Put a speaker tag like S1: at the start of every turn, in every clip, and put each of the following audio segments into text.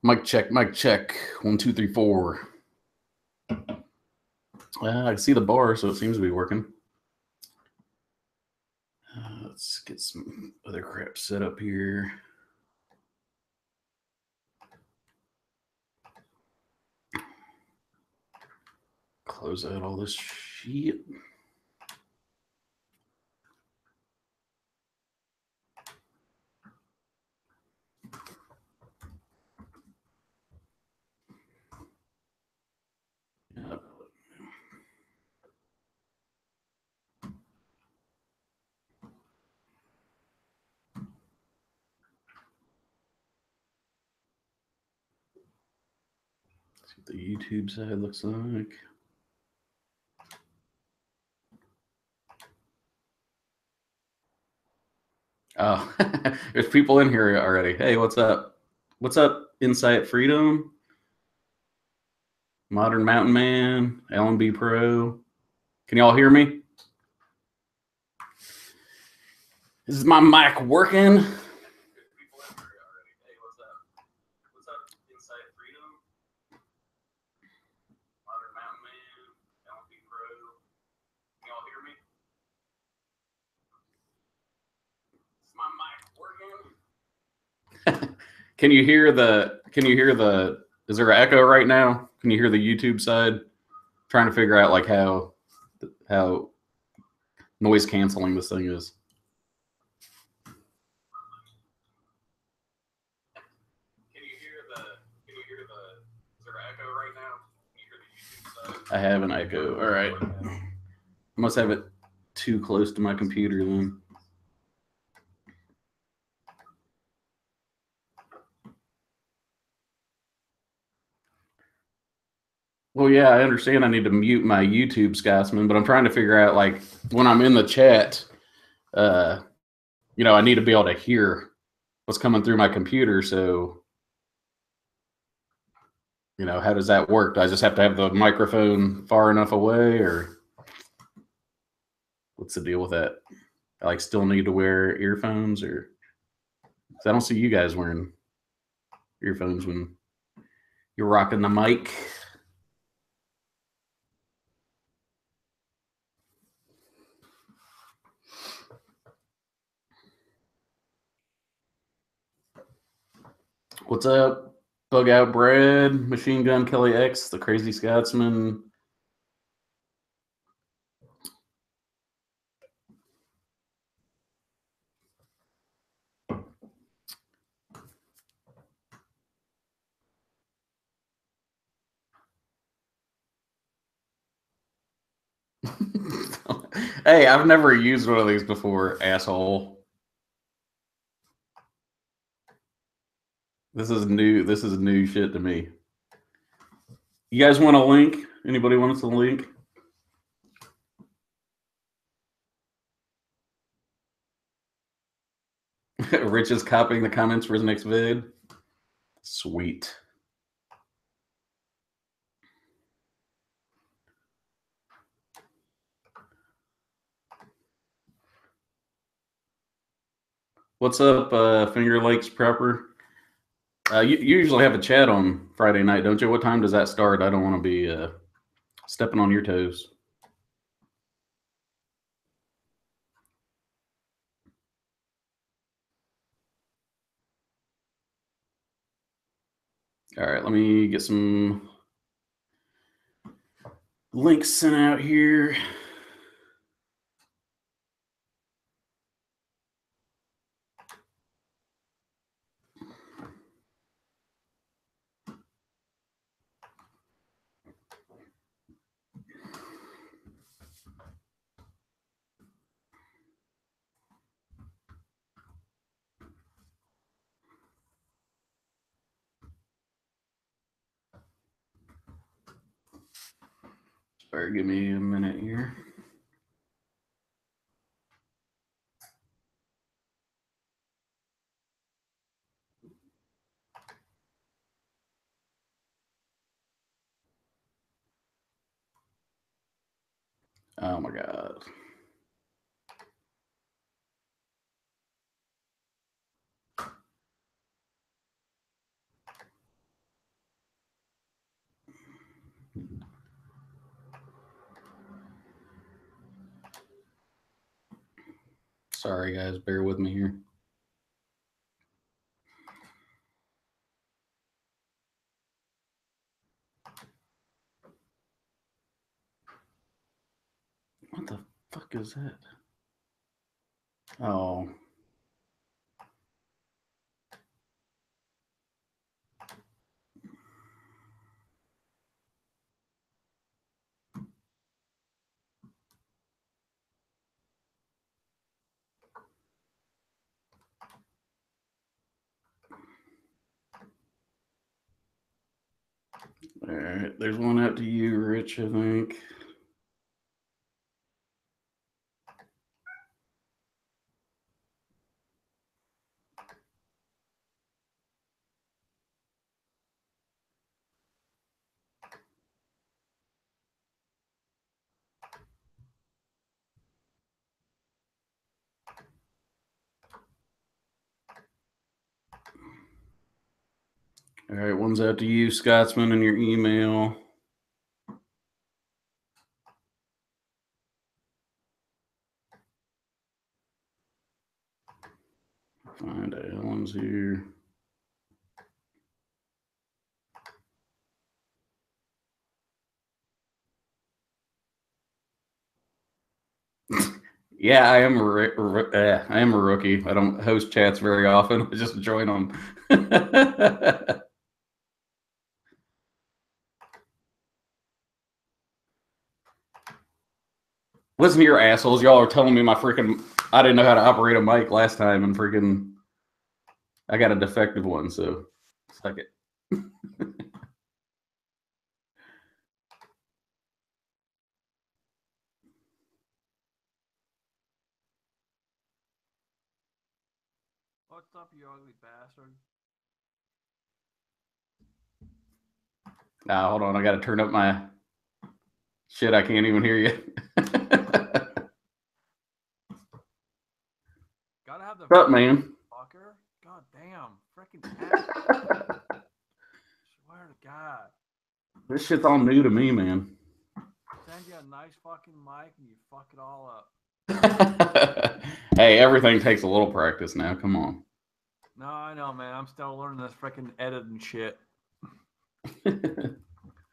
S1: Mic check, mic check. 1, 2, 3, 4. I see the bar, so it seems to be working. Let's get some other crap set up here. Close out all this shit. Yep. See what the YouTube side looks like. Oh, there's people in here already. Hey, what's up? What's up, Insight Freedom? Modern Mountain Man, LMB Pro. Can y'all hear me? Is my mic working? Can you hear the is there an echo right now? Can you hear the YouTube side? Trying to figure out like how noise canceling this thing is. Can you hear is there an echo right now? Can you hear the YouTube side? I have an echo. All right. I must have it too close to my computer then. Well, yeah, I understand I need to mute my YouTube, Scotsman, but I'm trying to figure out like when I'm in the chat, I need to be able to hear what's coming through my computer. So, how does that work? Do I just have to have the microphone far enough away, or what's the deal with that? I like still need to wear earphones, or 'cause I don't see you guys wearing earphones when you're rocking the mic. What's up, Bug Out Brad, Machine Gun Kelly X, the Crazy Scotsman? Hey, I've never used one of these before, asshole. This is new. This is new shit to me. You guys want a link? Anybody wants a link? Rich is copying the comments for his next vid. Sweet. What's up, Finger Lakes Proper? You usually have a chat on Friday night, don't you? What time does that start? I don't want to be stepping on your toes. All right, let me get some links sent out here. Sorry, give me a minute here. Oh my God. Sorry, guys. Bear with me here. What the fuck is that? Oh. All right, there's one out to you, Rich, I think. All right, one's out to you, Scotsman, in your email. Find Alan's here. Yeah, I am a rookie. I don't host chats very often. I just join them. Listen here, assholes. Y'all are telling me I didn't know how to operate a mic last time, and I got a defective one, so suck it.
S2: What's up, you ugly bastard?
S1: Nah, hold on. I got to turn up my shit. I can't even hear you.
S2: Gotta have the.
S1: What's up, man?
S2: Fucker. God damn. Freaking swear to God.
S1: This shit's all new to me, man.
S2: Send you a nice fucking mic and you fuck it all up.
S1: Hey, everything takes a little practice now. Come on.
S2: No, I know, man. I'm still learning this freaking editing shit.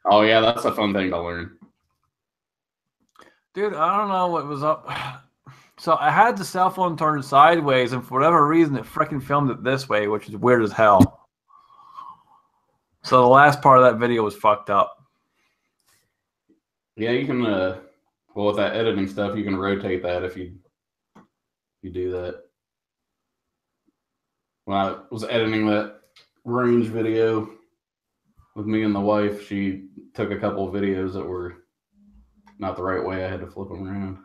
S1: Oh, yeah, that's a fun thing to learn.
S2: Dude, I don't know what was up. So I had the cell phone turned sideways, and for whatever reason, it freaking filmed it this way, which is weird as hell. So the last part of that video was fucked up.
S1: Yeah, you can, well, with that editing stuff, you can rotate that if you do that. When I was editing that range video with me and the wife, she took a couple of videos that were not the right way. I had to flip them around.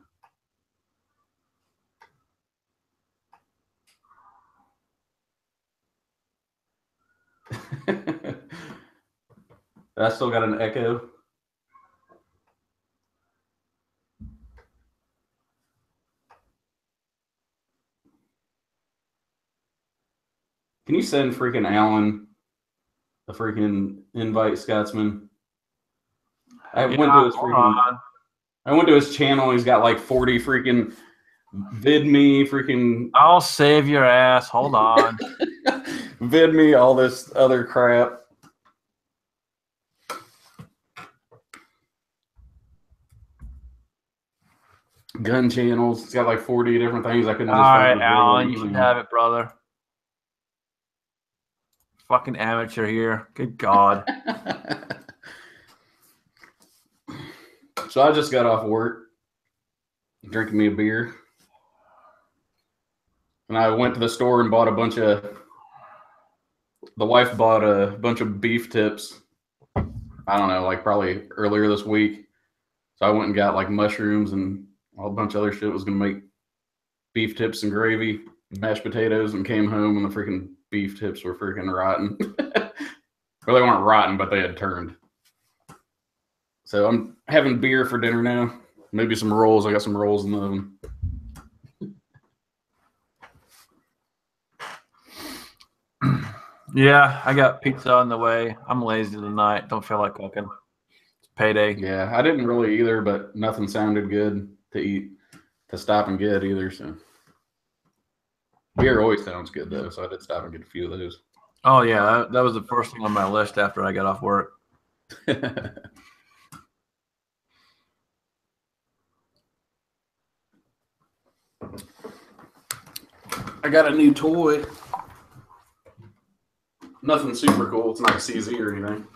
S1: I still got an echo. Can you send freaking Alan a freaking invite, Scotsman? I went to his channel. He's got like 40 freaking VidMe freaking.
S2: I'll save your ass. Hold on.
S1: VidMe, all this other crap. Gun channels. It's got like 40 different things. I couldn't just.
S2: All right, Alan, you should have it, brother. Fucking amateur here. Good God.
S1: So I just got off work, drinking me a beer. And I went to the store and bought the wife bought a bunch of beef tips. I don't know, like probably earlier this week. So I went and got like mushrooms and a bunch of other shit. Was going to make beef tips and gravy, mashed potatoes, and came home and the freaking beef tips were freaking rotten. Well, they weren't rotten, but they had turned. So I'm having beer for dinner now. Maybe some rolls. I got some rolls in the oven.
S2: Yeah, I got pizza on the way. I'm lazy tonight. Don't feel like cooking. It's payday.
S1: Yeah, I didn't really either, but nothing sounded good to eat, to stop and get either. So Beer always sounds good though, so I did stop and get a few of those.
S2: Oh yeah, that was the first thing on my list after I got off work.
S1: I got a new toy. Nothing super cool. It's not a CZ or anything.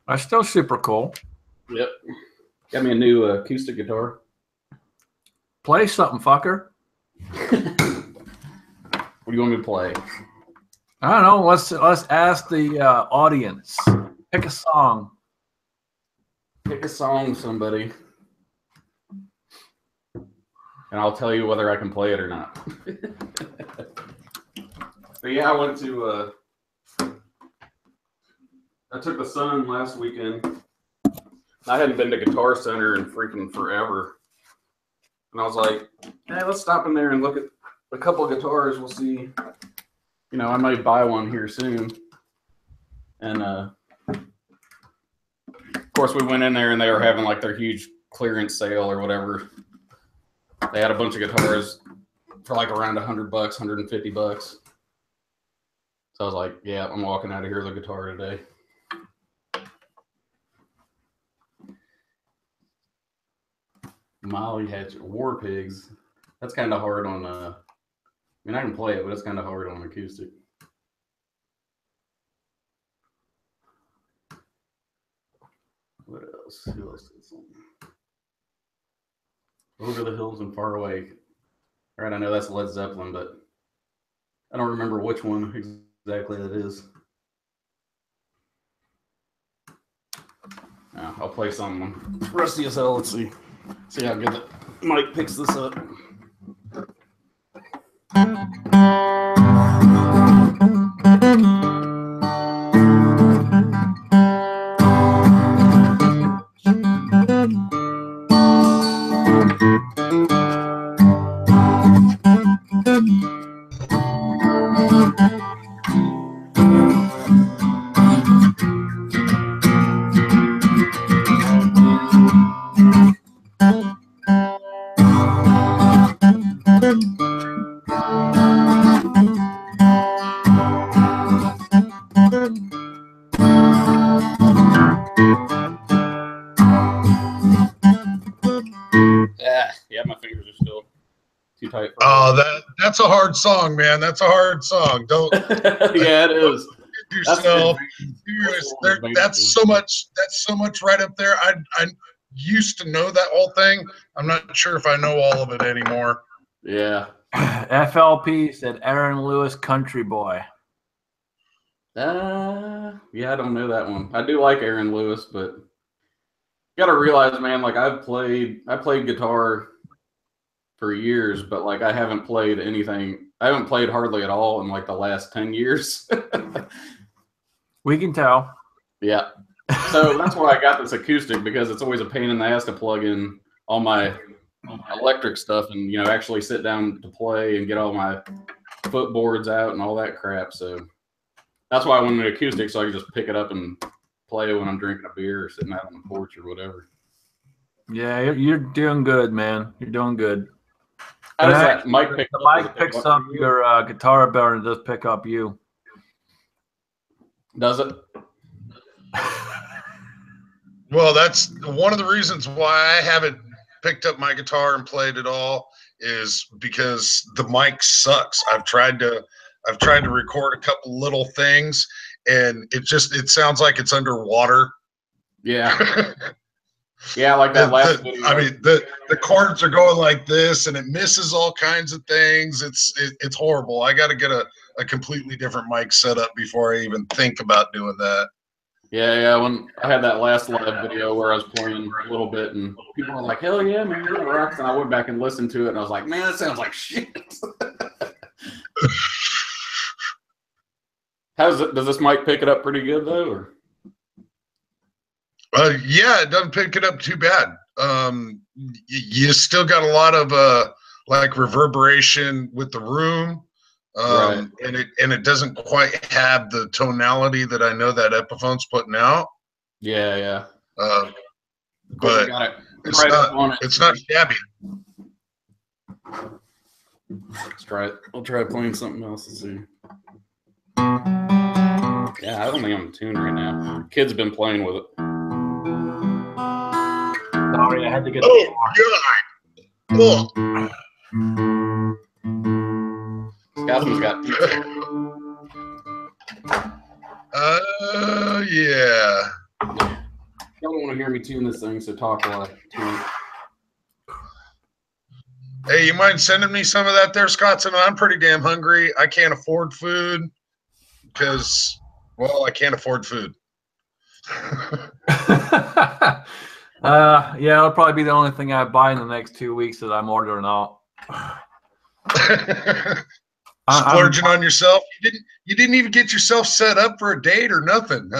S2: That's still super cool.
S1: Yep. Got me a new acoustic guitar.
S2: Play something, fucker.
S1: What do you want me to play?
S2: I don't know. Let's ask the audience. Pick a song.
S1: Pick a song, somebody. And I'll tell you whether I can play it or not. But yeah, I went to I took the son last weekend. I hadn't been to Guitar Center in freaking forever. And I was like, hey, let's stop in there and look at a couple of guitars. We'll see. You know, I might buy one here soon. And of course, we went in there and they were having like their huge clearance sale or whatever. They had a bunch of guitars for like around $100, $150. So I was like, yeah, I'm walking out of here with a guitar today. Molly Hatchet, War Pigs. That's kind of hard on, I mean, I can play it, but it's kind of hard on acoustic. What else? Who else did something? Over the Hills and Far Away. All right, I know that's Led Zeppelin, but I don't remember which one exactly that is. Now, I'll play something rusty as hell. Let's see. See how good the mic picks this up. Yeah, my fingers are still too tight.
S3: Oh, that's a hard song, man. That's a hard song. Don't.
S1: Yeah, it is.
S3: Yourself. That's so much. That's so much right up there. I used to know that whole thing. I'm not sure if I know all of it anymore.
S1: Yeah.
S2: FLP said Aaron Lewis, Country Boy.
S1: Yeah, I don't know that one. I do like Aaron Lewis, but you got to realize, man, like I played guitar for years, but like I haven't played anything. I haven't played hardly at all in like the last 10 years.
S2: We can tell.
S1: Yeah. So that's why I got this acoustic, because it's always a pain in the ass to plug in all my electric stuff and, you know, actually sit down to play and get all my footboards out and all that crap. So that's why I wanted an acoustic, so I could just pick it up and play when I'm drinking a beer or sitting out on the porch or whatever.
S2: Yeah, you're doing good, man. You're doing good.
S1: How does that mic pick
S2: the mic picks up your guitar better than it does pick up you.
S1: Does it?
S3: Well, that's one of the reasons why I haven't picked up my guitar and played at all, is because the mic sucks. I've tried to record a couple little things, and it sounds like it's underwater.
S1: Yeah. Yeah, like that last video.
S3: I mean, the chords are going like this, and it misses all kinds of things. It's horrible. I got to get a completely different mic set up before I even think about doing that.
S1: Yeah. When I had that last live video where I was playing a little bit, and people were like, "Hell yeah, man, that rocks!" And I went back and listened to it, and I was like, "Man, that sounds like shit." Does this mic pick it up pretty good though? Or?
S3: Yeah, it doesn't pick it up too bad. You still got a lot of like reverberation with the room,
S1: right.
S3: and it doesn't quite have the tonality that I know that Epiphone's putting out.
S1: Yeah.
S3: But it's not shabby.
S1: Let's try it. I'll try playing something else and see. Yeah, I don't think I'm in tune right now. Kids have been playing with it.
S2: Sorry, I had to get.
S3: Oh God!
S1: Scotsman's got pizza.
S3: Yeah.
S1: Y'all don't want to hear me tune this thing, so talk while I tune it.
S3: Hey, you mind sending me some of that there, Scottson? I'm pretty damn hungry. I can't afford food because, well, I can't afford food.
S2: Yeah, it'll probably be the only thing I buy in the next 2 weeks that I'm ordering out.
S3: Splurging on yourself. You didn't even get yourself set up for a date or nothing.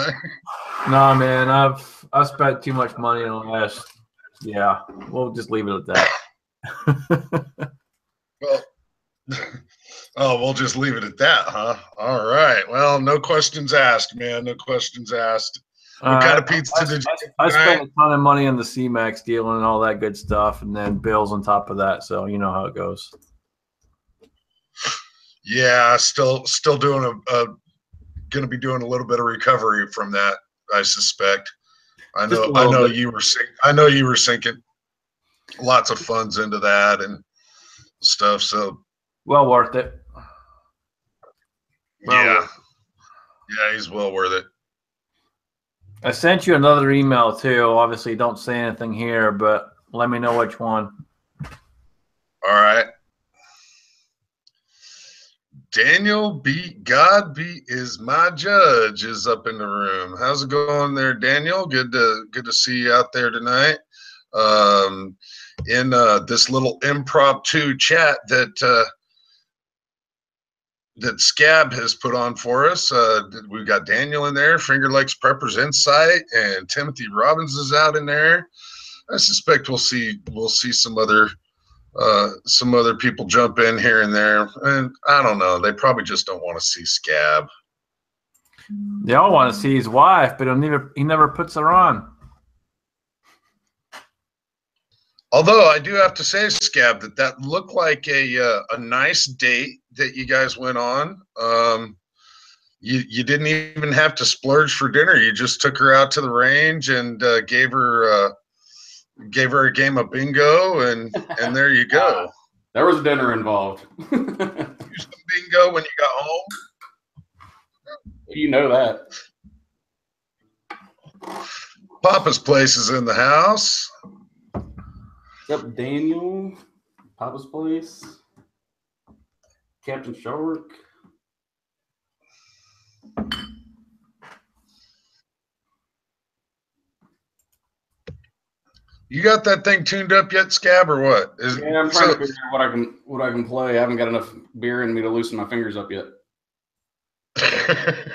S2: No, man, I've spent too much money in the last. Yeah, we'll just leave it at that.
S3: Well, oh, we'll just leave it at that, huh? All right. Well, no questions asked, man. No questions asked. What kind of pizza did you get
S2: I spent
S3: tonight?
S2: a ton of money on the C-Max deal and all that good stuff, and then bills on top of that. So you know how it goes.
S3: Yeah, still doing going to be doing a little bit of recovery from that, I suspect. I know you were sinking lots of funds into that and stuff. So
S2: Well worth it.
S3: yeah, he's well worth it.
S2: I sent you another email too. Obviously, don't say anything here, but let me know which one.
S3: All right. Daniel God is my judge is up in the room. How's it going there, Daniel? Good to see you out there tonight. In this little impromptu chat that Scab has put on for us. We've got Daniel in there, Finger Lakes Preppers Insight, and Timothy Robbins is out in there. I suspect we'll see some other people jump in here and there, and I don't know. They probably just don't want to see Scab.
S2: They all want to see his wife, but he never puts her on.
S3: Although I do have to say, Scab, that looked like a nice date that you guys went on. You didn't even have to splurge for dinner. You just took her out to the range and gave her a game of bingo, and there you go.
S1: There was dinner involved.
S3: Used some bingo when you got home.
S1: You know that.
S3: Papa's place is in the house.
S1: What's up, Daniel? Papa's place. Captain Shark.
S3: You got that thing tuned up yet, Scab, or what?
S1: Yeah, I'm trying to figure out what I can play. I haven't got enough beer in me to loosen my fingers up yet.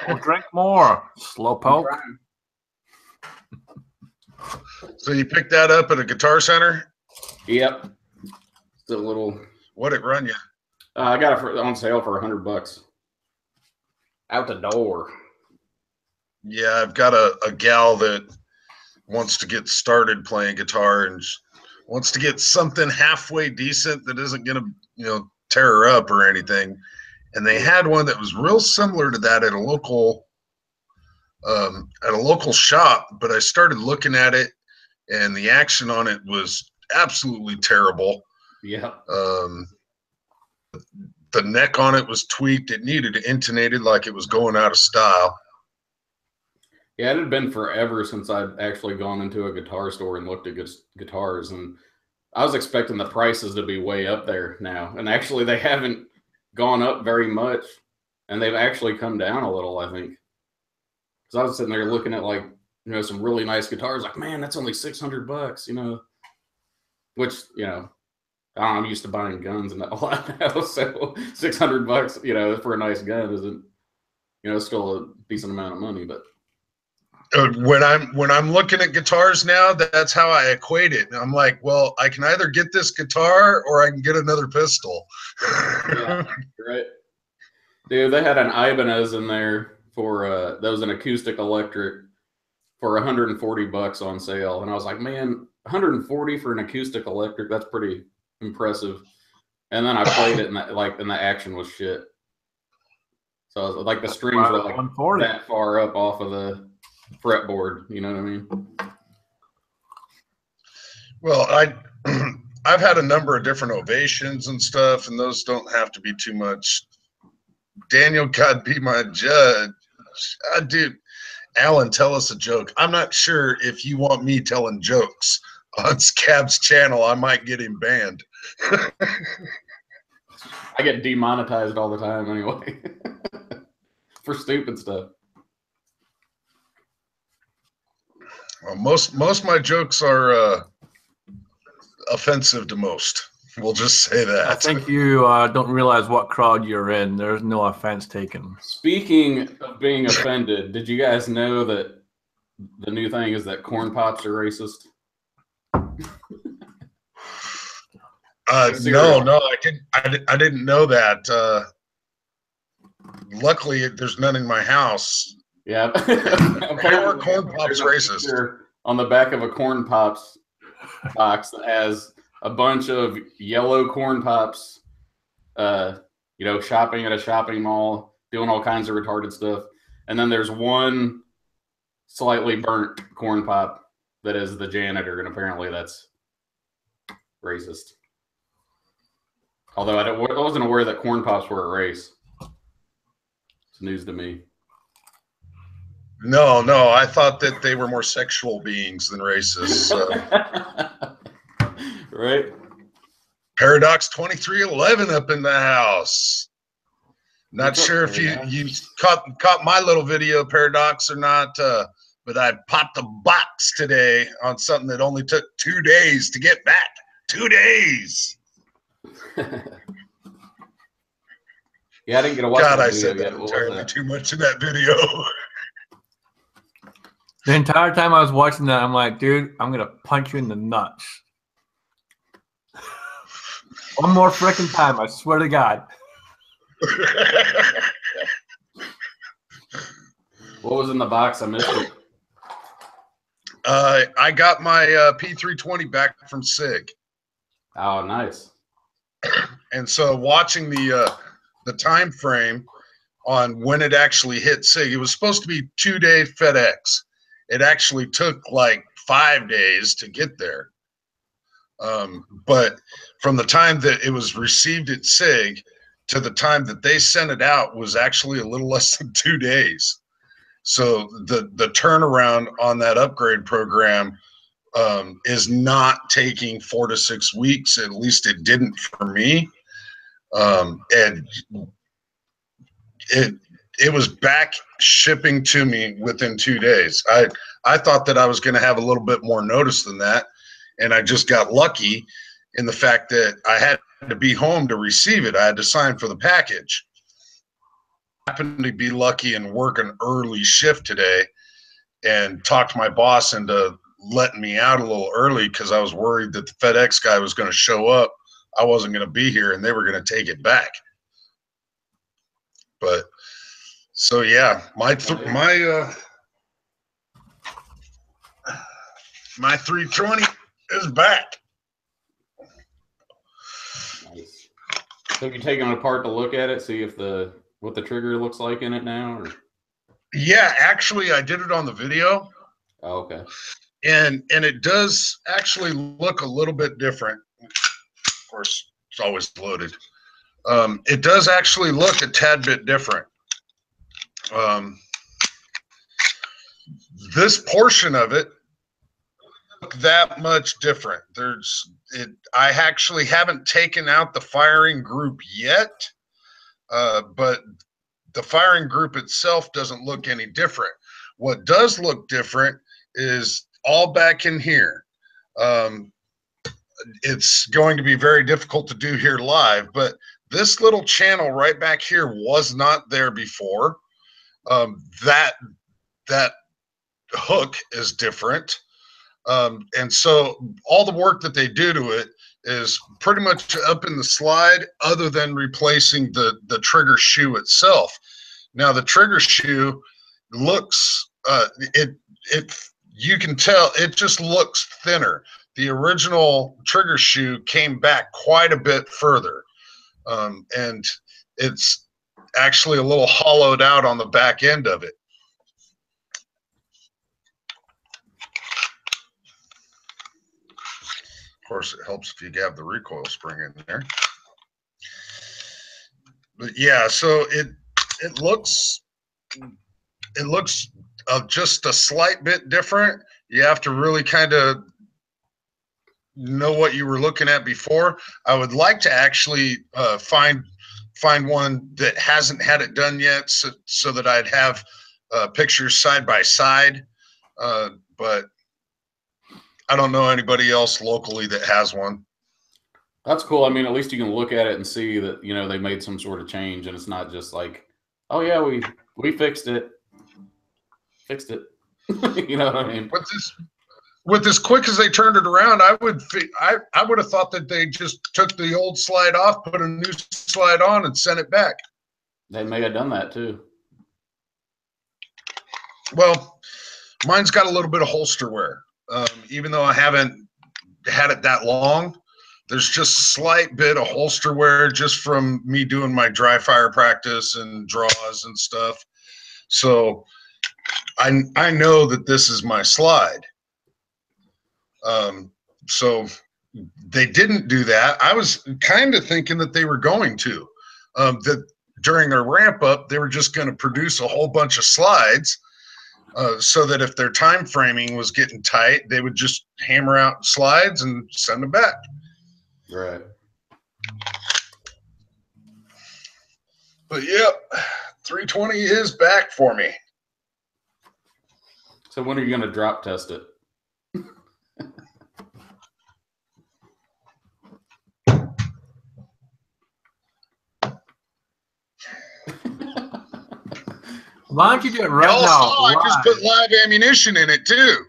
S2: Well, drink more, slowpoke.
S3: So you picked that up at a Guitar Center?
S1: Yep. It's a little.
S3: What'd it run you?
S1: I got it on sale for $100. Out the door.
S3: Yeah, I've got a gal that wants to get started playing guitar and wants to get something halfway decent that isn't going to, tear her up or anything. And they had one that was real similar to that at a local shop, but I started looking at it and the action on it was absolutely terrible.
S1: Yeah.
S3: The neck on it was tweaked. It needed intonated like it was going out of style.
S1: Yeah, it had been forever since I'd actually gone into a guitar store and looked at guitars, and I was expecting the prices to be way up there now. And actually, they haven't gone up very much, and they've actually come down a little, I think. Because I was sitting there looking at some really nice guitars, like, man, that's only $600, which, I'm used to buying guns and all that now, so $600, for a nice gun isn't, still a decent amount of money, but.
S3: When I'm looking at guitars now, that's how I equate it. I'm like, well, I can either get this guitar or I can get another pistol.
S1: Yeah, right. Dude, they had an Ibanez in there for that was an acoustic electric for $140 on sale, and I was like, man, $140 for an acoustic electric, that's pretty impressive. and then I played it, and the action was shit. So like the strings were like that far up off of the fretboard. You know what I mean?
S3: Well, I've had a number of different Ovations and stuff, and those don't have to be too much. Daniel, God be my judge. Dude, Alan, tell us a joke. I'm not sure if you want me telling jokes on Scab's channel. I might get him banned.
S1: I get demonetized all the time anyway for stupid stuff.
S3: Well, most of my jokes are offensive to most. We'll just say that.
S2: I think you don't realize what crowd you're in. There's no offense taken.
S1: Speaking of being offended, did you guys know that the new thing is that corn pops are racist?
S3: No, I didn't know that. Luckily, there's none in my house.
S1: Yeah.
S3: How are corn pops racist?
S1: On the back of a corn pops box that has a bunch of yellow corn pops, shopping at a shopping mall, doing all kinds of retarded stuff. And then there's one slightly burnt corn pop that is the janitor, and apparently that's racist. Although I wasn't aware that corn pops were a race. It's news to me.
S3: No, I thought that they were more sexual beings than racist. So.
S1: Right.
S3: Paradox 2311 up in the house. Not sure if you caught my little video, Paradox, or not, but I popped a box today on something that only took 2 days to get back. 2 days.
S1: Yeah, I didn't get a watch.
S3: God, I said that entirely too much in that video.
S2: The entire time I was watching that, I'm like, dude, I'm gonna punch you in the nuts. One more freaking time, I swear to God.
S1: What was in the box? I missed it.
S3: I got my P320 back from SIG.
S1: Oh, nice.
S3: And so watching the time frame on when it actually hit SIG, it was supposed to be 2-day FedEx. It actually took like 5 days to get there. But from the time that it was received at SIG to the time that they sent it out was actually a little less than 2 days. So the turnaround on that upgrade program is not taking 4 to 6 weeks. At least it didn't for me. And it was back shipping to me within 2 days. I thought that I was going to have a little bit more notice than that. And I just got lucky in the fact that I had to be home to receive it. I had to sign for the package. I happened to be lucky and work an early shift today and talked my boss into letting me out a little early because I was worried that the FedEx guy was going to show up. I wasn't going to be here and they were going to take it back. But so yeah, my 320 is back.
S1: Nice. So have you taken it apart to look at it, see if what the trigger looks like in it now? Or?
S3: Yeah, actually, I did it on the video.
S1: Oh, okay.
S3: And it does actually look a little bit different. Of course, it's always loaded. It does actually look a tad bit different. This portion of it that much different. I actually haven't taken out the firing group yet, but the firing group itself doesn't look any different. What does look different is all back in here. It's going to be very difficult to do here live, but this little channel right back here was not there before. That hook is different. And so all the work that they do to it is pretty much up in the slide other than replacing the trigger shoe itself. Now the trigger shoe looks, you can tell it just looks thinner. The original trigger shoe came back quite a bit further. and it's actually a little hollowed out on the back end of it. Of course, it helps if you have the recoil spring in there. But yeah, so it looks just a slight bit different. You have to really kind of know what you were looking at before. I would like to actually find one that hasn't had it done yet, so that I'd have pictures side by side. But I don't know anybody else locally that has one.
S1: That's cool. I mean, at least you can look at it and see that, you know, they made some sort of change, and it's not just like, oh yeah, we fixed it. You know what I mean?
S3: With as quick as they turned it around, I would have thought that they just took the old slide off, put a new slide on, and sent it back.
S1: They may have done that too.
S3: Well, mine's got a little bit of holster wear. Even though I haven't had it that long, there's just a slight bit of holster wear just from me doing my dry fire practice and draws and stuff. So I know that this is my slide. So they didn't do that. I was kind of thinking that they were going to, that during their ramp up, they were just going to produce a whole bunch of slides, so that if their time framing was getting tight, they would just hammer out slides and send them back.
S1: Right.
S3: But yep, 320 is back for me.
S1: So when are you going to drop test it?
S2: Why don't you do it right
S3: Y'all
S2: now?
S3: saw I just put live ammunition in it too.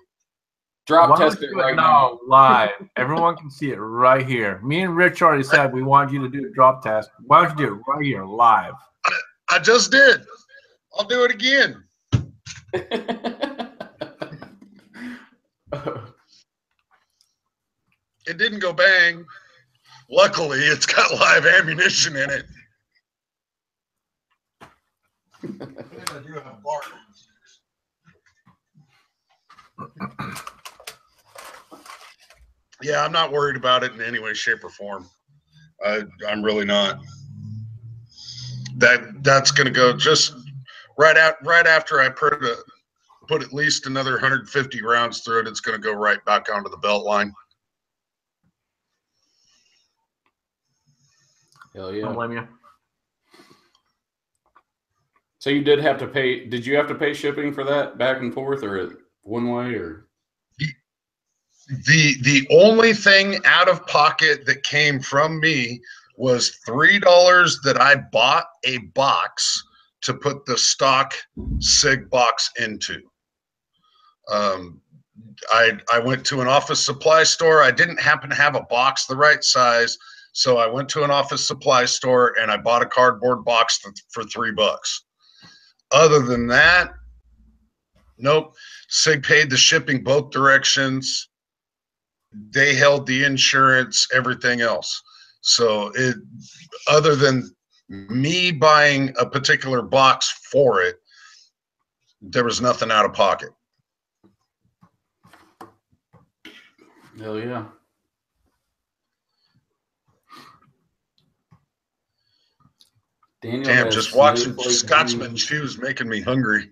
S1: Drop test it right now.
S2: Live. Everyone can see it right here. Me and Rich already said we want you to do a drop test. Why don't you do it right here, live?
S3: I just did. I'll do it again. It didn't go bang. Luckily, it's got live ammunition in it. Yeah, I'm not worried about it in any way, shape, or form. I'm really not. That's going to go just right after I put at least another 150 rounds through it. It's going to go right back onto the belt line.
S1: Hell yeah!
S2: Don't blame you.
S1: So you did have to pay. Did you have to pay shipping for that back and forth, or one way, or?
S3: The only thing out of pocket that came from me was $3 that I bought a box to put the stock SIG box into. I went to an office supply store. I didn't happen to have a box the right size, so I went to an office supply store and I bought a cardboard box for $3. Other than that, nope. SIG paid the shipping both directions. They held the insurance, everything else. So other than me buying a particular box for it, there was nothing out of pocket.
S1: Hell yeah.
S3: Damn, just watching Scotsman chews making me hungry.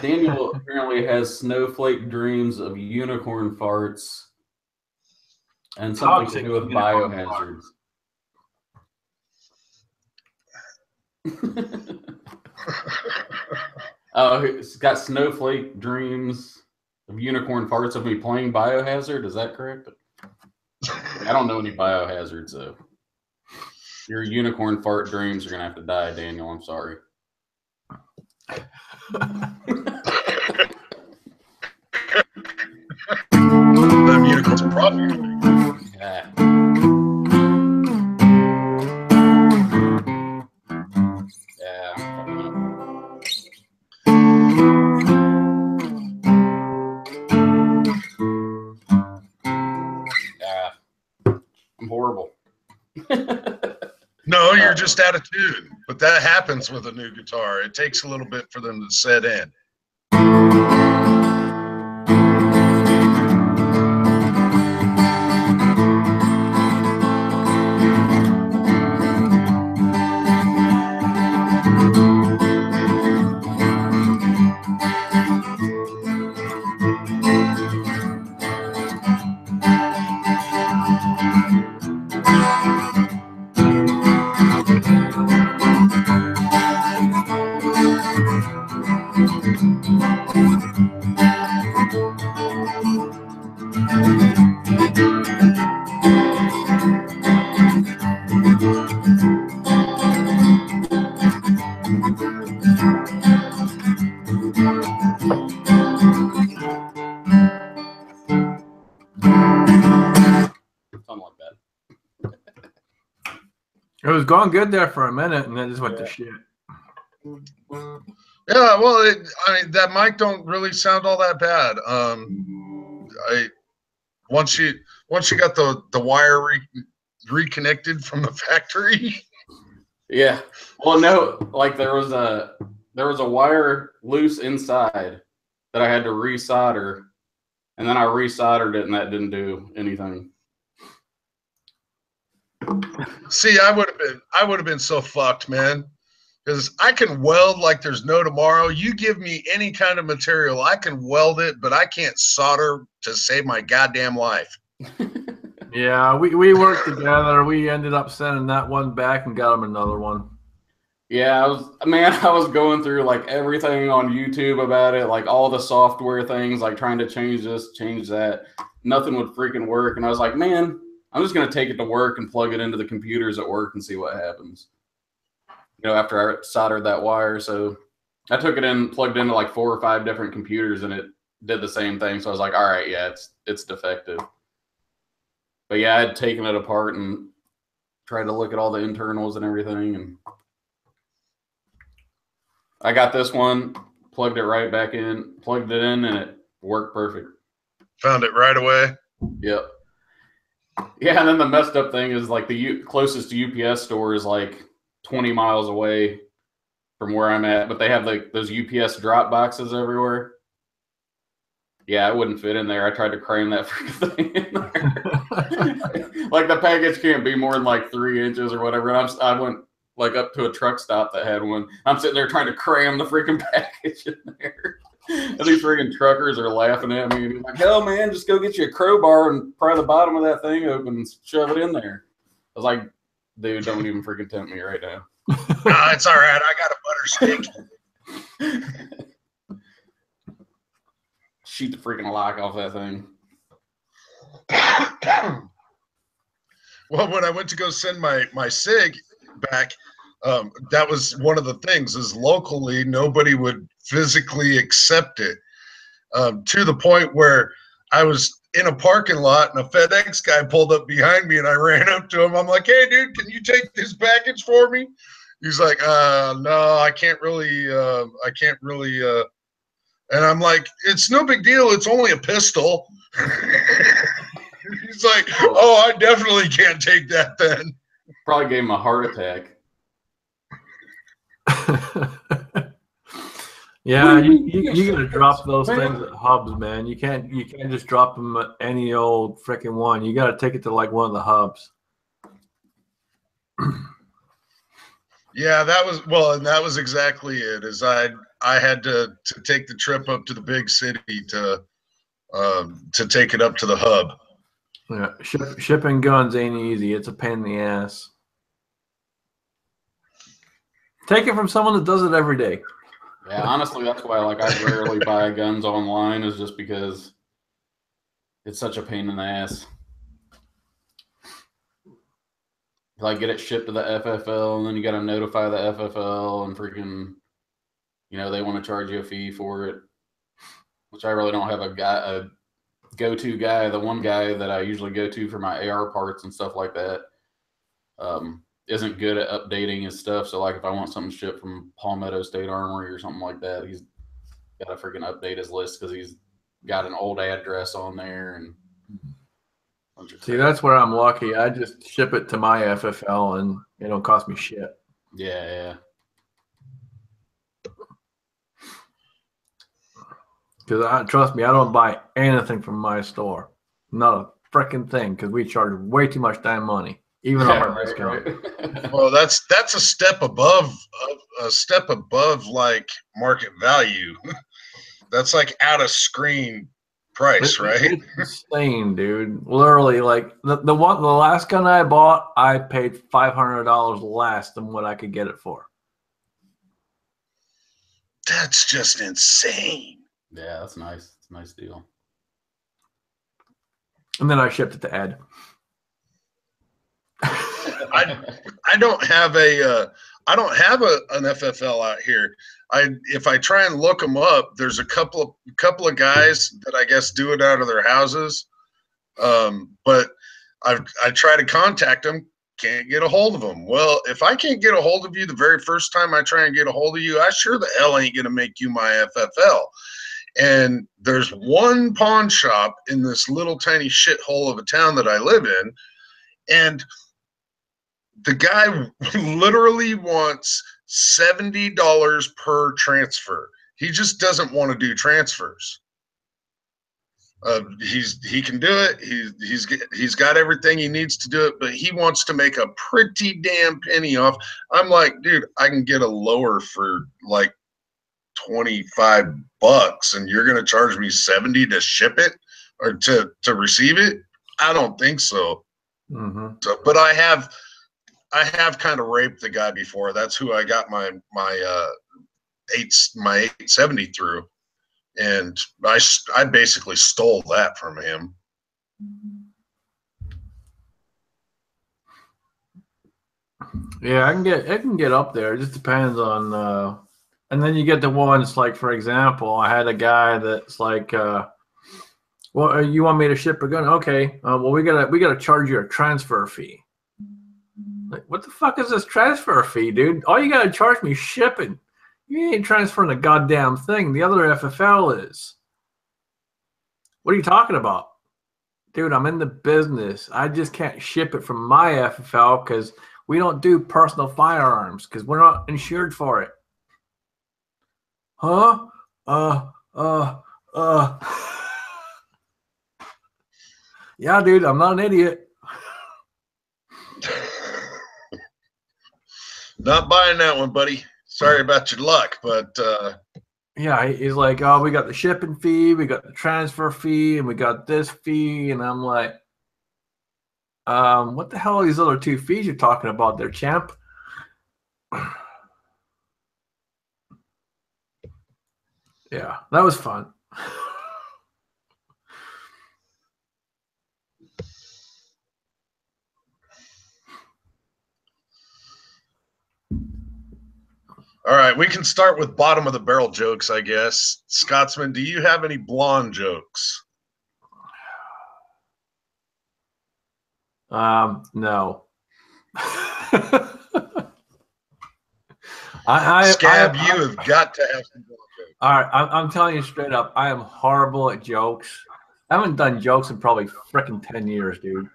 S1: Daniel apparently has snowflake dreams of unicorn farts and something to do with biohazards. Oh, he's got snowflake dreams of unicorn farts of me playing Biohazard. Is that correct? I don't know any biohazards, so your unicorn fart dreams are gonna have to die, Daniel. I'm sorry.
S3: Them unicorns are probably.
S1: Yeah. Yeah. Yeah. I'm horrible.
S3: No, you're just out of tune. But that happens with a new guitar. It takes a little bit for them to set in.
S2: It was going good there for a minute, and then it just went to shit.
S3: Yeah, well, I mean, that mic don't really sound all that bad. Once you got the wire reconnected from the factory.
S1: Yeah. Well, no, like there was a wire loose inside that I had to resolder, and then I resoldered it, and that didn't do anything.
S3: See, I would have been so fucked, man. Because I can weld like there's no tomorrow. You give me any kind of material, I can weld it, but I can't solder to save my goddamn life.
S2: Yeah, we worked together. We ended up sending that one back and got him another one.
S1: Yeah, I was going through like everything on YouTube about it, like all the software things, like trying to change this, change that. Nothing would freaking work. And I was like, man, I'm just going to take it to work and plug it into the computers at work and see what happens. After I soldered that wire. So I took it in, plugged into like 4 or 5 different computers, and it did the same thing. So I was like, all right, yeah, it's defective. But yeah, I had taken it apart and tried to look at all the internals and everything. And I got this one, plugged it right back in, plugged it in, and it worked perfect.
S3: Found it right away.
S1: Yep. Yeah, and then the messed up thing is like the closest UPS store is like 20 miles away from where I'm at, but they have like those UPS drop boxes everywhere. Yeah, I wouldn't fit in there. I tried to cram that freaking thing in there. Like the package can't be more than like 3 inches or whatever. And I went like up to a truck stop that had one. I'm sitting there trying to cram the freaking package in there. And these freaking truckers are laughing at me. And like, hell, man, just go get you a crowbar and pry the bottom of that thing open and shove it in there. I was like, dude, don't even freaking tempt me right now.
S3: No, it's all right. I got a butter stick.
S1: Shoot the freaking lock off that thing.
S3: Well, when I went to go send my SIG back, that was one of the things is locally nobody would physically accept it, to the point where I was in a parking lot and a FedEx guy pulled up behind me and I ran up to him. I'm like, hey, dude, can you take this package for me? He's like, no, I can't really. And I'm like, it's no big deal. It's only a pistol. He's like, oh, I definitely can't take that then.
S1: Probably gave him a heart attack.
S2: Yeah, you gotta drop those things at hubs, man. You can't just drop them at any old freaking one. You gotta take it to like one of the hubs.
S3: Yeah, and that was exactly it. Is I had to take the trip up to the big city to take it up to the hub.
S2: Yeah, shipping guns ain't easy. It's a pain in the ass. Take it from someone that does it every day.
S1: Yeah, honestly, that's why I rarely buy guns online, is just because it's such a pain in the ass. Like get it shipped to the FFL, and then you got to notify the FFL, and freaking, they want to charge you a fee for it, which I really don't have a go-to guy. The one guy that I usually go to for my AR parts and stuff like that isn't good at updating his stuff. So like if I want something shipped from Palmetto State Armory or something like that, he's got to freaking update his list because he's got an old address on there, and
S2: See, that's where I'm lucky. I just ship it to my FFL, and it don't cost me shit.
S1: Yeah.
S2: Because trust me, I don't buy anything from my store. Not a freaking thing, because we charge way too much damn money, even on our discount.
S3: Right. Well, that's a step above like market value. That's like out of screen price, right?
S2: It's insane, dude. Literally, like the last gun I bought, I paid $500 less than what I could get it for.
S3: That's just insane.
S1: Yeah, that's nice. It's a nice deal.
S2: And then I shipped it to Ed.
S3: I don't have an FFL out here. If I try and look them up, there's a couple of guys that I guess do it out of their houses. But I try to contact them, can't get a hold of them. Well, if I can't get a hold of you the very first time I try and get a hold of you, I sure the hell ain't gonna make you my FFL. And there's one pawn shop in this little tiny shithole of a town that I live in, and the guy literally wants $70 per transfer. He just doesn't want to do transfers. He can do it. He's got everything he needs to do it, but he wants to make a pretty damn penny off. I'm like, dude, I can get a lower for like $25, and you're gonna charge me $70 to ship it or to receive it? I don't think so.
S2: Mm-hmm.
S3: So, but I have kind of raped the guy before. That's who I got my 870 through, and I basically stole that from him.
S2: Yeah, it can get up there. It just depends on. And then you get the ones like, for example, I had a guy that's like, well, you want me to ship a gun? Okay. Well, we gotta charge you a transfer fee. Like, what the fuck is this transfer fee, dude? All you gotta charge me is shipping. You ain't transferring a goddamn thing. The other FFL is. What are you talking about? Dude, I'm in the business. I just can't ship it from my FFL because we don't do personal firearms because we're not insured for it. Huh? Yeah, dude, I'm not an idiot.
S3: Not buying that one, buddy. Sorry about your luck, but
S2: yeah, he's like, oh, we got the shipping fee, we got the transfer fee, and we got this fee, and I'm like, what the hell are these other two fees you're talking about there, champ? Yeah, that was fun.
S3: all right, we can start with bottom of the barrel jokes, I guess. Scotsman, do you have any blonde jokes?
S2: No.
S3: Scab, you have got to have some blonde jokes.
S2: All right, I'm telling you straight up, I am horrible at jokes. I haven't done jokes in probably freaking 10 years, dude.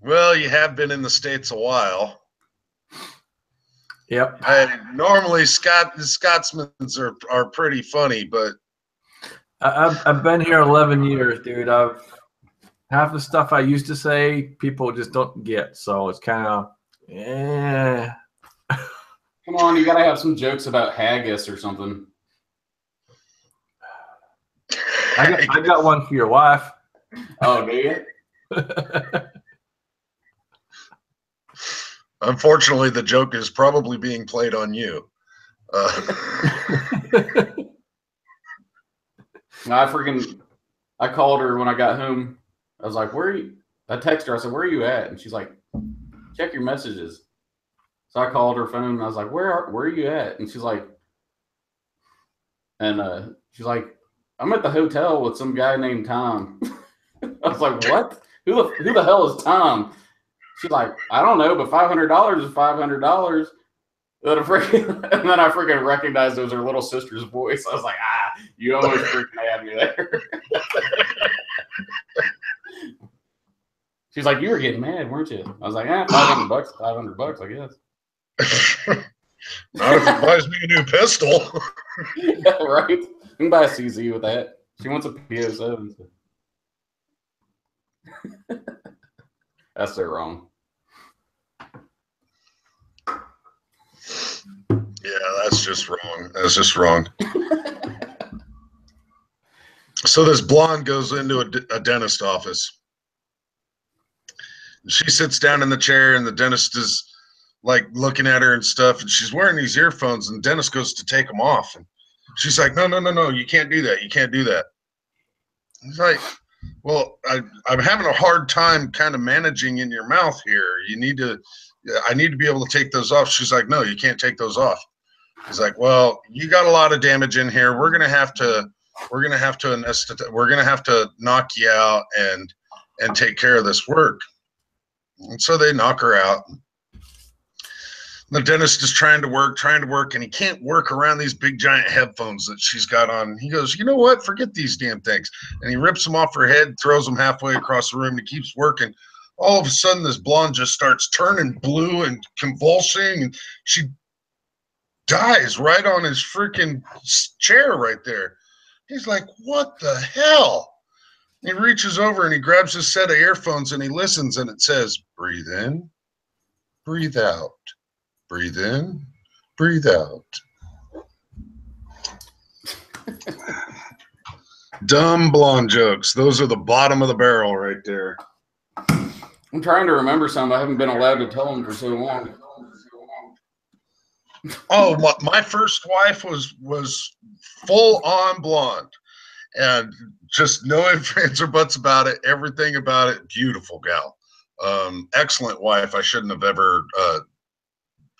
S3: Well, you have been in the States a while.
S2: Yep.
S3: Normally, Scotsmans are pretty funny, but
S2: I've been here 11 years, dude. Half the stuff I used to say, people just don't get. So it's kind of, yeah.
S1: Come on, you gotta have some jokes about haggis or something.
S2: I got one for your wife.
S1: Oh, do you?
S3: Unfortunately, the joke is probably being played on you.
S1: I called her when I got home. I was like, where are you? I texted her. I said, where are you at? And she's like, check your messages. So I called her phone and I was like, where are you at? And she's like, I'm at the hotel with some guy named Tom. I was like, what? Who the hell is Tom? She's like, I don't know, but $500 is $500. And then I freaking recognized it was her little sister's voice. I was like, you almost freaking had me there. She's like, you were getting mad, weren't you? I was like, $500, $500, I guess.
S3: Not if it buys me a new pistol.
S1: Yeah, right? You can buy a CZ with that. She wants a PO7. So. That's so wrong.
S3: Yeah, that's just wrong. That's just wrong. So this blonde goes into a dentist office. She sits down in the chair, and the dentist is like looking at her and stuff, and she's wearing these earphones, and the dentist goes to take them off, and she's like, no, you can't do that. You can't do that. He's like, well, I'm having a hard time kind of managing in your mouth here. I need to be able to take those off. She's like, no, you can't take those off. He's like, well, you got a lot of damage in here. We're gonna have to knock you out and take care of this work. And so they knock her out. The dentist is trying to work, and he can't work around these big giant headphones that she's got on. He goes, you know what? Forget these damn things. And he rips them off her head, throws them halfway across the room, and he keeps working. All of a sudden, this blonde just starts turning blue and convulsing, and she dies right on his freaking chair right there. He's like, what the hell? He reaches over and he grabs his set of earphones and he listens, and it says, breathe in, breathe out. Breathe in, breathe out. Dumb blonde jokes. Those are the bottom of the barrel right there.
S1: I'm trying to remember some. I haven't been allowed to tell them for so long.
S3: Oh, my first wife was full on blonde, and just no ifs, ands, or buts about it. Everything about it. Beautiful gal. Excellent wife. I shouldn't have ever.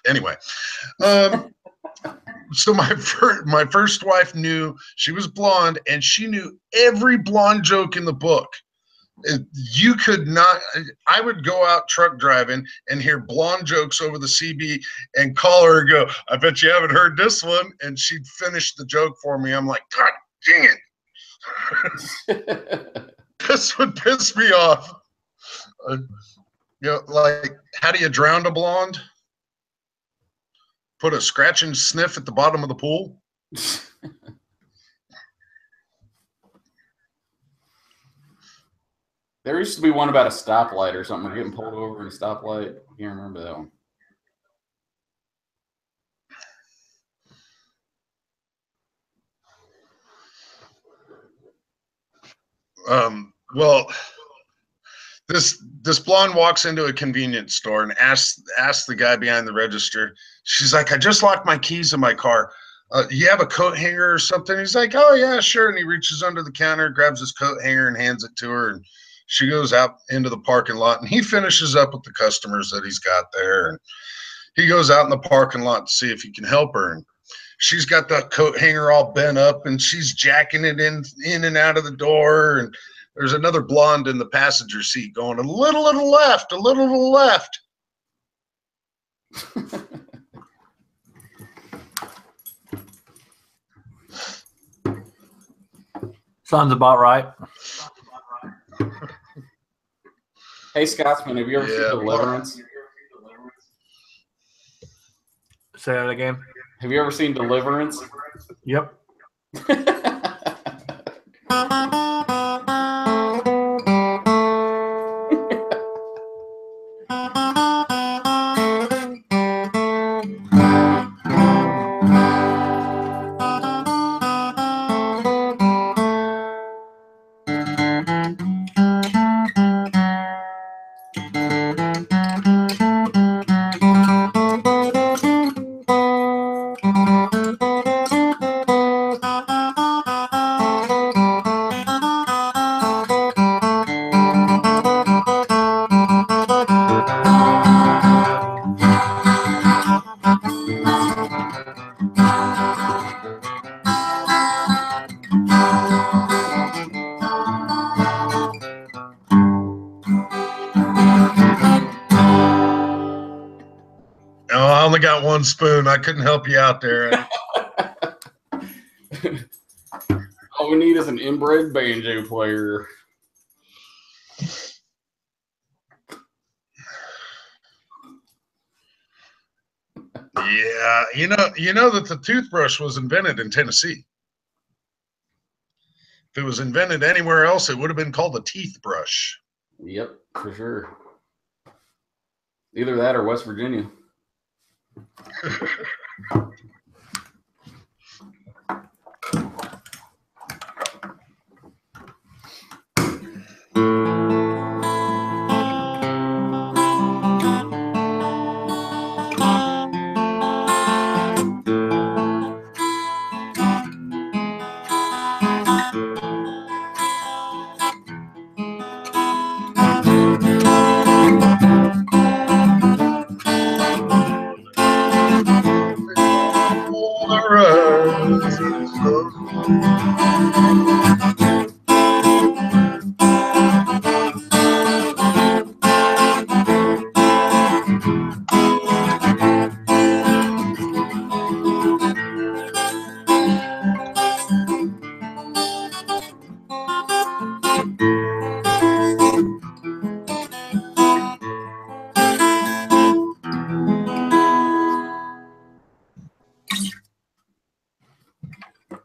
S3: Anyway, so my first wife knew she was blonde, and she knew every blonde joke in the book. You could not. I would go out truck driving and hear blonde jokes over the CB and call her and go, I bet you haven't heard this one. And she'd finish the joke for me. I'm like, God dang it. This would piss me off. Like, how do you drown a blonde? Put a scratch and sniff at the bottom of the pool?
S1: There used to be one about a stoplight or something. We're getting pulled over in a stoplight. I can't remember that one.
S3: Well, this blonde walks into a convenience store and asks the guy behind the register. She's like, I just locked my keys in my car. You have a coat hanger or something? He's like, oh yeah, sure. And he reaches under the counter, grabs his coat hanger, and hands it to her. And she goes out into the parking lot, and he finishes up with the customers that he's got there. And he goes out in the parking lot to see if he can help her. And she's got the coat hanger all bent up, and she's jacking it in and out of the door. And there's another blonde in the passenger seat going a little to the left, a little to the left.
S2: Sounds about right.
S1: Hey, Scotsman, have you ever seen Deliverance?
S2: Say that again.
S1: Have you ever seen Deliverance?
S2: Yep.
S3: Got one spoon. I couldn't help you out there.
S1: All we need is an inbred banjo player.
S3: Yeah, you know that the toothbrush was invented in Tennessee. If it was invented anywhere else, it would have been called a teeth brush.
S1: Yep, for sure. Either that or West Virginia.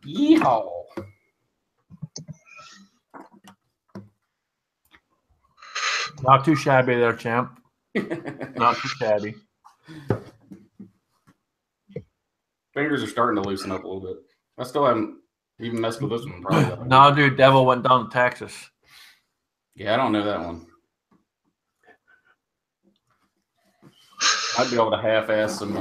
S1: Yeehaw.
S2: Not too shabby there, champ. Not too shabby.
S1: Fingers are starting to loosen up a little bit. I still haven't even messed with this one. Probably.
S2: No, dude, Devil went down to Texas.
S1: Yeah, I don't know that one. I'd be able to half-ass some.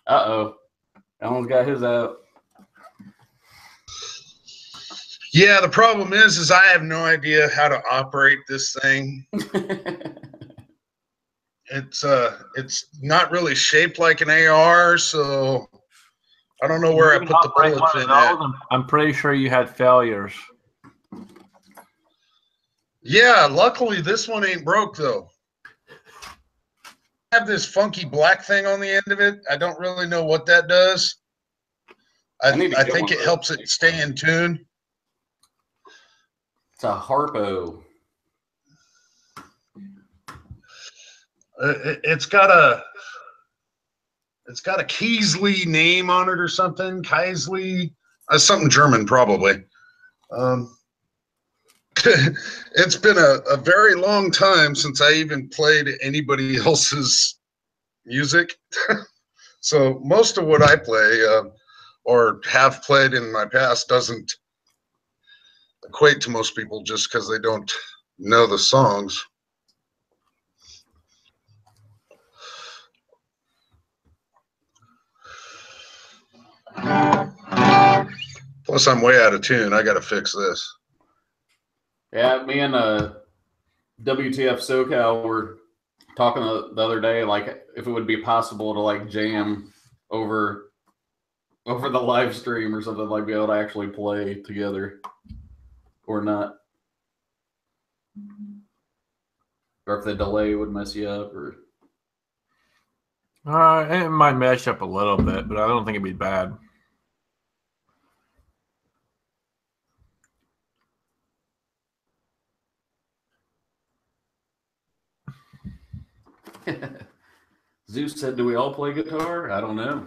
S1: Uh-oh. Alan's got his out.
S3: Yeah, the problem is I have no idea how to operate this thing. It's not really shaped like an AR, so I don't know where I put the bullets in at.
S2: I'm pretty sure you had failures.
S3: Yeah, luckily this one ain't broke though. I have this funky black thing on the end of it. I don't really know what that does. I think it helps it stay in tune.
S1: It's a Harpo.
S3: It's got a Keasley name on it or something. Keisley, something German probably. It's been a very long time since I even played anybody else's music. So most of what I play or have played in my past doesn't equate to most people just because they don't know the songs. Plus, I'm way out of tune. I got to fix this.
S1: Yeah, me and WTF SoCal were talking the other day, like if it would be possible to like jam over the live stream or something, like be able to actually play together or not, or if the delay would mess you up, or
S2: it might mash up a little bit, but I don't think it'd be bad.
S1: Zeus said, "Do we all play guitar?" I don't know.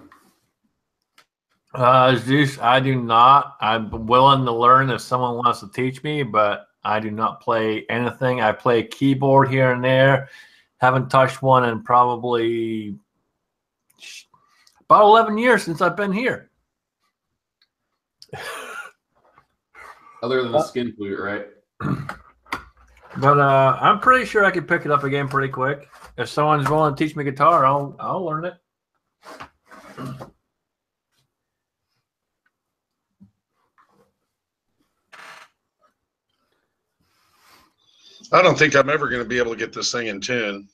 S2: Zeus, I do not. I'm willing to learn if someone wants to teach me, but I do not play anything. I play keyboard here and there. Haven't touched one in probably about 11 years since I've been here.
S1: Other than the skin flute, right?
S2: But I'm pretty sure I could pick it up again pretty quick. If someone's willing to teach me guitar, I'll learn it.
S3: I don't think I'm ever going to be able to get this thing in tune.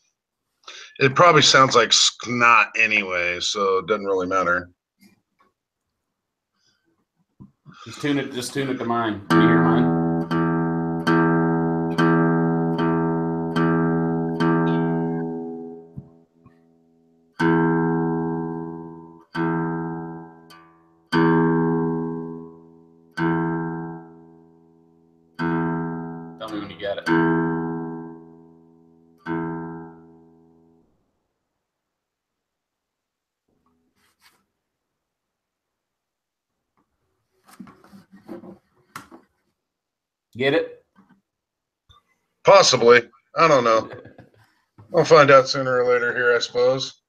S3: It probably sounds like snot anyway, so it doesn't really matter.
S1: Just tune it to mine. Can you hear mine? Tell me when you get it. Get it?
S3: Possibly. I don't know. We'll find out sooner or later here, I suppose.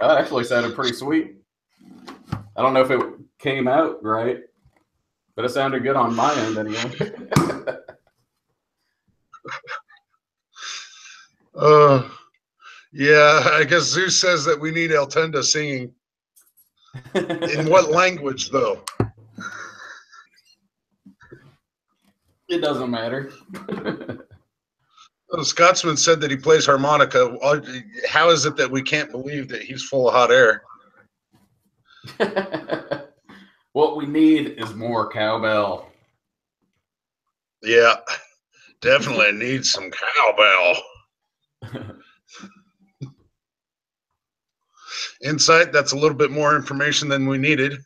S1: That actually sounded pretty sweet. I don't know if it came out right, but it sounded good on my end anyway.
S3: Yeah, I guess Zeus says that we need El Tenda singing. In what language, though?
S1: It doesn't matter.
S3: The Scotsman said that he plays harmonica. How is it that we can't believe that he's full of hot air?
S1: What we need is more cowbell.
S3: Yeah, definitely need some cowbell. Insight, that's a little bit more information than we needed.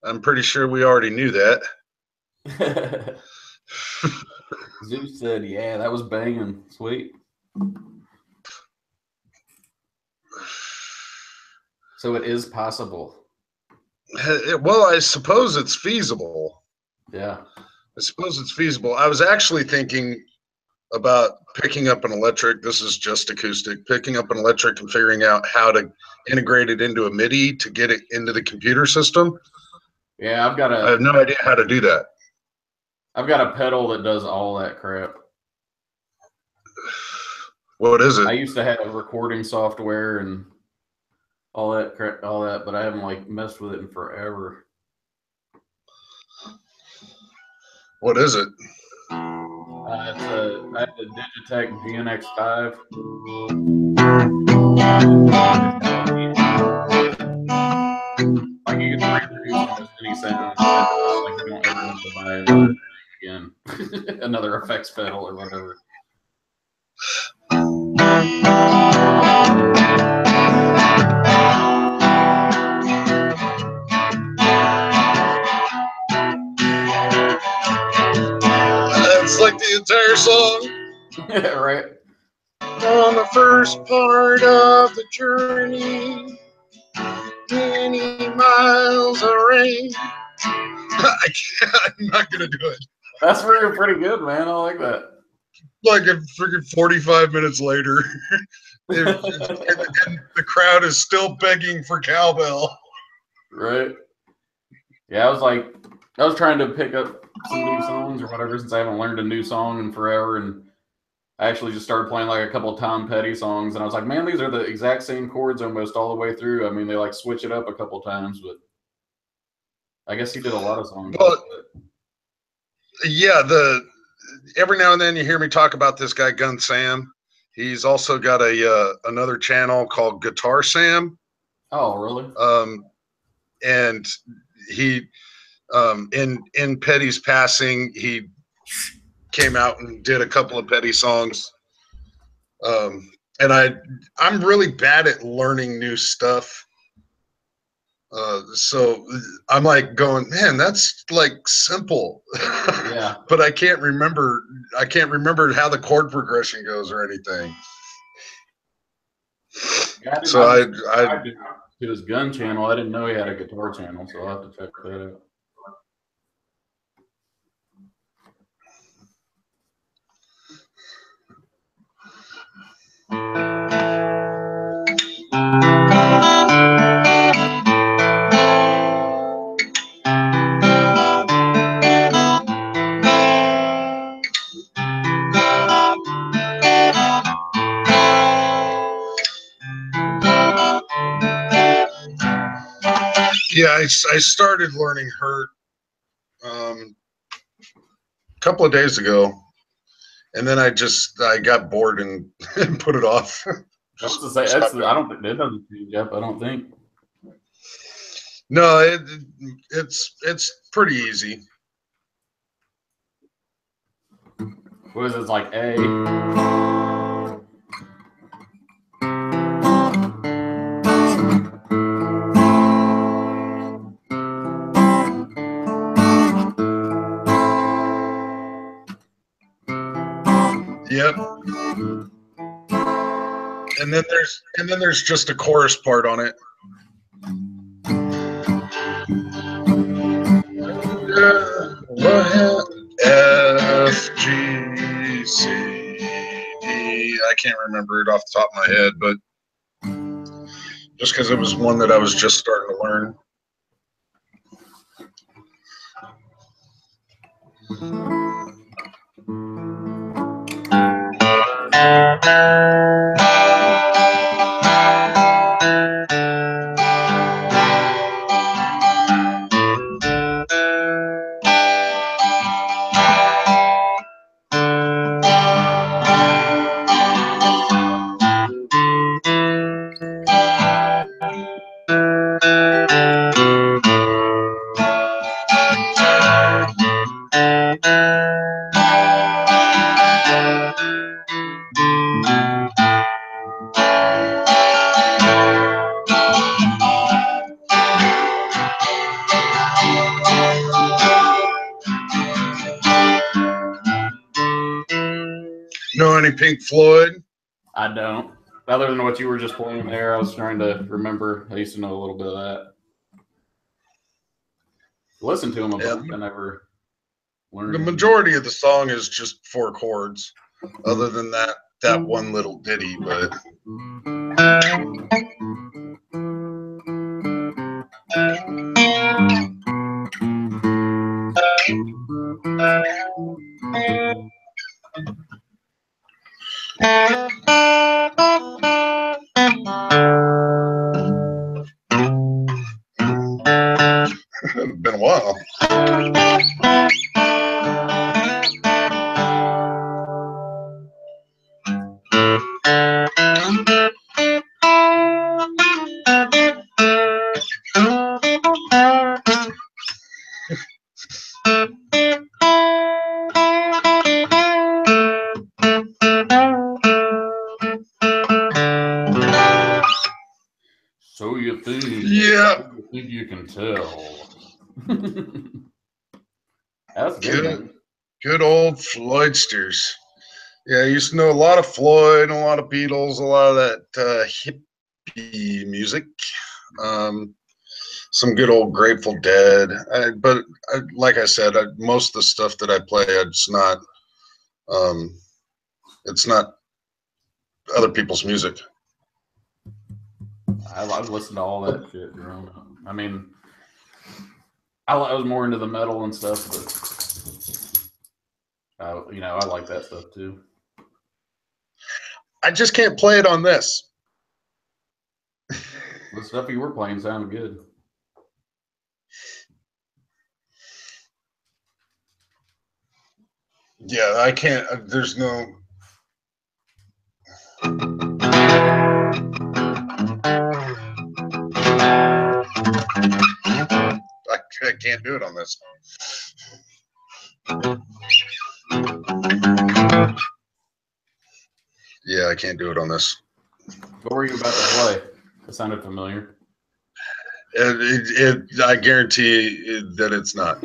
S3: I'm pretty sure we already knew that.
S1: Zeus said, yeah, that was banging. Sweet. So it is possible.
S3: Well, I suppose it's feasible.
S1: Yeah.
S3: I suppose it's feasible. I was actually thinking about picking up an electric. This is just acoustic. Picking up an electric and figuring out how to integrate it into a MIDI to get it into the computer system.
S1: Yeah,
S3: I have no idea how to do that.
S1: I've got a pedal that does all that crap.
S3: What is it?
S1: I used to have recording software and all that crap, but I haven't like messed with it in forever.
S3: What is it?
S1: I have the Digitech GNX5. Like you can reproduce almost any sound. Like you don't ever have to buy another thing again, another effects pedal or whatever.
S3: It's like the entire song.
S1: Right.
S3: On the first part of the journey, many miles of rain. I'm not gonna do it.
S1: That's pretty good, man. I like that.
S3: Like a freaking 45 minutes later, and the crowd is still begging for cowbell.
S1: Right. Yeah, I was trying to pick up some new songs or whatever, since I haven't learned a new song in forever, and I actually just started playing like a couple of Tom Petty songs, and I was like, man, these are the exact same chords almost all the way through. I mean, they like switch it up a couple times, but I guess he did a lot of songs.
S3: Well, yeah, every now and then you hear me talk about this guy Gun Sam. He's also got another channel called Guitar Sam.
S1: Oh, really?
S3: And he in Petty's passing, he came out and did a couple of Petty songs. And I'm really bad at learning new stuff. So I'm like going, man, that's like simple.
S1: Yeah.
S3: But I can't remember how the chord progression goes or anything.
S1: Yeah,
S3: So I
S1: to his gun channel. I didn't know he had a guitar channel, so I'll have to check that out.
S3: Yeah, I started learning Hurt a couple of days ago, and then I got bored and put it off.
S1: Just to say, I don't think that doesn't change up. I don't think.
S3: No, it's pretty easy.
S1: What is it, like A?
S3: Yep. And then there's just a chorus part on it. F, G, C, D. I can't remember it off the top of my head, but just because it was one that I was just starting to learn. Know any Pink Floyd?
S1: I don't. Other than what you were just playing there, I was trying to remember. I used to know a little bit of that. Listen to them a bunch. I never learned.
S3: The majority of the song is just 4 chords. Other than that one little ditty, but. It's been a while.
S1: So you think?
S3: Yeah.
S1: You think you can tell? That's good.
S3: Good old Floydsters. Yeah, I used to know a lot of Floyd, a lot of Beatles, a lot of that hippie music. Some good old Grateful Dead. But like I said, most of the stuff that I play, it's not other people's music.
S1: I've listened to all that shit growing up. I mean, I was more into the metal and stuff, but You know, I like that stuff too.
S3: I just can't play it on this.
S1: The stuff you were playing sounded good.
S3: Yeah, I can't. There's no. I can't do it on this. Yeah, I can't do it on this.
S1: What were you about to play? It sounded familiar.
S3: I guarantee that it's not.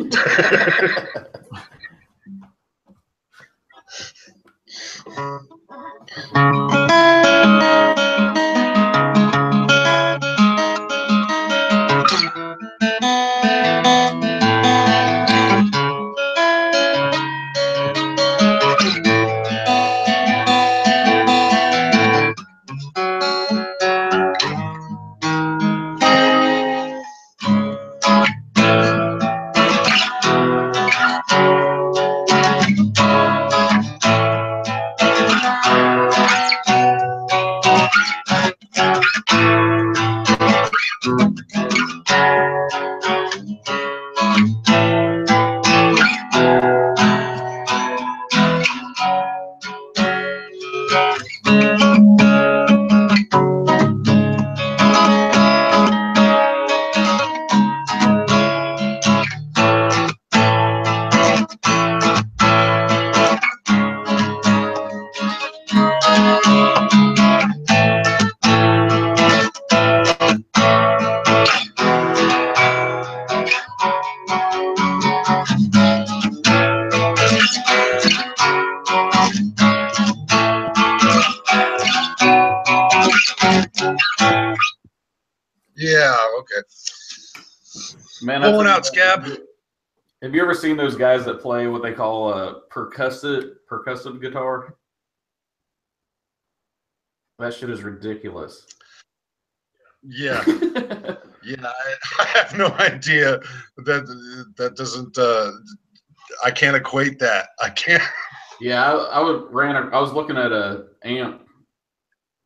S3: Yeah, okay.
S1: Man,
S3: Pulling out Scab.
S1: Have you ever seen those guys that play what they call a percussive guitar? That shit is ridiculous.
S3: Yeah. Yeah, I have no idea. That doesn't. I can't equate that. I can't.
S1: Yeah, I was looking at a amp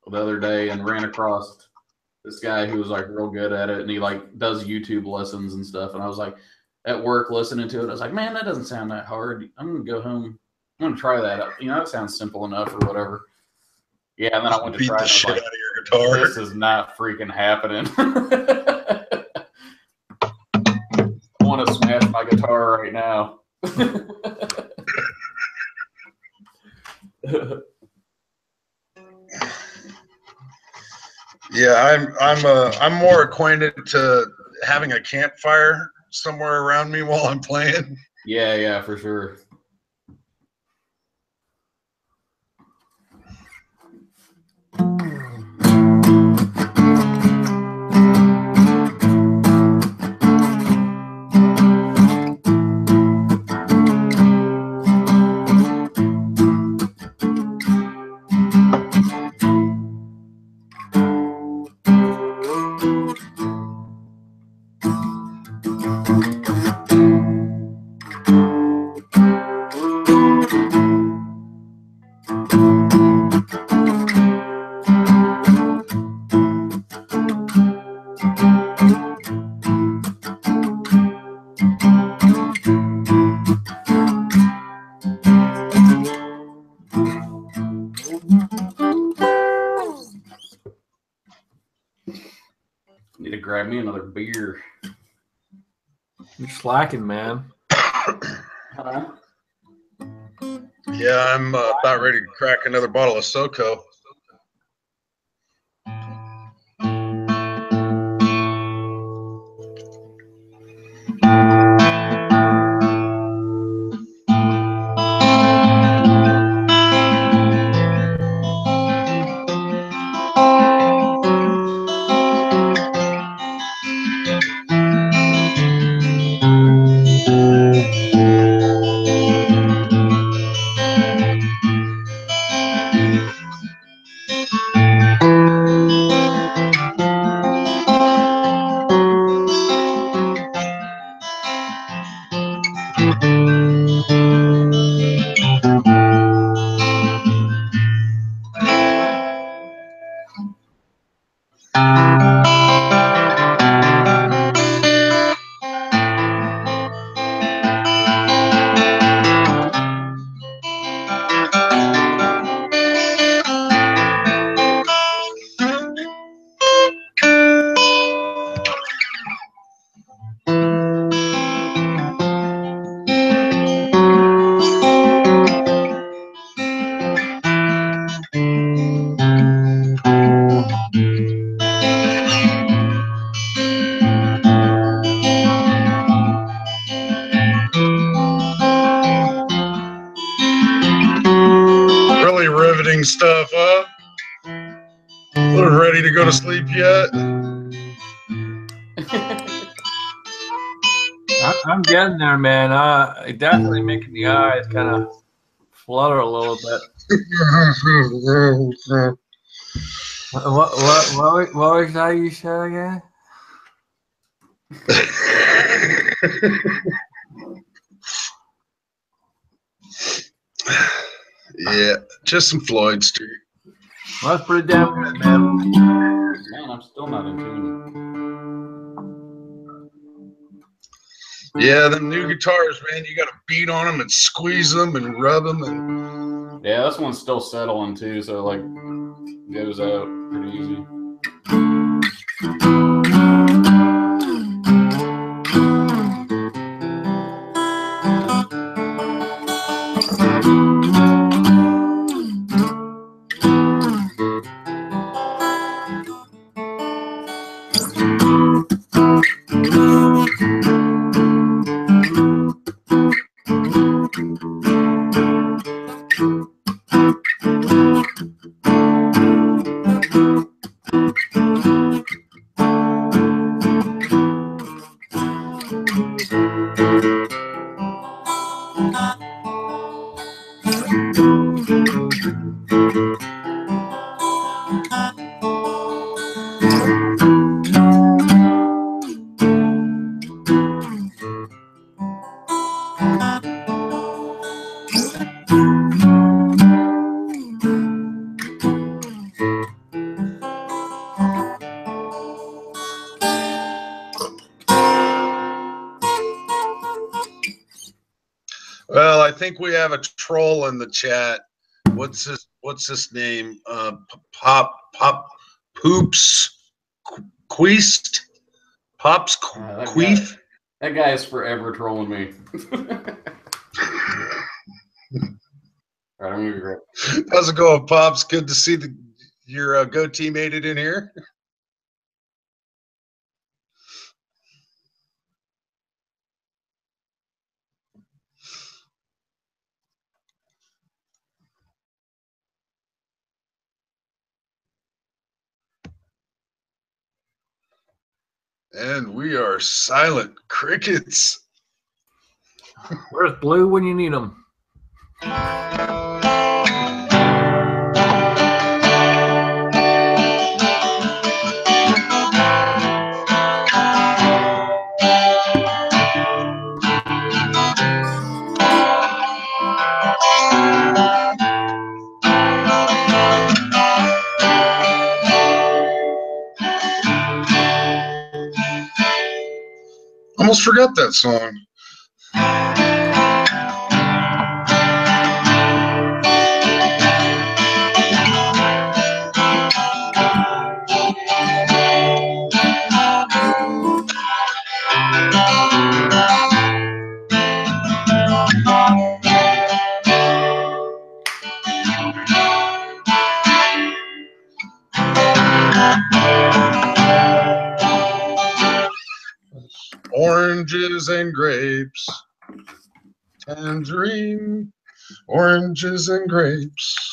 S1: the other day and ran across this guy who was like real good at it, and he like does YouTube lessons and stuff. And I was like at work listening to it. I was like, man, that doesn't sound that hard. I'm gonna go home. I'm gonna try that. You know, that sounds simple enough or whatever. Yeah, and then I went to
S3: beat
S1: try
S3: the
S1: it.
S3: shit
S1: Like,
S3: out of your guitar.
S1: this is not freaking happening. I want to smash my guitar right now.
S3: Yeah, I'm more acquainted to having a campfire somewhere around me while I'm playing.
S1: Yeah, for sure. Need to grab me another beer.
S2: You're slacking, man.
S1: Huh?
S3: Yeah, I'm about ready to crack another bottle of SoCo. Really riveting stuff, huh? We're ready to go to sleep yet?
S2: I'm getting there, man. Definitely making the eyes kind of flutter a little bit. What was that you said again?
S3: Yeah, just some Floyd Street.
S2: Well, that's pretty damn good, man.
S1: Man, I'm still not in tune.
S3: Yeah, them new guitars, man, you got to beat on them and squeeze them and rub them. And
S1: Yeah, this one's still settling too, so like goes out pretty easy.
S3: well, I think we have a troll in the chat. What's this name? Pop Poops Queest? Pops Queef?
S1: That guy is forever trolling me. All right, I'm gonna grab.
S3: How's it going, Pops? Good to see your goatee made it in here. And we are silent crickets.
S2: Where's Blue when you need him?
S3: Almost forgot that song. Oranges and grapes, tangerine, oranges and grapes.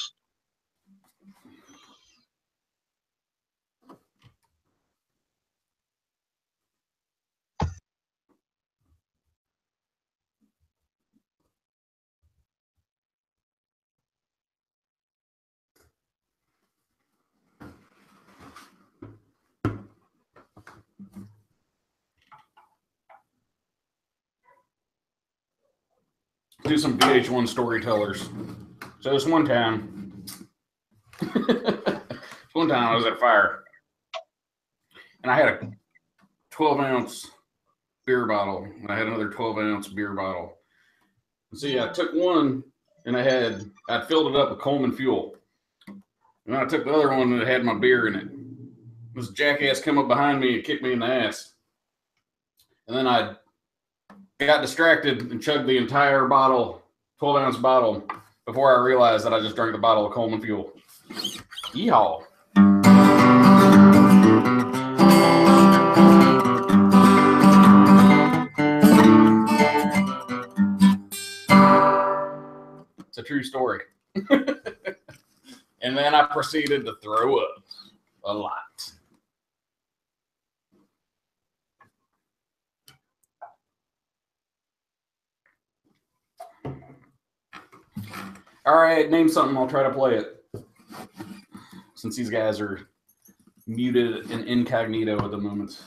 S1: Do some VH1 storytellers. So this one time, I was at a fire, and I had a 12-ounce beer bottle, and I had another 12-ounce beer bottle. See, I took one, and I'd filled it up with Coleman Fuel. And then I took the other one, and it had my beer in it. This jackass came up behind me and kicked me in the ass. And then I got distracted and chugged the entire bottle, 12-ounce bottle, before I realized that I just drank the bottle of Coleman Fuel. Yeehaw. It's a true story. And then I proceeded to throw up a lot. All right, name something. I'll try to play it. Since these guys are muted and incognito at the moment.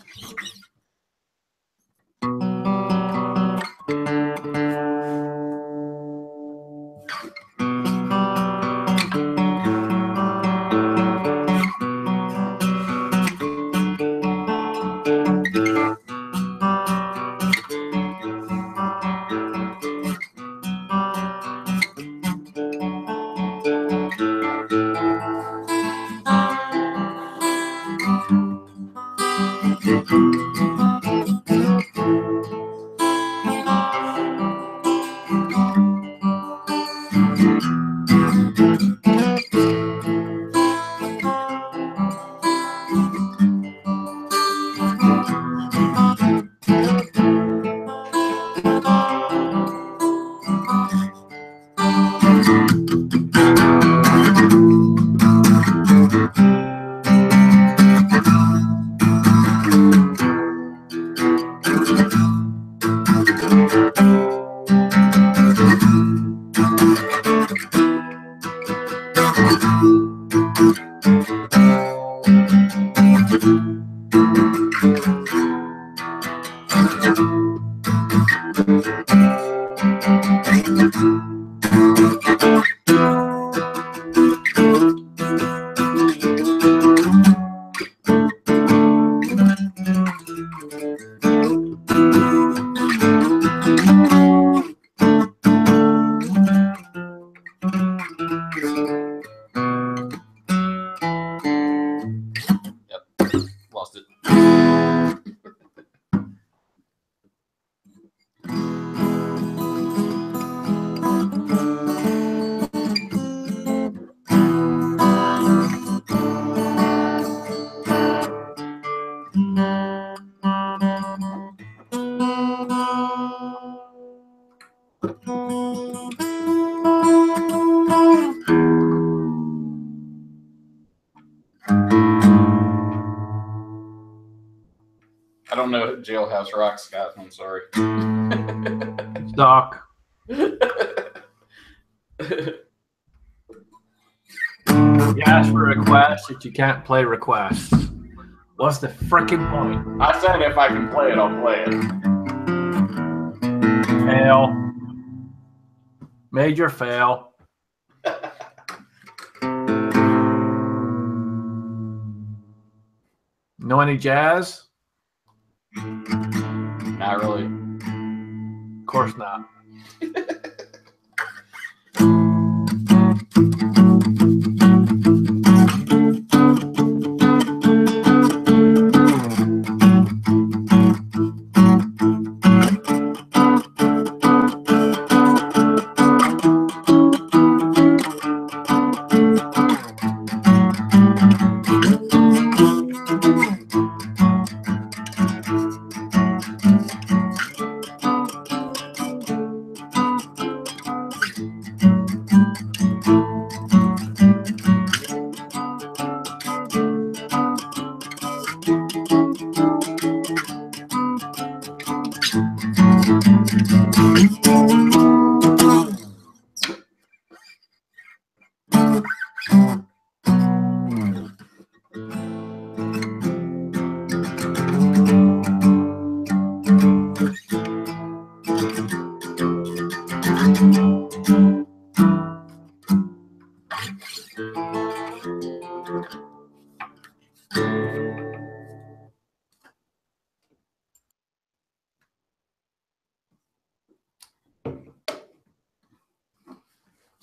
S1: Lost it. I don't know Jailhouse Rock, Scott. I'm sorry.
S2: Doc. You ask for requests that you can't play requests. What's the freaking point?
S1: I said if I can play it, I'll play it.
S2: Fail. Major fail. Know any jazz?
S1: Not really.
S2: Of course not.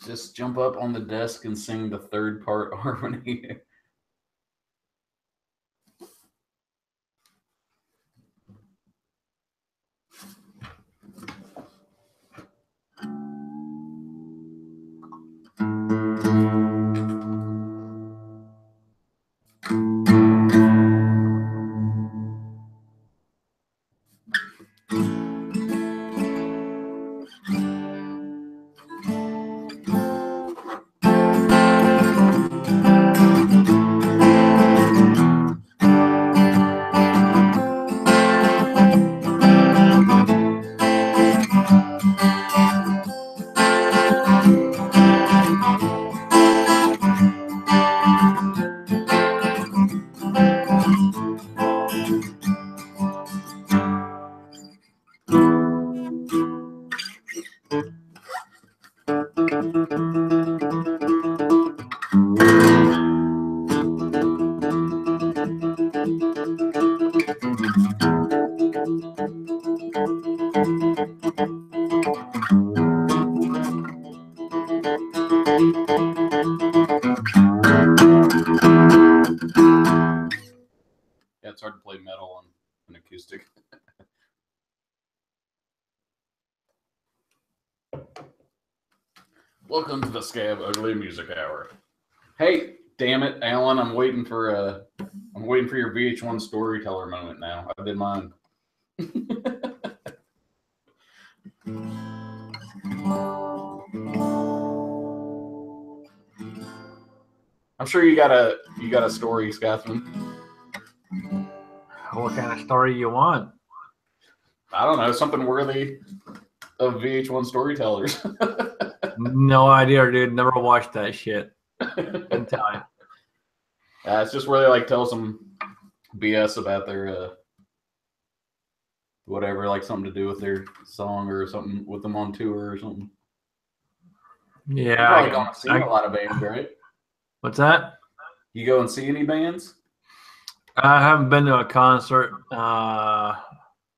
S1: Just jump up on the desk and sing the third part harmony. Yeah, it's hard to play metal on an acoustic. Welcome to the Scab Ugly Music Hour. Hey, damn it, Alan! I'm waiting for your VH1 storyteller moment now. I did mine. I'm sure you got a story, Scotsman.
S2: What kind of story you want?
S1: I don't know, something worthy of VH1 storytellers.
S2: No idea, dude. Never watched that shit. Couldn't tell you.
S1: It's just where they like tell some BS about their whatever, like something to do with their song or something with them on tour or something.
S2: Yeah,
S1: you probably don't see a lot of bands, right?
S2: What's that?
S1: You go and see any bands?
S2: I haven't been to a concert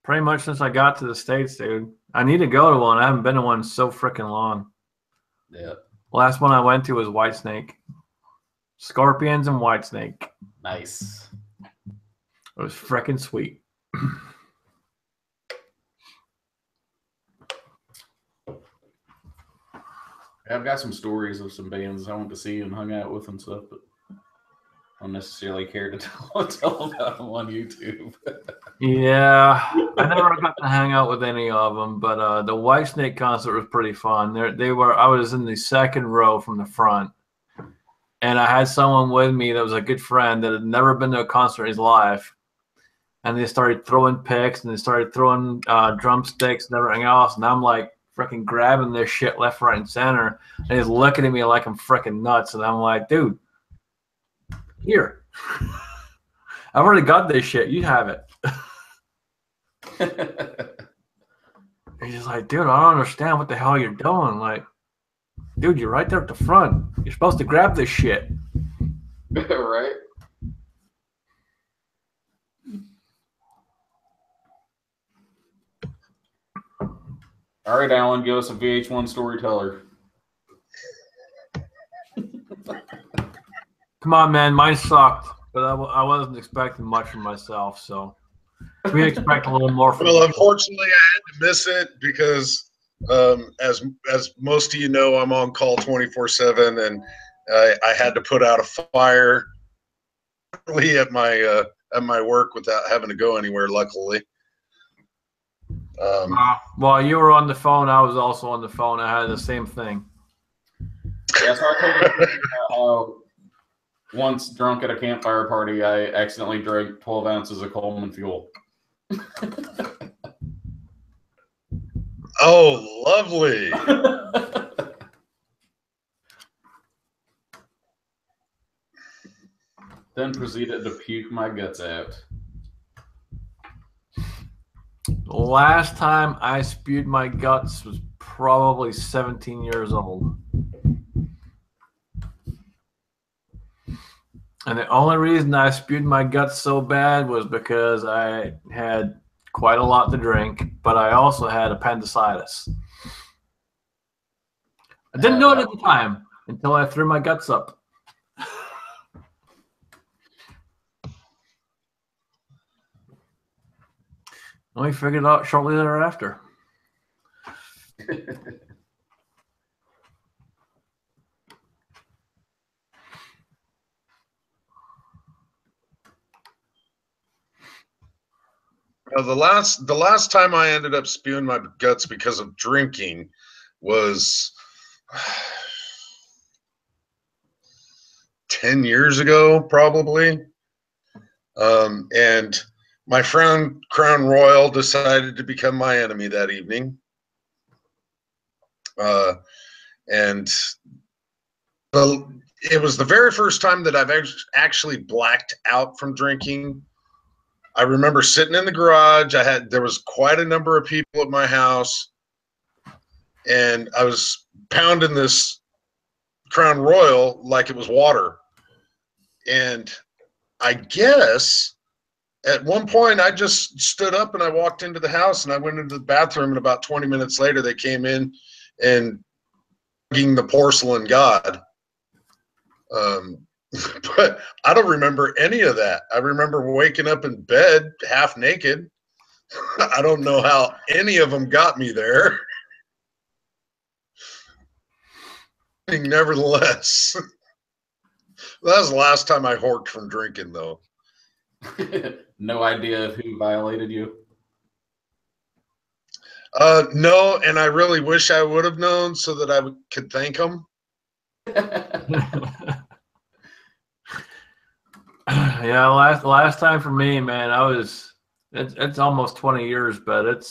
S2: pretty much since I got to the States, dude. I need to go to one. I haven't been to one so freaking long.
S1: Yeah.
S2: Last one I went to was Whitesnake. Scorpions and Whitesnake.
S1: Nice.
S2: It was freaking sweet.
S1: I've got some stories of some bands I went to see and hung out with and stuff, but I don't necessarily care to tell about them on YouTube.
S2: Yeah, I never got to hang out with any of them, but the Whitesnake concert was pretty fun. I was in the second row from the front, and I had someone with me that was a good friend that had never been to a concert in his life, and they started throwing picks and they started throwing drumsticks and everything else, and I'm like freaking grabbing this shit left, right, and center, and he's looking at me like I'm freaking nuts, and I'm like, dude, here, I've already got this shit. You have it. He's just like, dude, I don't understand what the hell you're doing. Like, dude, you're right there at the front. You're supposed to grab this shit.
S1: Right? All right, Alan, give us a VH1 storyteller.
S2: Come on, man. Mine sucked, but I wasn't expecting much from myself, so we expect a little more from
S3: Well, unfortunately, I had to miss it because, as most of you know, I'm on call 24/7, and I had to put out a fire early at my work without having to go anywhere. Luckily.
S2: While you were on the phone, I was also on the phone. I had the same thing.
S1: Yeah, so I told you once drunk at a campfire party, I accidentally drank 12 ounces of Coleman Fuel.
S3: Oh, lovely.
S1: Then proceeded to puke my guts out.
S2: The last time I spewed my guts was probably 17 years old. And the only reason I spewed my guts so bad was because I had quite a lot to drink, but I also had appendicitis. I didn't know it at the time until I threw my guts up. And we figured it out shortly thereafter.
S3: The last time I ended up spewing my guts because of drinking was 10 years ago, probably. And my friend Crown Royal decided to become my enemy that evening. And it was the very first time that I've actually blacked out from drinking. I remember sitting in the garage. There was quite a number of people at my house, and I was pounding this Crown Royal like it was water. And I guess at one point I just stood up and I walked into the house and I went into the bathroom, and about 20 minutes later they came in and hugging the porcelain god. But I don't remember any of that. I remember waking up in bed half naked. I don't know how any of them got me there. Nevertheless, that was the last time I horked from drinking, though.
S1: No idea who violated you?
S3: No, and I really wish I would have known so that I could thank them.
S2: Yeah, last time for me, man, it's almost 20 years, but it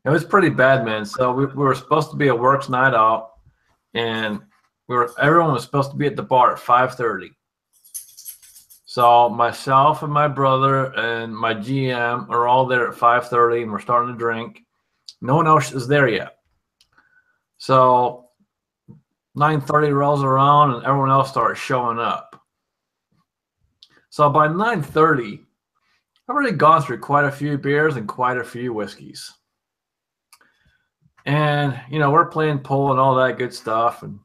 S2: was pretty bad, man. So we were supposed to be a works night out, and everyone was supposed to be at the bar at 5:30. So myself and my brother and my GM are all there at 5:30, and we're starting to drink. No one else is there yet. So 9:30 rolls around, and everyone else starts showing up. So by 9:30, I've already gone through quite a few beers and quite a few whiskeys. And, we're playing pool and all that good stuff. And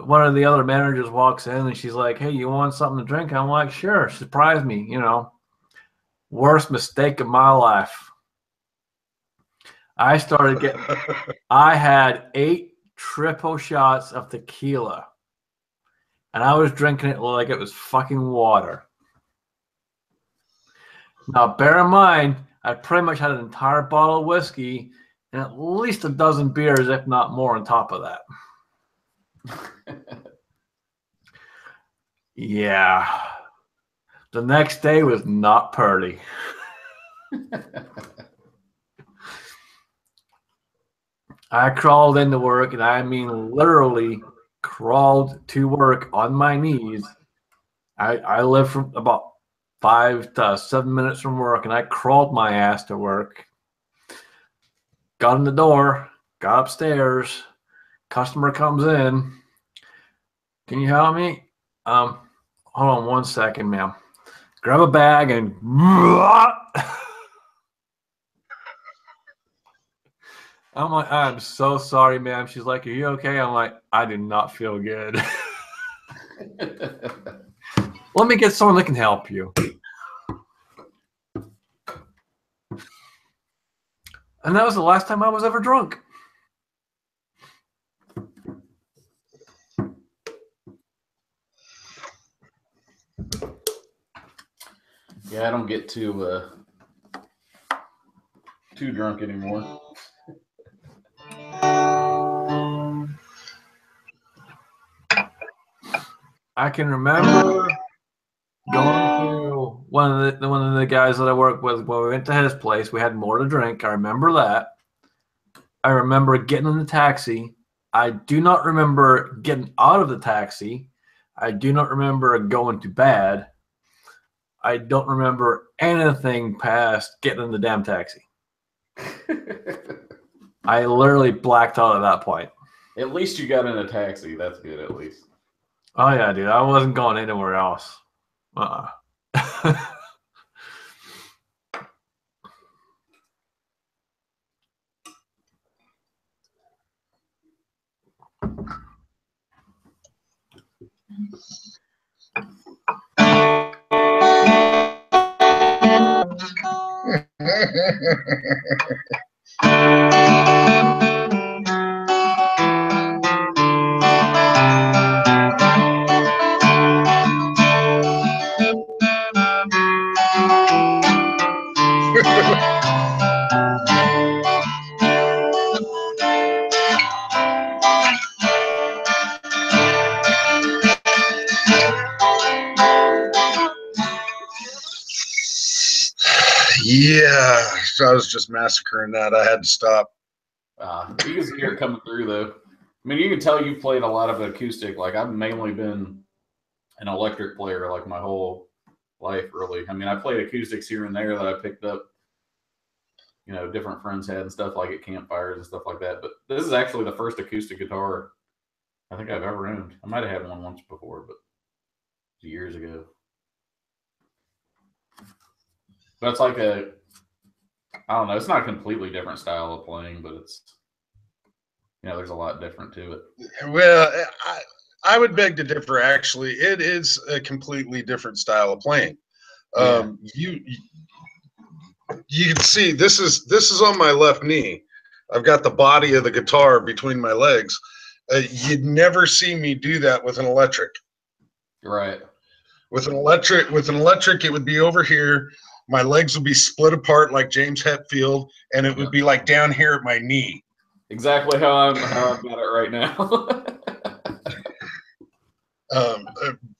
S2: one of the other managers walks in and she's like, "Hey, you want something to drink?" I'm like, "Sure." Surprised me, Worst mistake of my life. I had 8 triple shots of tequila. And I was drinking it like it was fucking water. Now, bear in mind, I pretty much had an entire bottle of whiskey and at least a dozen beers, if not more, on top of that. Yeah. The next day was not pretty. I crawled into work, and I mean literally crawled to work on my knees. I lived from about 5 to 7 minutes from work, and I crawled my ass to work. Got in the door, got upstairs. Customer comes in. "Can you help me?" Hold on 1 second, ma'am. Grab a bag and I'm like, "I'm so sorry, ma'am." She's like, "Are you okay?" I'm like, "I do not feel good." "Let me get someone that can help you." And that was the last time I was ever drunk.
S1: Yeah, I don't get too drunk anymore.
S2: I can remember going to one of the guys that I work with. When we went to his place, we had more to drink. I remember that. I remember getting in the taxi. I do not remember getting out of the taxi. I do not remember going to bed. I don't remember anything past getting in the damn taxi. I literally blacked out at that point.
S1: At least you got in a taxi. That's good, at least.
S2: Oh, yeah, dude. I wasn't going anywhere else.
S3: Yeah, I was just massacring that. I had to stop.
S1: You can hear it coming through, though. I mean, you can tell you've played a lot of acoustic. Like, I've mainly been an electric player, like, my whole life, really. I mean, I played acoustics here and there that I picked up, you know, different friends had and stuff, like at campfires and stuff like that. But this is actually the first acoustic guitar I think I've ever owned. I might have had one once before, but years ago. But it's like I don't know, it's not a completely different style of playing, but it's, you know, there's a lot different to it.
S3: Well, I would beg to differ, actually. It is a completely different style of playing.
S1: Yeah.
S3: You can see this is on my left knee. I've got the body of the guitar between my legs. You'd never see me do that with an electric.
S1: Right.
S3: With an electric, it would be over here. My legs would be split apart like James Hetfield, and it would be like down here at my knee.
S1: Exactly how I've got it right now.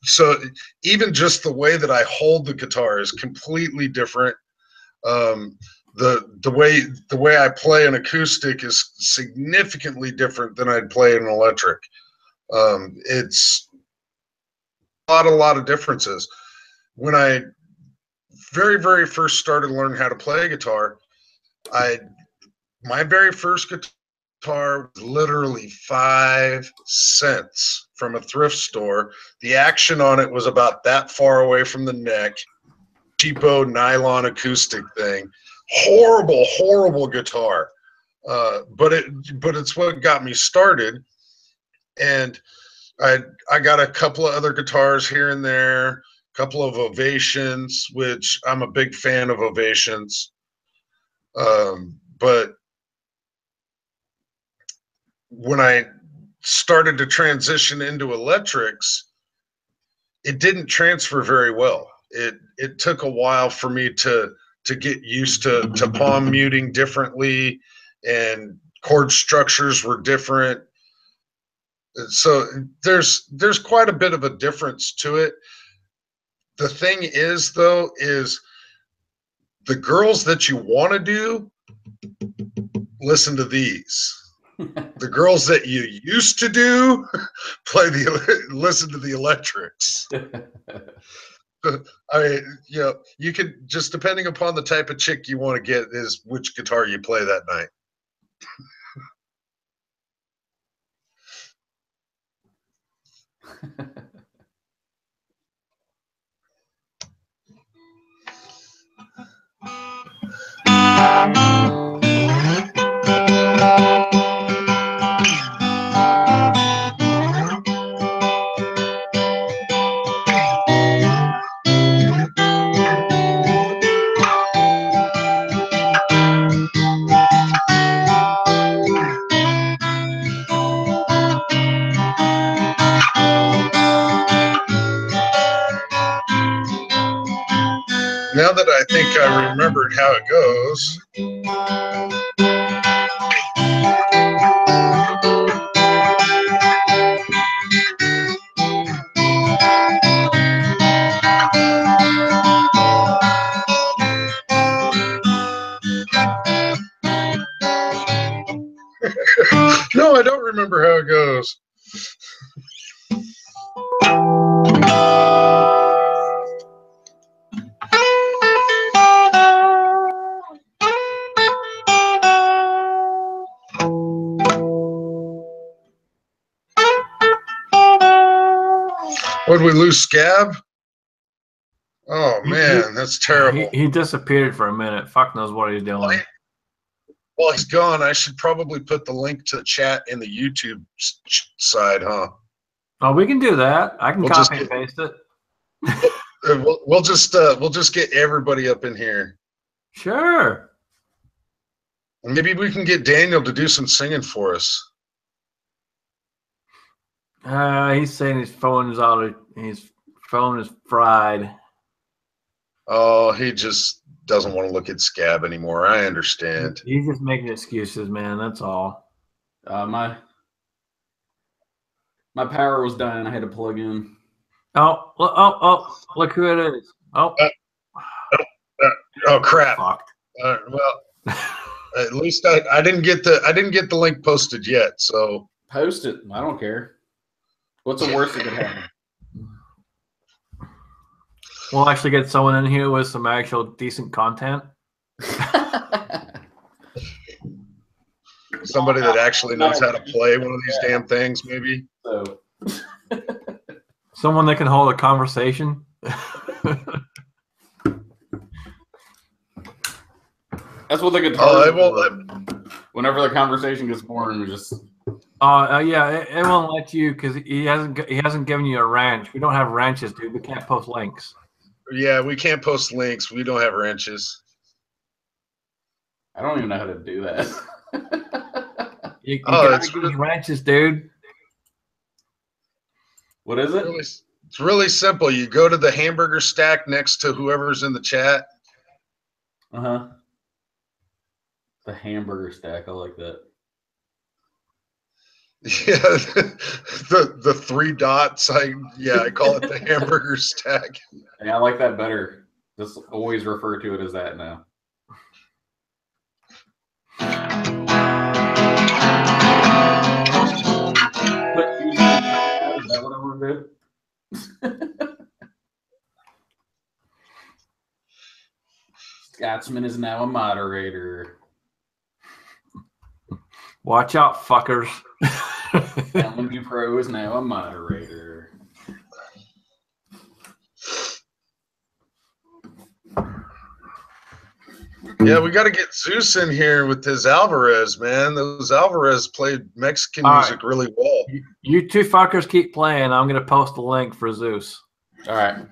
S3: So even just the way that I hold the guitar is completely different. The way I play an acoustic is significantly different than I'd play an electric. It's a lot of differences. When I very first started learning how to play guitar, my very first guitar was literally 5 cents from a thrift store. The action on it was about that far away from the neck. Cheapo nylon acoustic thing. Horrible guitar. But it's what got me started. And I got a couple of other guitars here and there, a couple of Ovations, which I'm a big fan of Ovations. But when I started to transition into electrics, it didn't transfer very well. It took a while for me to get used to palm muting differently, and chord structures were different. So there's quite a bit of a difference to it. The thing is, though, is the girls that you want to do, listen to these. The girls that you used to do, listen to the electrics. I mean, you know, you could just, depending upon the type of chick you want to get, is which guitar you play that night. Now that I think I remembered how it goes. No, I don't remember how it goes. What, did we lose Scab? Oh man, that's terrible.
S2: He disappeared for a minute. Fuck knows what he's doing.
S3: Well, he's gone. I should probably put the link to the chat in the YouTube side, huh?
S2: Oh, we can do that. I can copy and paste it.
S3: We'll just get everybody up in here.
S2: Sure.
S3: Maybe we can get Daniel to do some singing for us.
S2: He's saying his phone is fried.
S3: Oh, he just doesn't want to look at Scab anymore. I understand.
S2: He's just making excuses, man. That's all.
S1: My power was dying. I had to plug in.
S2: Oh! Look who it is. Oh
S3: crap!
S2: Fucked.
S3: Well, at least I didn't get the link posted yet. So
S1: post it. I don't care. What's the worst that could happen?
S2: We'll actually get someone in here with some actual decent content.
S3: Somebody that actually knows how to play one of these damn things, maybe.
S1: So.
S2: Someone that can hold a conversation.
S1: That's what the guitar. Whenever the conversation gets boring, we just.
S2: Yeah, it won't let you because he hasn't given you a ranch. We don't have ranches, dude. We can't post links.
S3: Yeah, we can't post links. We don't have wrenches.
S1: I don't even know how to do that.
S2: you gotta give us wrenches, dude.
S1: What is it?
S3: It's really simple. You go to the hamburger stack next to whoever's in the chat.
S1: The hamburger stack. I like that.
S3: Yeah, the 3 dots. I call it the hamburger stack.
S1: Yeah, I like that better. Just always refer to it as that now. Is that what I want to do? Scotsman is now a moderator.
S2: Watch out, fuckers.
S1: LMU Pro is now a moderator.
S3: Yeah, we got to get Zeus in here with his Alvarez, man. Those Alvarez played Mexican music really well.
S2: You two fuckers keep playing. I'm going to post a link for Zeus.
S1: All right.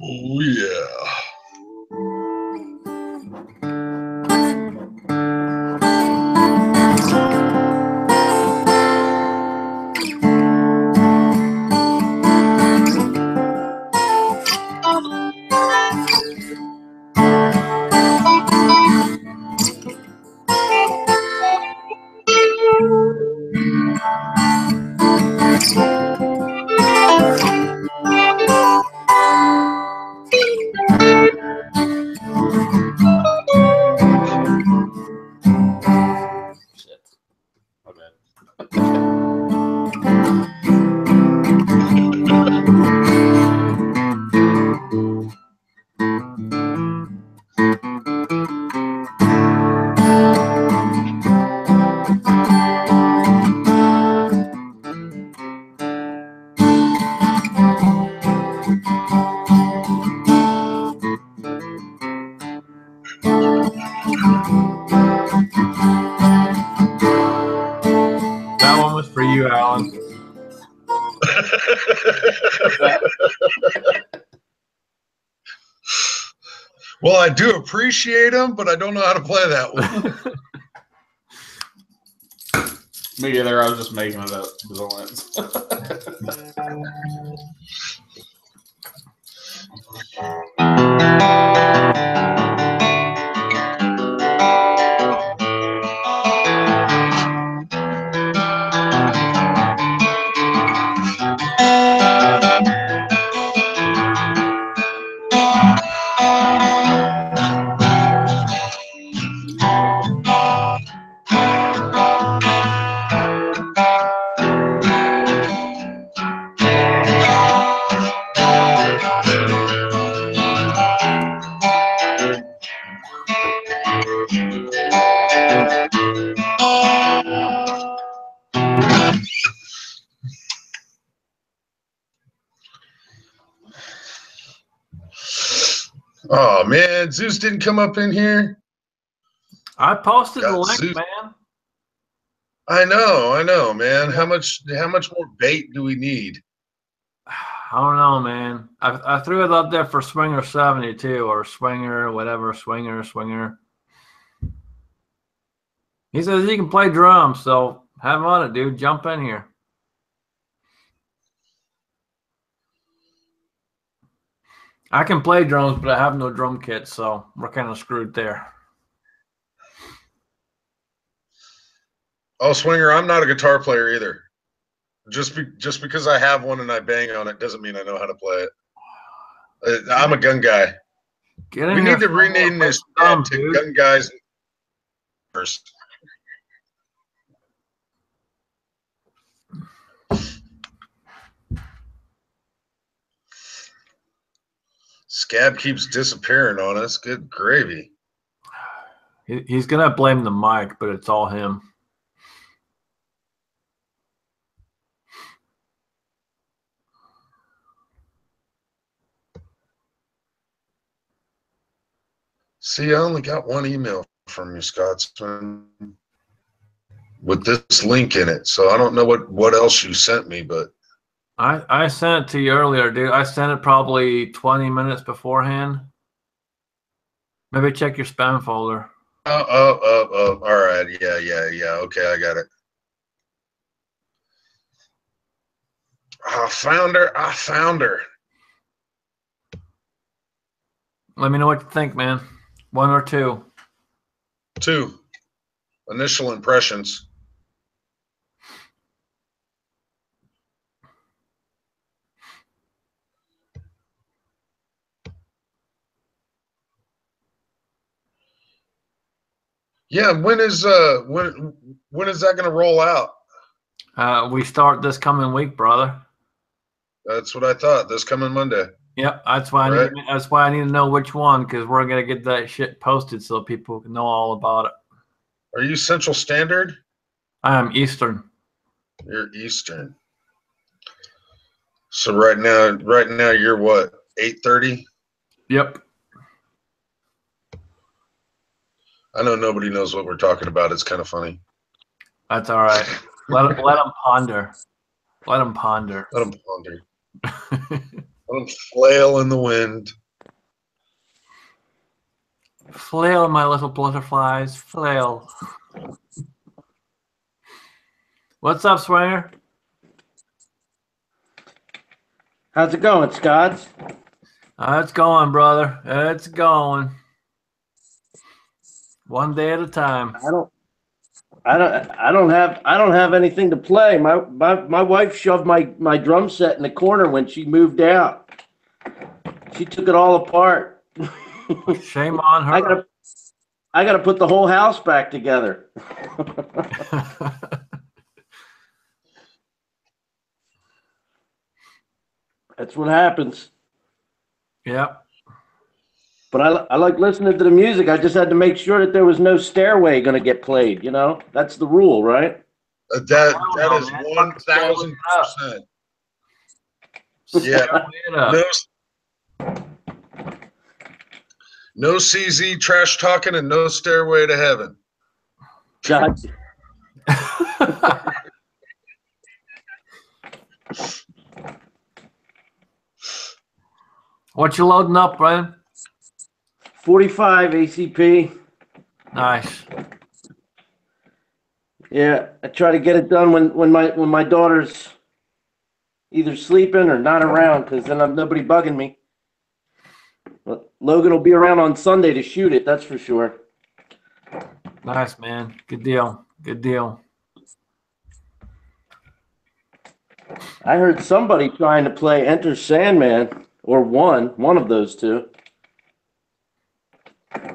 S3: Oh, yeah. Well, I do appreciate them, but I don't know how to play that one.
S1: Me either. I was just making it up.
S3: Oh man, Zeus didn't come up in here.
S2: I posted the link,
S3: Zeus.
S2: man.
S3: I know, man. How much more bait do we need?
S2: I don't know, man. I threw it up there for Swinger 72 or Swinger, whatever, Swinger. He says he can play drums, so have on it, dude. Jump in here. I can play drums, but I have no drum kit, so we're kind of screwed there.
S3: Oh, Swinger, I'm not a guitar player either. Just because I have one and I bang on it doesn't mean I know how to play it. I'm a gun guy. We need to rename this to Gun Guys first. Scab keeps disappearing on us. Good gravy.
S2: He's going to blame the mic, but it's all him.
S3: See, I only got one email from you, Scotsman, with this link in it. So I don't know what else you sent me, but
S2: I sent it to you earlier, dude. I sent it probably 20 minutes beforehand. Maybe check your spam folder.
S3: Oh. All right. Yeah. Okay, I got it. I found her.
S2: Let me know what you think, man. 1 or 2?
S3: 2. Initial impressions. Yeah, when is that going to roll out?
S2: We start this coming week, brother.
S3: That's what I thought. This coming Monday.
S2: Yep, that's why I need to know which one, because we're gonna get that shit posted so people can know all about it.
S3: Are you Central Standard?
S2: I am Eastern.
S3: You're Eastern. So right now you're what, 8:30?
S2: Yep.
S3: I know nobody knows what we're talking about. It's kind of funny.
S2: That's all right. Let them ponder. Let them ponder.
S3: Let them ponder. Let them flail in the wind.
S2: Flail, my little butterflies. Flail. What's up, Swinger?
S4: How's it going, Scotts?
S2: It's going, brother. It's going. One day at a time.
S4: I don't have anything to play. My wife shoved my drum set in the corner when she moved out. She took it all apart.
S2: Shame on her.
S4: I gotta put the whole house back together. That's what happens.
S2: Yep.
S4: But I like listening to the music. I just had to make sure that there was no Stairway going to get played. You know, that's the rule, right?
S3: That is 1,000%. Yeah. No CZ trash talking and no Stairway to Heaven.
S4: God.
S2: What you loading up, Brian?
S4: 45 ACP.
S2: Nice.
S4: Yeah, I try to get it done when my daughter's either sleeping or not around, because then I've nobody bugging me. But Logan will be around on Sunday to shoot it, that's for sure.
S2: Nice, man. Good deal. Good deal.
S4: I heard somebody trying to play Enter Sandman, or one of those two.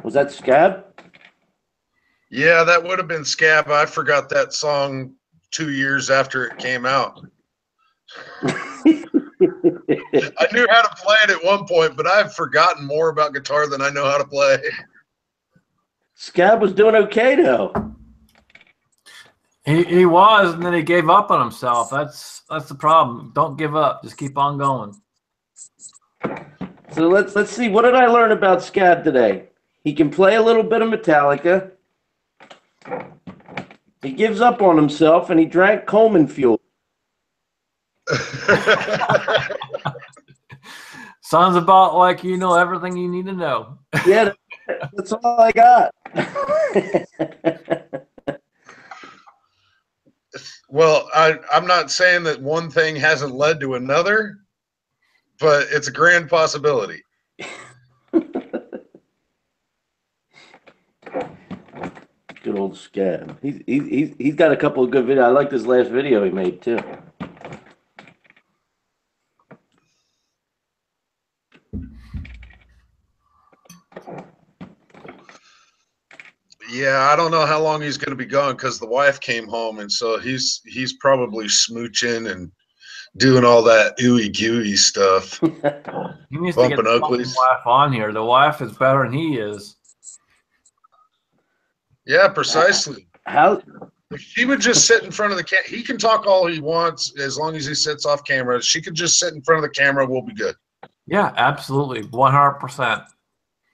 S4: Was that Scab?
S3: Yeah, that would have been Scab. I forgot that song 2 years after it came out. I knew how to play it at one point, but I've forgotten more about guitar than I know how to play.
S4: Scab was doing okay though.
S2: He was, and then he gave up on himself. That's the problem. Don't give up. Just keep on going.
S4: So let's see. What did I learn about Scab today? He can play a little bit of Metallica. He gives up on himself, and he drank Coleman fuel.
S2: Sounds about like you know everything you need to know.
S4: Yeah, that's all I got.
S3: Well, I'm not saying that one thing hasn't led to another, but it's a grand possibility.
S4: Good old Scab. He's got a couple of good videos. I liked his last video he made too.
S3: Yeah, I don't know how long he's going to be gone because the wife came home, and so he's probably smooching and doing all that ooey gooey stuff.
S2: He needs to get the wife on here. The wife is better than he is.
S3: Yeah, precisely.
S4: How?
S3: If she would just sit in front of the camera, he can talk all he wants as long as he sits off camera. She could just sit in front of the camera. We'll be good.
S2: Yeah, absolutely. 100%.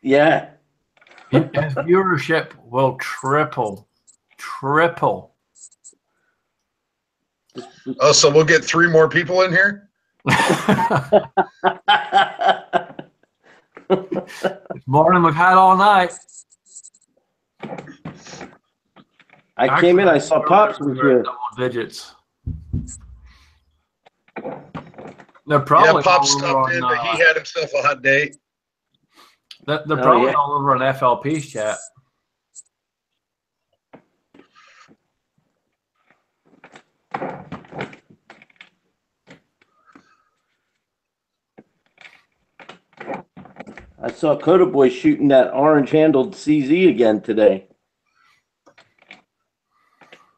S4: Yeah.
S2: His viewership will triple.
S3: Oh, so we'll get 3 more people in here?
S2: More than we've had all night.
S4: I came in, I saw Pops was here.
S2: Double digits. They're probably
S3: yeah, Pops stopped in, but he had himself a hot day.
S2: They're probably all over on FLP's chat.
S4: I saw Coda Boy shooting that orange-handled CZ again today.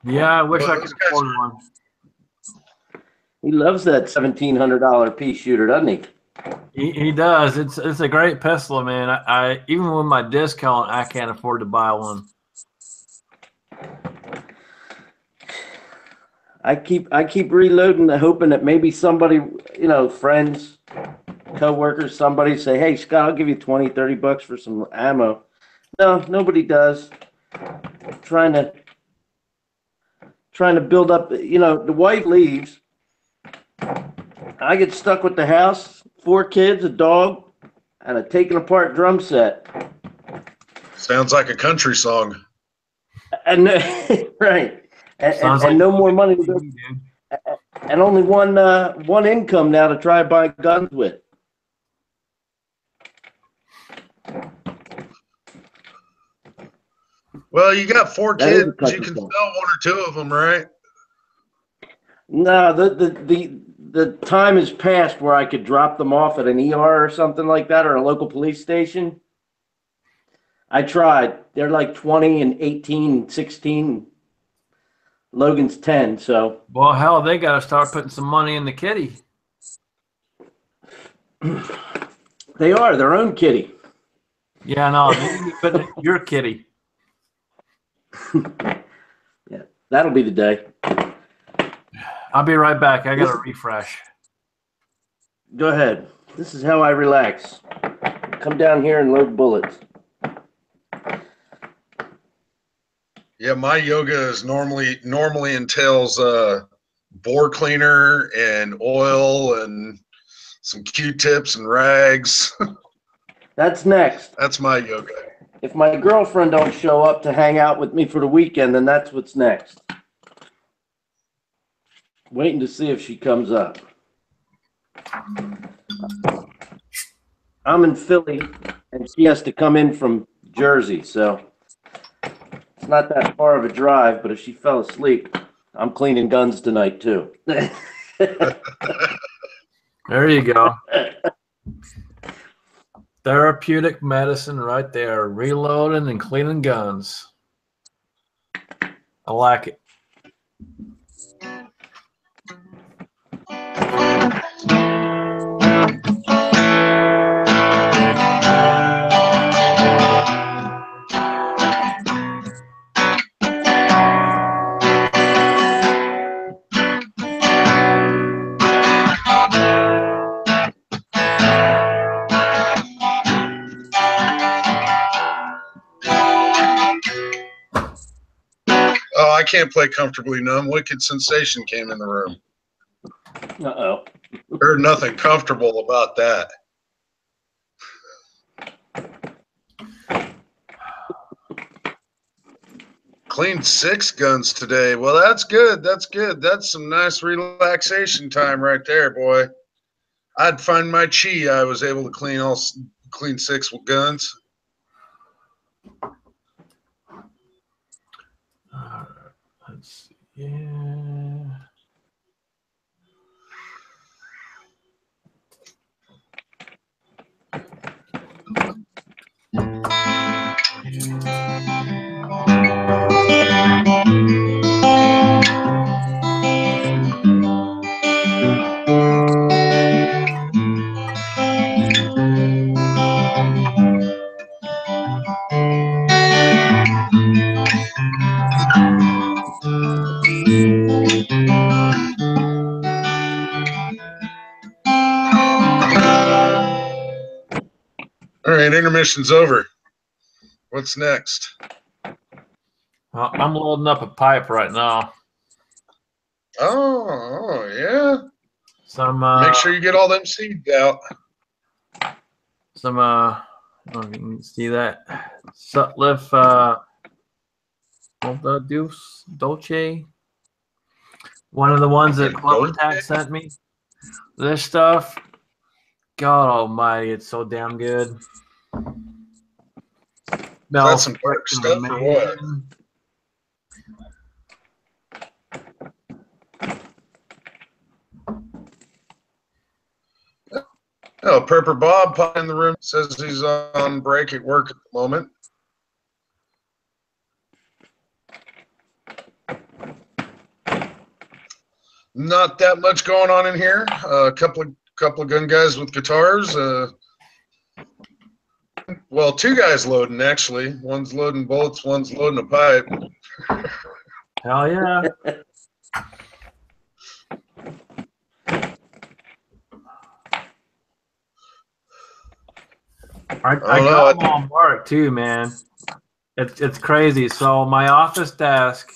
S2: Yeah, I wish I could afford one.
S4: He loves that $1,700 pea shooter, doesn't he?
S2: He does. It's a great pistol, man. I even with my discount, I can't afford to buy one.
S4: I keep reloading, hoping that maybe somebody, friends, co-workers, somebody say, "Hey, Scott, I'll give you $20-$30 for some ammo." No, nobody does. Trying to build up. The wife leaves. I get stuck with the house, 4 kids, a dog, and a taken apart drum set.
S3: Sounds like a country song.
S4: And right. And no more money to go, and only one income now to try to buy guns with.
S3: Well, you got 4 kids. You can sell 1 or 2 of them, right?
S4: No, the time has passed where I could drop them off at an ER or something like that, or a local police station. I tried. They're like 20 and 18 and 16. Logan's 10, so.
S2: Well, hell, they got to start putting some money in the kitty.
S4: They are their own kitty.
S2: Yeah, no, they need to put in your kitty.
S4: Yeah, that'll be the day.
S2: I'll be right back. I got to refresh.
S4: Go ahead. This is how I relax. Come down here and load bullets.
S3: Yeah, my yoga is normally entails bore cleaner and oil and some Q-tips and rags.
S4: That's next.
S3: That's my yoga.
S4: If my girlfriend don't show up to hang out with me for the weekend, then that's what's next. Waiting to see if she comes up. I'm in Philly, and she has to come in from Jersey, so it's not that far of a drive, but if she fell asleep, I'm cleaning guns tonight, too.
S2: There you go. Therapeutic medicine right there. Reloading and cleaning guns. I like it.
S3: Oh, I can't play Comfortably Numb. Wicked Sensation came in the room.
S4: Uh-oh.
S3: Heard nothing comfortable about that. Cleaned 6 guns today. Well, that's good. That's good. That's some nice relaxation time right there, boy. I'd find my chi. I was able to clean 6 guns.
S2: Let's see. Yeah.
S3: All right, intermission's over. What's next?
S2: Well, I'm loading up a pipe right now.
S3: Oh, yeah.
S2: Make
S3: sure you get all them seeds out.
S2: I don't know if you can see that. Sutliff Dolce. One of the ones that Clovertac sent me. This stuff, God almighty, it's so damn good.
S3: That's some dark stuff or what? Oh, Purper Bob popped in the room, says he's on break at work at the moment. Not that much going on in here. A couple of gun guys with guitars. Well, 2 guys loading actually. One's loading bullets, one's loading a pipe.
S2: Hell yeah. I got them on work too, man. It's crazy. So my office desk,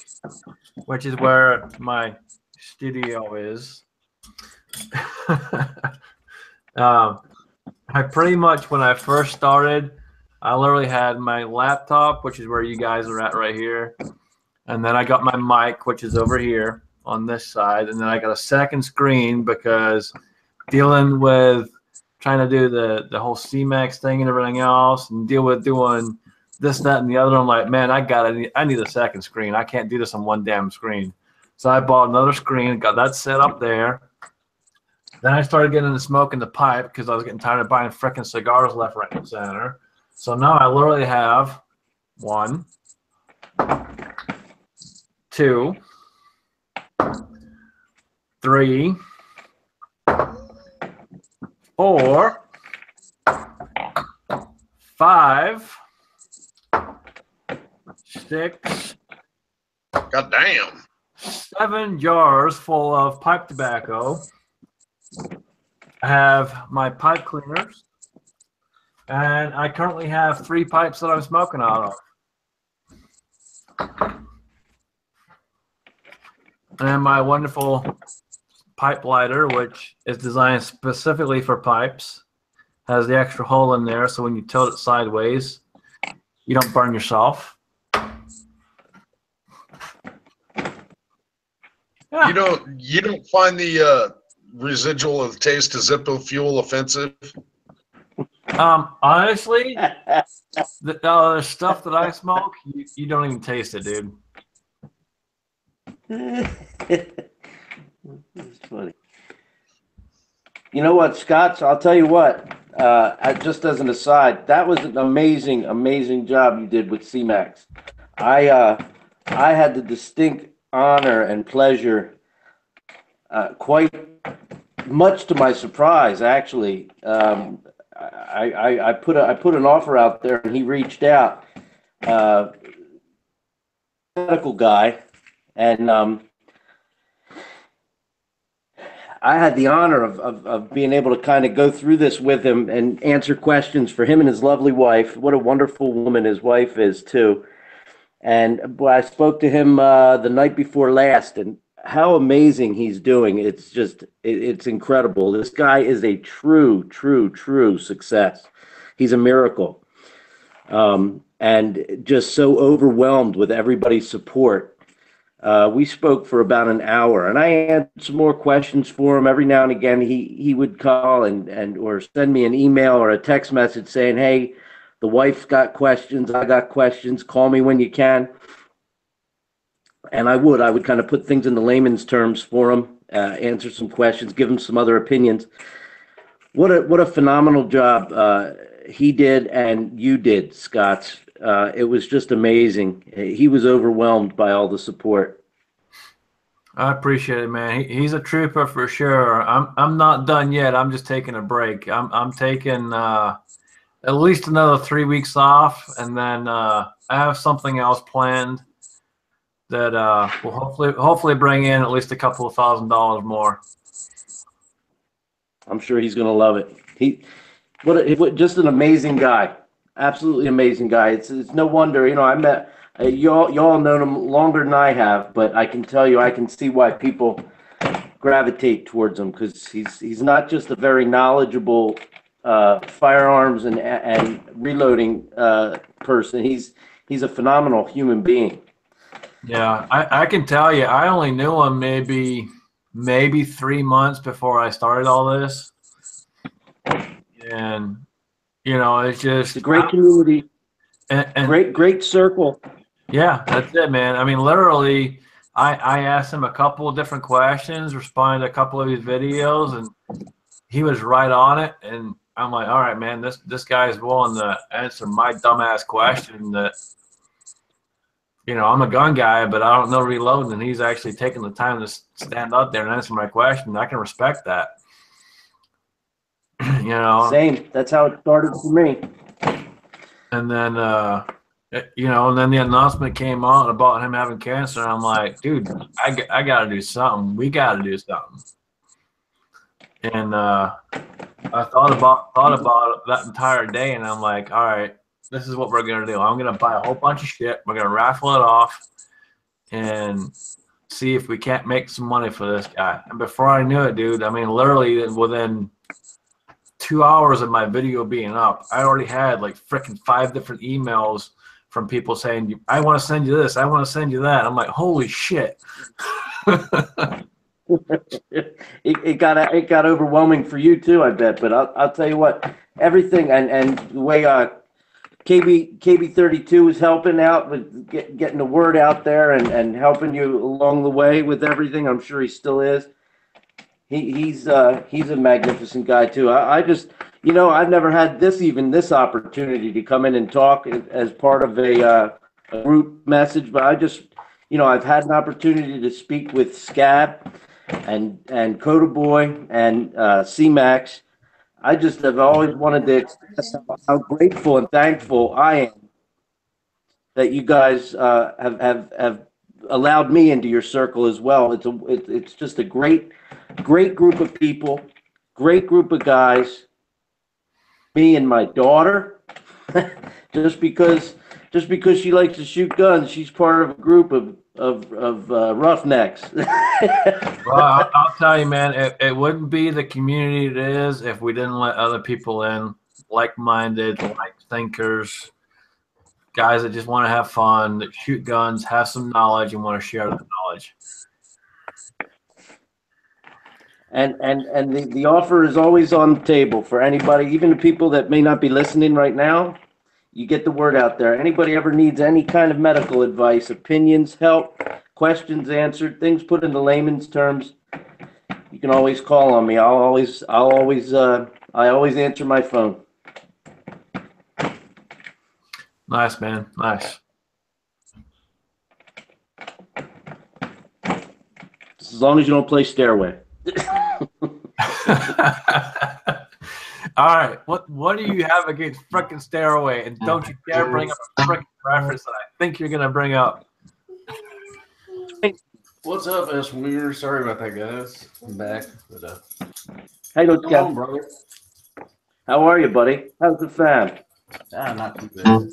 S2: which is where my studio is, I pretty much, when I first started, I literally had my laptop, which is where you guys are at right here, and then I got my mic, which is over here on this side, and then I got a second screen because dealing with trying to do the whole CMAX thing and everything else, and deal with doing this, that, and the other. I'm like, man, I need a second screen. I can't do this on one damn screen. So I bought another screen, got that set up there. Then I started getting into smoking the pipe because I was getting tired of buying frickin' cigars left, right, and center. So now I literally have 1, 2, 3, 4, 5, 6.
S3: God damn.
S2: 7 jars full of pipe tobacco. I have my pipe cleaners, and I currently have 3 pipes that I'm smoking out of. And my wonderful pipe lighter, which is designed specifically for pipes. Has the extra hole in there, so when you tilt it sideways, you don't burn yourself. Yeah.
S3: You don't find the residual of the taste of Zippo fuel offensive?
S2: Honestly, the stuff that I smoke, you don't even taste it, dude.
S4: It's funny. You know what, Scott? I'll tell you what. Just as an aside, that was an amazing, amazing job you did with C-Max. I had the distinct honor and pleasure, quite much to my surprise, actually. I put an offer out there, and he reached out, medical guy, and I had the honor of being able to kind of go through this with him and answer questions for him and his lovely wife. What a wonderful woman his wife is too. And I spoke to him the night before last, and how amazing he's doing. It's just, it's incredible. This guy is a true success. He's a miracle. And just so overwhelmed with everybody's support. We spoke for about an hour, and I had some more questions for him. Every now and again, he would call and or send me an email or a text message saying, "Hey, the wife's got questions. I got questions. Call me when you can." And I would kind of put things into layman's terms for him, answer some questions, give him some other opinions. What a phenomenal job he did and you did, Scott. It was just amazing. He was overwhelmed by all the support.
S2: I appreciate it, man. He's a trooper for sure. I'm not done yet. I'm just taking a break. I'm taking at least another 3 weeks off, and then I have something else planned that will hopefully bring in at least a couple of $1,000 more.
S4: I'm sure he's going to love it. What just an amazing guy. Absolutely amazing guy. It's no wonder, I met y'all known him longer than I have, but I can tell you, I can see why people gravitate towards him, because he's not just a very knowledgeable firearms and reloading person. He's a phenomenal human being.
S2: Yeah, I can tell you, I only knew him maybe 3 months before I started all this, and it's just
S4: a great community,
S2: and
S4: great circle.
S2: Yeah, that's it, man. I mean, literally, I asked him a couple of different questions, responded to a couple of his videos, and he was right on it. And I'm like, all right, man, this guy is willing to answer my dumbass question that, I'm a gun guy, but I don't know reloading, and he's actually taking the time to stand up there and answer my question. I can respect that.
S4: Same. That's how it started for me.
S2: And then, and then the announcement came out about him having cancer. And I'm like, dude, I got to do something. We got to do something. And I thought about it that entire day, and I'm like, all right, this is what we're going to do. I'm going to buy a whole bunch of shit. We're going to raffle it off and see if we can't make some money for this guy. And before I knew it, dude, I mean, literally within 2 hours of my video being up, I already had like freaking 5 different emails from people saying, I want to send you this, I want to send you that. I'm like, holy shit.
S4: It got overwhelming for you too, I bet. But I'll tell you what, everything and the way KB32 is helping out with getting the word out there and helping you along the way with everything. I'm sure he still is. He's a magnificent guy too. I just, I've never had this opportunity to come in and talk as part of a group message, but I just, I've had an opportunity to speak with Scab and Coda Boy and C-Max. I just have always wanted to express how grateful and thankful I am that you guys have allowed me into your circle as well. It's just a great group of people, great group of guys. Me and my daughter, just because just because she likes to shoot guns, she's part of a group of roughnecks.
S2: Well, I'll tell you, man, it wouldn't be the community it is if we didn't let other people in, like-minded, like thinkers, guys that just want to have fun, that shoot guns, have some knowledge, and want to share the knowledge.
S4: And the offer is always on the table for anybody, even the people that may not be listening right now. You get the word out there. Anybody ever needs any kind of medical advice, opinions, help, questions answered, things put into layman's terms, you can always call on me. I always answer my phone.
S2: Nice, man. Nice.
S4: As long as you don't play Stairway.
S2: All right, what do you have against frickin' Stairway? And don't you dare bring up a frickin' reference that I think you're gonna bring up.
S1: What's up, S. Weir? Sorry about that, guys. I'm back. But,
S4: Hey,
S1: come on, brother.
S4: How are you, buddy? How's the fam?
S1: Not too bad.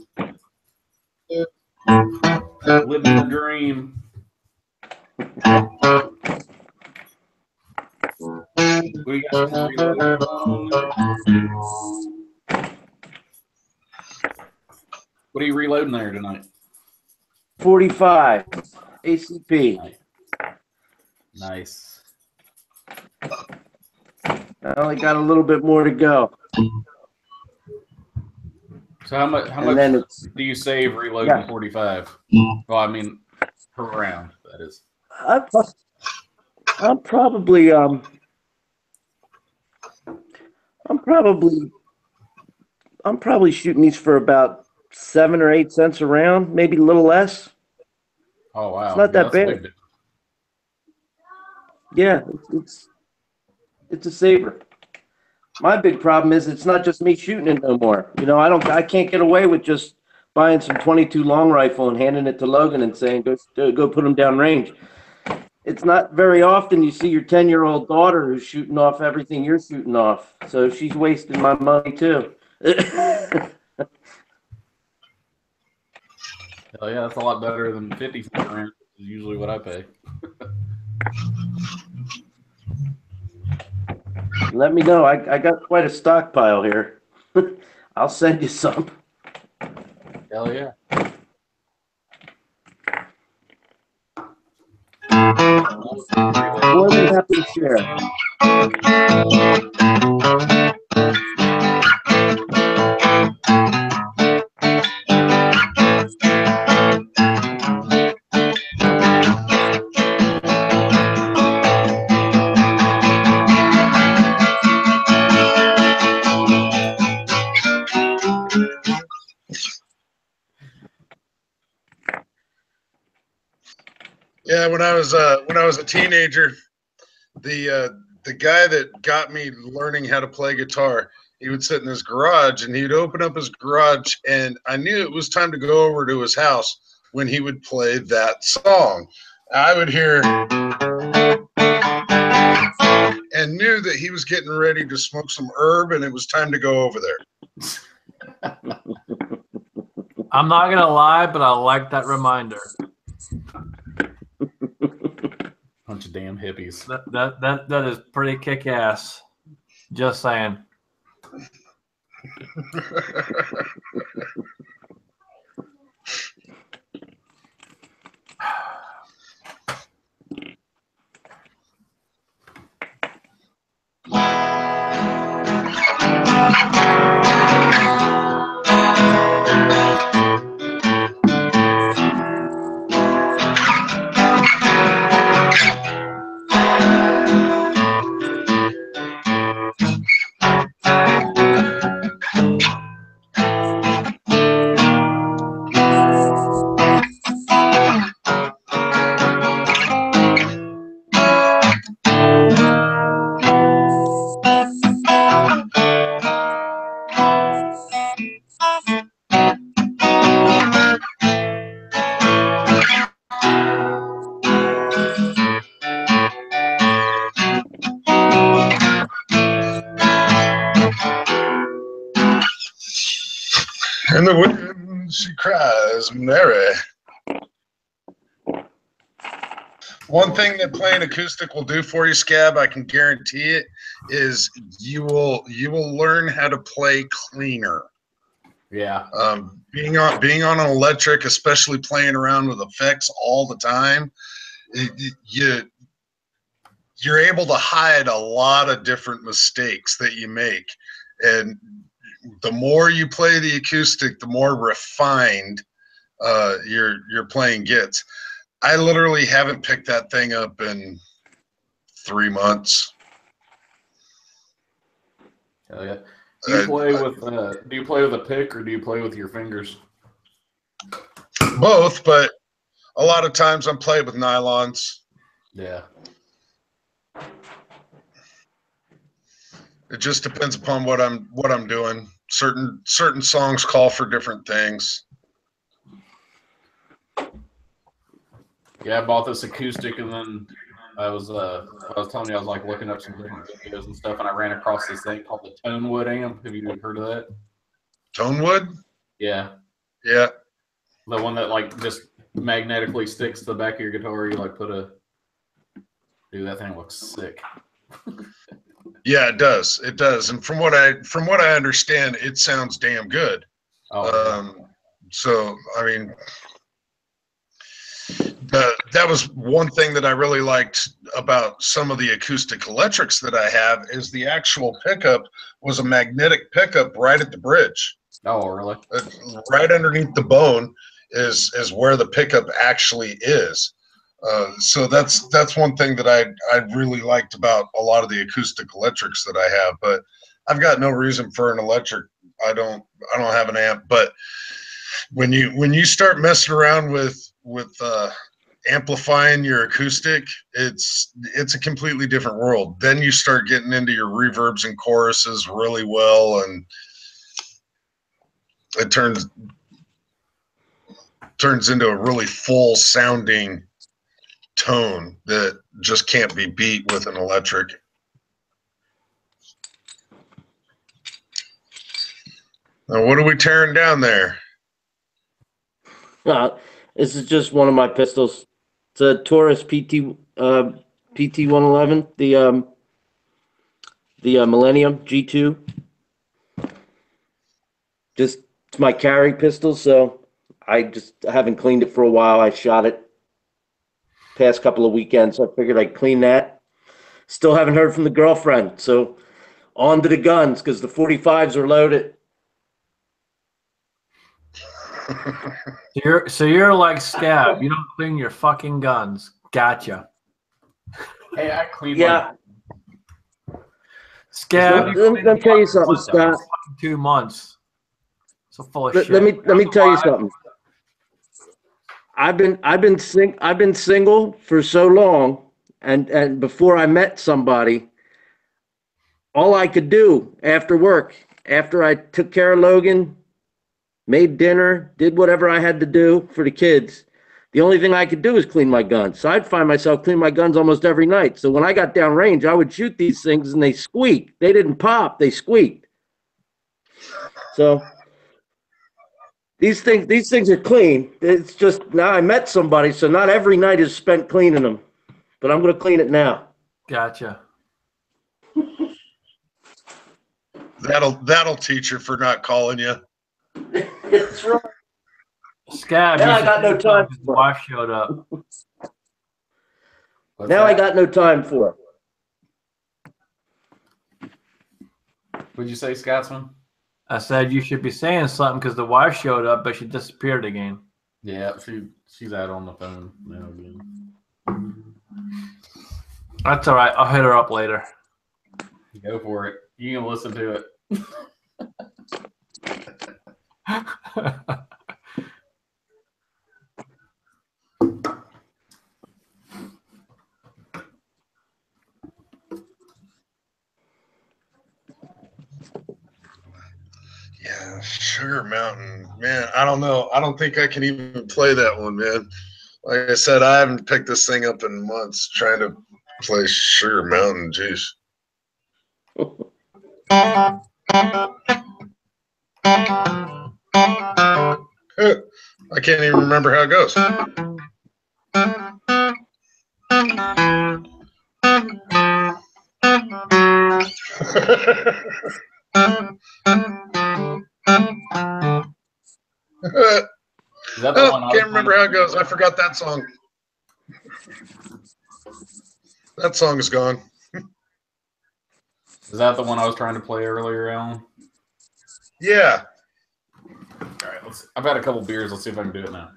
S1: Living the dream. We got what are you reloading there tonight?
S4: 45 ACP.
S1: Nice.
S4: I only got a little bit more to go.
S1: So how much do you save reloading 45? Well, I mean per round, that is.
S4: I'm probably shooting these for about 7 or 8 cents a round, maybe a little less.
S1: Oh wow.
S4: It's not that bad. Yeah, it's a saver. My big problem is it's not just me shooting it no more. You know, I can't get away with just buying some 22 long rifle and handing it to Logan and saying go put him down range. It's not very often you see your 10-year-old daughter who's shooting off everything you're shooting off. So she's wasting my money too.
S1: Hell yeah, that's a lot better than 50 rounds, which is usually what I pay.
S4: Let me know. I got quite a stockpile here. I'll send you some.
S1: Hell yeah.
S4: More than happy to share.
S3: Yeah, when I was a teenager, the guy that got me learning how to play guitar, he would sit in his garage and he'd open up his garage, and I knew it was time to go over to his house when he would play that song. I would hear and knew that he was getting ready to smoke some herb and it was time to go over there.
S2: I'm not gonna lie, but I like that reminder.
S1: Bunch of damn hippies.
S2: That is pretty kick-ass. Just saying.
S3: And the wind she cries, Mary. One thing that playing acoustic will do for you, Scab, I can guarantee it, is you will learn how to play cleaner.
S1: Yeah.
S3: Being on an electric, especially playing around with effects all the time, you're able to hide a lot of different mistakes that you make. And the more you play the acoustic, the more refined your playing gets. I literally haven't picked that thing up in 3 months.
S1: Hell yeah. Do you play with a pick or do you play with your fingers?
S3: Both, but a lot of times I'm playing with nylons.
S1: Yeah.
S3: It just depends upon what I'm doing. Certain songs call for different things.
S1: Yeah, I bought this acoustic, and then I was telling you I was like looking up some different videos and stuff, and I ran across this thing called the Tonewood amp. Have you heard of that?
S3: Tonewood?
S1: Yeah.
S3: Yeah.
S1: The one that like just magnetically sticks to the back of your guitar. You like dude, that thing looks sick.
S3: Yeah, it does. It does. And from what I understand, it sounds damn good.
S1: Oh.
S3: So I mean, that was one thing that I really liked about some of the acoustic electrics that I have is the actual pickup was a magnetic pickup right at the bridge.
S1: Oh, really?
S3: Right underneath the bone is where the pickup actually is. So that's one thing that I really liked about a lot of the acoustic electrics that I have. But I've got no reason for an electric. I don't have an amp. But when you start messing around with amplifying your acoustic, it's a completely different world. Then you start getting into your reverbs and choruses really well, and it turns into a really full sounding tone that just can't be beat with an electric. Now, what are we tearing down there?
S4: This is just one of my pistols. It's a Taurus PT 111, the Millennium G2. Just it's my carry pistol, so I haven't cleaned it for a while. I shot it past couple of weekends, so I figured I'd clean that. Still haven't heard from the girlfriend, so on to the guns because the 45s are loaded.
S2: So you're like Scab. You don't clean your fucking guns. Gotcha.
S1: Hey, I cleaned
S4: Yeah.
S2: Scab,
S4: Let me tell you something, Scott.
S2: 2 months. So full of shit.
S4: Let me tell you something. I've been single for so long, and before I met somebody, all I could do after work, after I took care of Logan, made dinner, did whatever I had to do for the kids, the only thing I could do is clean my guns. So I'd find myself cleaning my guns almost every night. So when I got downrange, I would shoot these things and they squeaked. They didn't pop, they squeaked. So these things are clean. It's just now I met somebody, so not every night is spent cleaning them. But I'm going to clean it now.
S2: Gotcha.
S3: That'll teach her for not calling you.
S4: That's right.
S2: Scab,
S4: now I got no time for
S2: it. Wife showed up.
S4: Now I got no time for
S1: it. What'd you say, Scotsman?
S2: I said you should be saying something because the wife showed up, but she disappeared again.
S1: Yeah, she's out on the phone now again.
S2: That's all right. I'll hit her up later.
S1: Go for it. You can listen to it.
S3: Yeah, Sugar Mountain, man. I don't know. I don't think I can even play that one, man. Like I said, I haven't picked this thing up in months trying to play Sugar Mountain. Jeez. Hey, I can't even remember how it goes.
S1: Is that the one?
S3: Can't remember how it goes. I forgot that song. That song is gone.
S1: Is that the one I was trying to play earlier, Alan?
S3: Yeah.
S1: All right, I've had a couple beers. Let's see if I can do it now.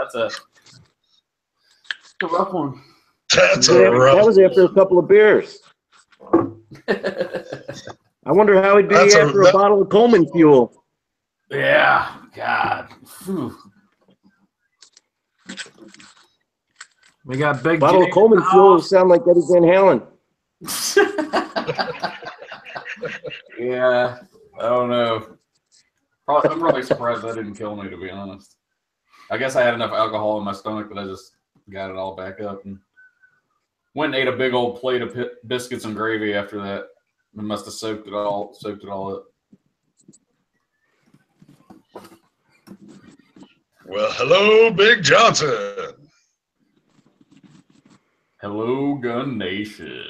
S1: That's a rough one.
S3: That's a rough.
S4: That was after a couple of beers. I wonder how he'd be after a bottle of Coleman Fuel.
S1: Yeah, God. Whew.
S2: We got big
S4: Bottle of Coleman Fuel sound like Eddie Van Halen.
S1: Yeah, I don't know. I'm probably surprised that didn't kill me, to be honest. I guess I had enough alcohol in my stomach that I just got it all back up and went and ate a big old plate of biscuits and gravy after that. I must have soaked it all up.
S3: Well, hello, Big Johnson.
S1: Hello, Gun Nation.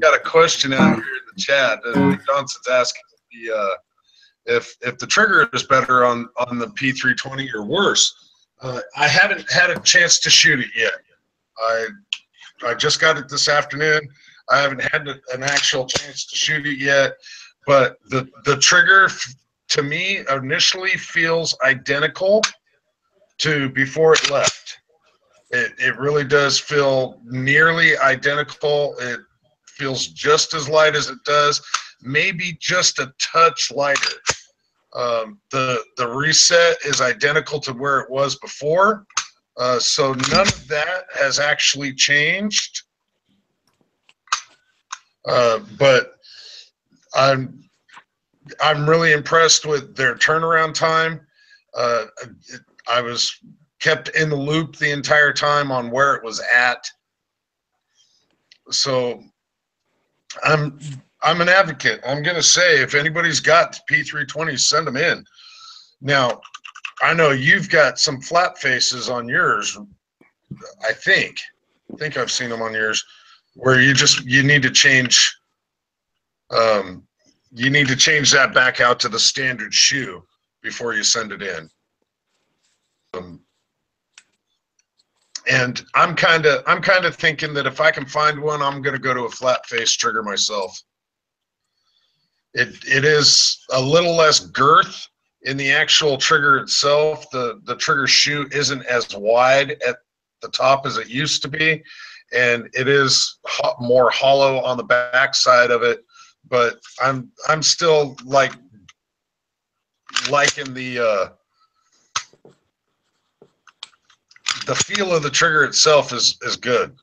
S3: Got a question out here in the chat. Johnson's asking if the trigger is better on the P320 or worse. I haven't had a chance to shoot it yet. I just got it this afternoon. I haven't had an actual chance to shoot it yet, but the trigger to me initially feels identical to before it left. It really does feel nearly identical. It feels just as light as it does, maybe just a touch lighter. The reset is identical to where it was before, so none of that has actually changed. But I'm really impressed with their turnaround time. I was kept in the loop the entire time on where it was at. So I'm an advocate. I'm going to say if anybody's got P320s, send them in. Now, I know you've got some flap faces on yours. I think I've seen them on yours where you need to change. You need to change that back out to the standard shoe before you send it in. And I'm kind of thinking that if I can find one, I'm going to go to a flat face trigger myself. It is a little less girth in the actual trigger itself. The trigger shoe isn't as wide at the top as it used to be, and it is more hollow on the back side of it. but I'm still liking the feel of the trigger itself is good.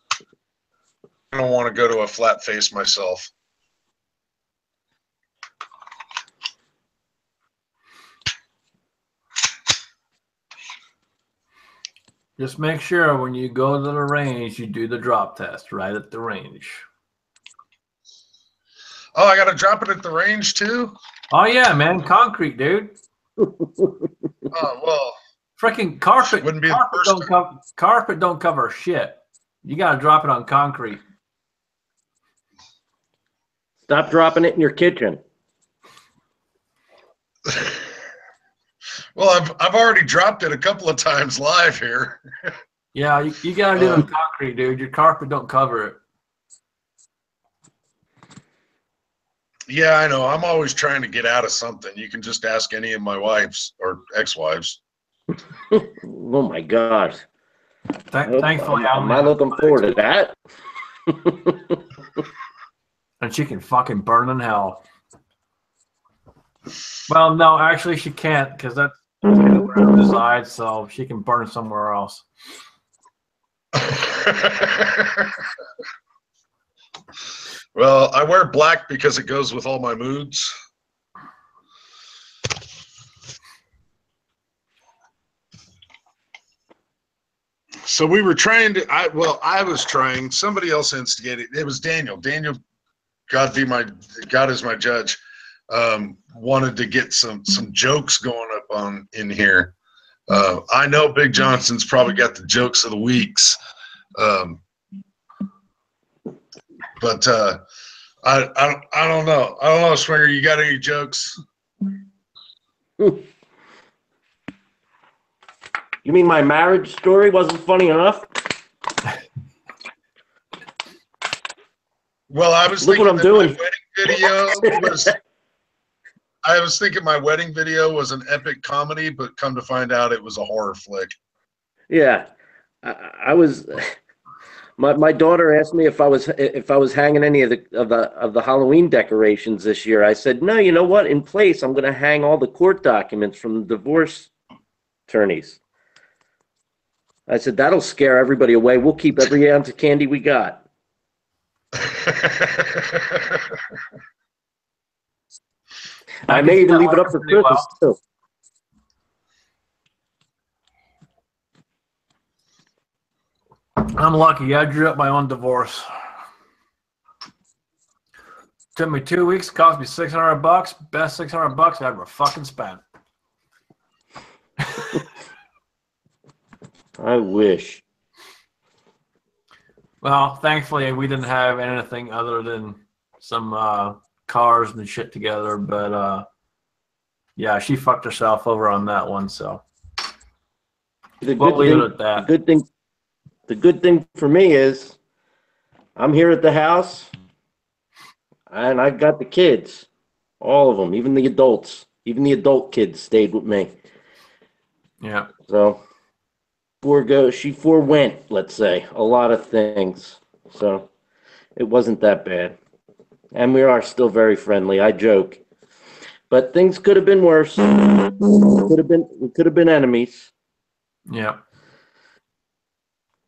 S3: I don't want to go to a flat face myself.
S2: Just make sure when you go to the range, you do the drop test right at the range.
S3: Oh, I got to drop it at the range too?
S2: Oh, yeah, man. Concrete, dude.
S3: Oh, well.
S2: Freaking carpet.
S3: Wouldn't be the first time.
S2: Carpet don't cover shit. You got to drop it on concrete.
S4: Stop dropping it in your kitchen.
S3: Well, I've already dropped it a couple of times live here.
S2: Yeah, you got to do it on concrete, dude. Your carpet don't cover it.
S3: Yeah, I know. I'm always trying to get out of something. You can just ask any of my wives or ex-wives.
S4: Oh my God!
S2: Thankfully,
S4: I'm not looking forward to that.
S2: And she can fucking burn in hell. Well, no, actually, she can't because that's where it resides, so she can burn somewhere else.
S3: Well, I wear black because it goes with all my moods. So we were trying to, I was trying, somebody else instigated, it was Daniel. Daniel, God is my judge, wanted to get some jokes going up in here. I know Big Johnson's probably got the jokes of the weeks. But I don't know. I don't know, Swinger, you got any jokes?
S4: You mean my marriage story wasn't funny enough?
S3: Well, I was thinking that my wedding video was. I was thinking my wedding video was an epic comedy, but come to find out, it was a horror flick.
S4: Yeah, I was. My daughter asked me if I was hanging any of the Halloween decorations this year. I said, no. You know what? In place, I'm going to hang all the court documents from the divorce attorneys. I said, that'll scare everybody away. We'll keep every ounce of candy we got. I may even leave it up for Christmas, too.
S2: I'm lucky. I drew up my own divorce. Took me 2 weeks. Cost me $600. Best $600 I ever fucking spent.
S4: I wish.
S2: Well, thankfully, we didn't have anything other than some cars and shit together. But yeah, she fucked herself over on that one. So we'll leave it at that.
S4: The good thing for me is I'm here at the house, and I've got the kids, all of them, even the adults, even the adult kids stayed with me.
S2: Yeah.
S4: So she forewent, let's say, a lot of things. So it wasn't that bad. And we are still very friendly. I joke. But things could have been worse. We could have been enemies.
S2: Yeah.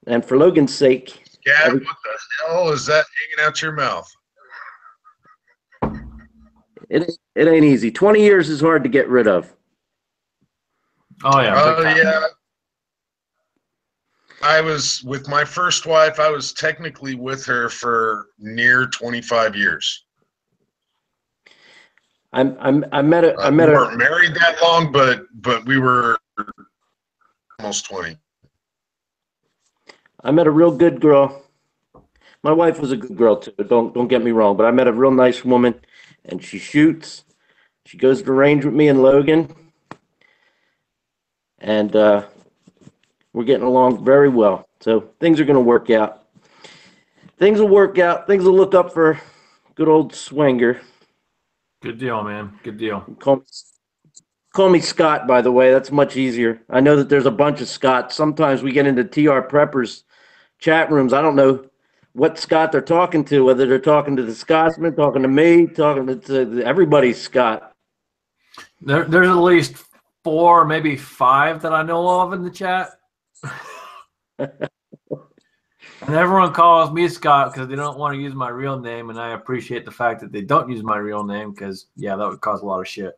S4: And for Logan's sake.
S3: Gab, what the hell is that hanging out your mouth?
S4: It ain't easy. 20 years is hard to get rid of.
S2: Oh, yeah.
S3: Oh, yeah. I was with my first wife. I was technically with her for near 25 years.
S4: I met
S3: we weren't married that long, but we were almost 20.
S4: I met a real good girl. My wife was a good girl too. Don't get me wrong, but I met a real nice woman, and she shoots. She goes to the range with me and Logan, and we're getting along very well. So things are going to work out. Things will work out. Things will look up for good old Swinger.
S2: Good deal, man. Good deal.
S4: Call me Scott, by the way. That's much easier. I know that there's a bunch of Scotts. Sometimes we get into TR Preppers chat rooms. I don't know what Scott they're talking to, whether they're talking to the Scotsman, talking to me, talking to everybody's Scott.
S2: There's at least 4, maybe 5 that I know of in the chat. And everyone calls me Scott because they don't want to use my real name, and I appreciate the fact that they don't use my real name because, yeah, that would cause a lot of shit.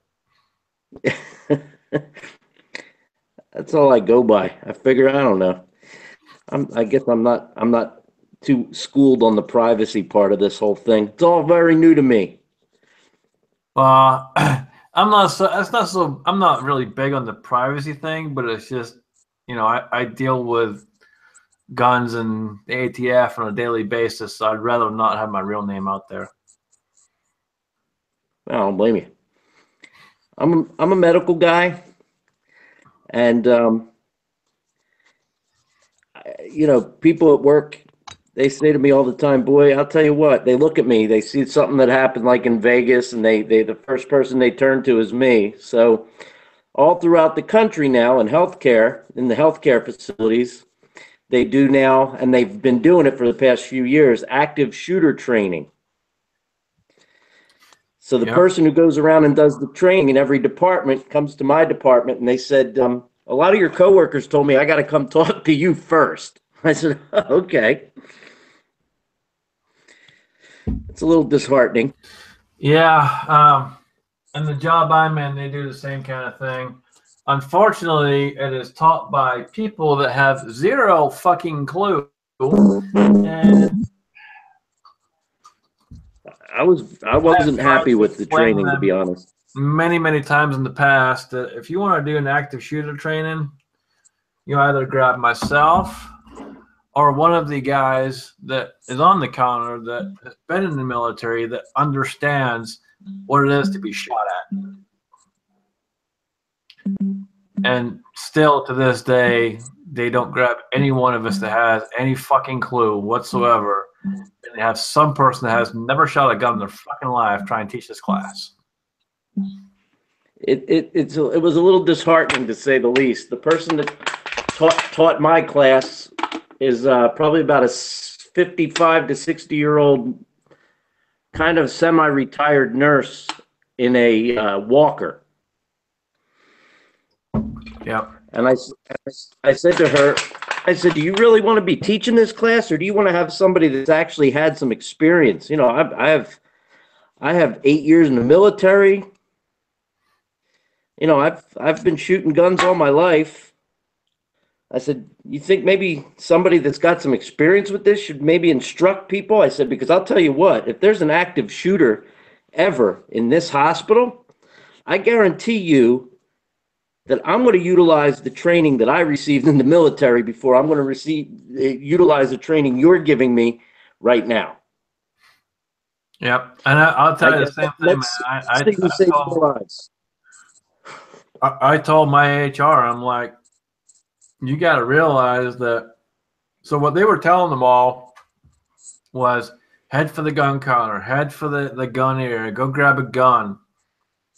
S4: That's all I go by. I figure, I don't know. I guess I'm not too schooled on the privacy part of this whole thing. It's all very new to me.
S2: I'm not really big on the privacy thing, but it's just, you know, I deal with guns and the ATF on a daily basis, so I'd rather not have my real name out there.
S4: I don't blame you. I'm a medical guy, and you know, people at work, they say to me all the time, boy, I'll tell you what, they look at me, they see something that happened like in Vegas, and they the first person they turn to is me. So all throughout the country now in the healthcare facilities, they do now, and they've been doing it for the past few years, active shooter training. So the person who goes around and does the training in every department comes to my department, and they said, a lot of your coworkers told me I got to come talk to you first. I said, okay. It's a little disheartening.
S2: Yeah, and the job I'm in, they do the same kind of thing. Unfortunately, it is taught by people that have zero fucking clue. And
S4: I wasn't happy with the training, to be honest.
S2: Many times in the past, that if you want to do an active shooter training, you either grab myself or one of the guys that is on the counter that has been in the military that understands what it is to be shot at. And still to this day, they don't grab any one of us that has any fucking clue whatsoever. And they have some person that has never shot a gun in their fucking life try and teach this class.
S4: It was a little disheartening, to say the least. The person that taught my class is probably about a 55 to 60-year-old kind of semi-retired nurse in a walker.
S2: Yeah.
S4: And I said to her, I said, do you really want to be teaching this class, or do you want to have somebody that's actually had some experience? You know, I have 8 years in the military. You know, I've been shooting guns all my life. I said, you think maybe somebody that's got some experience with this should maybe instruct people? I said, because I'll tell you what, if there's an active shooter ever in this hospital, I guarantee you that I'm going to utilize the training that I received in the military before I'm going to utilize the training you're giving me right now.
S2: Yep. And I'll tell you the same thing, man. I told my HR, I'm like, you got to realize that. So what they were telling them all was head for the gun counter, head for the gun area, go grab a gun,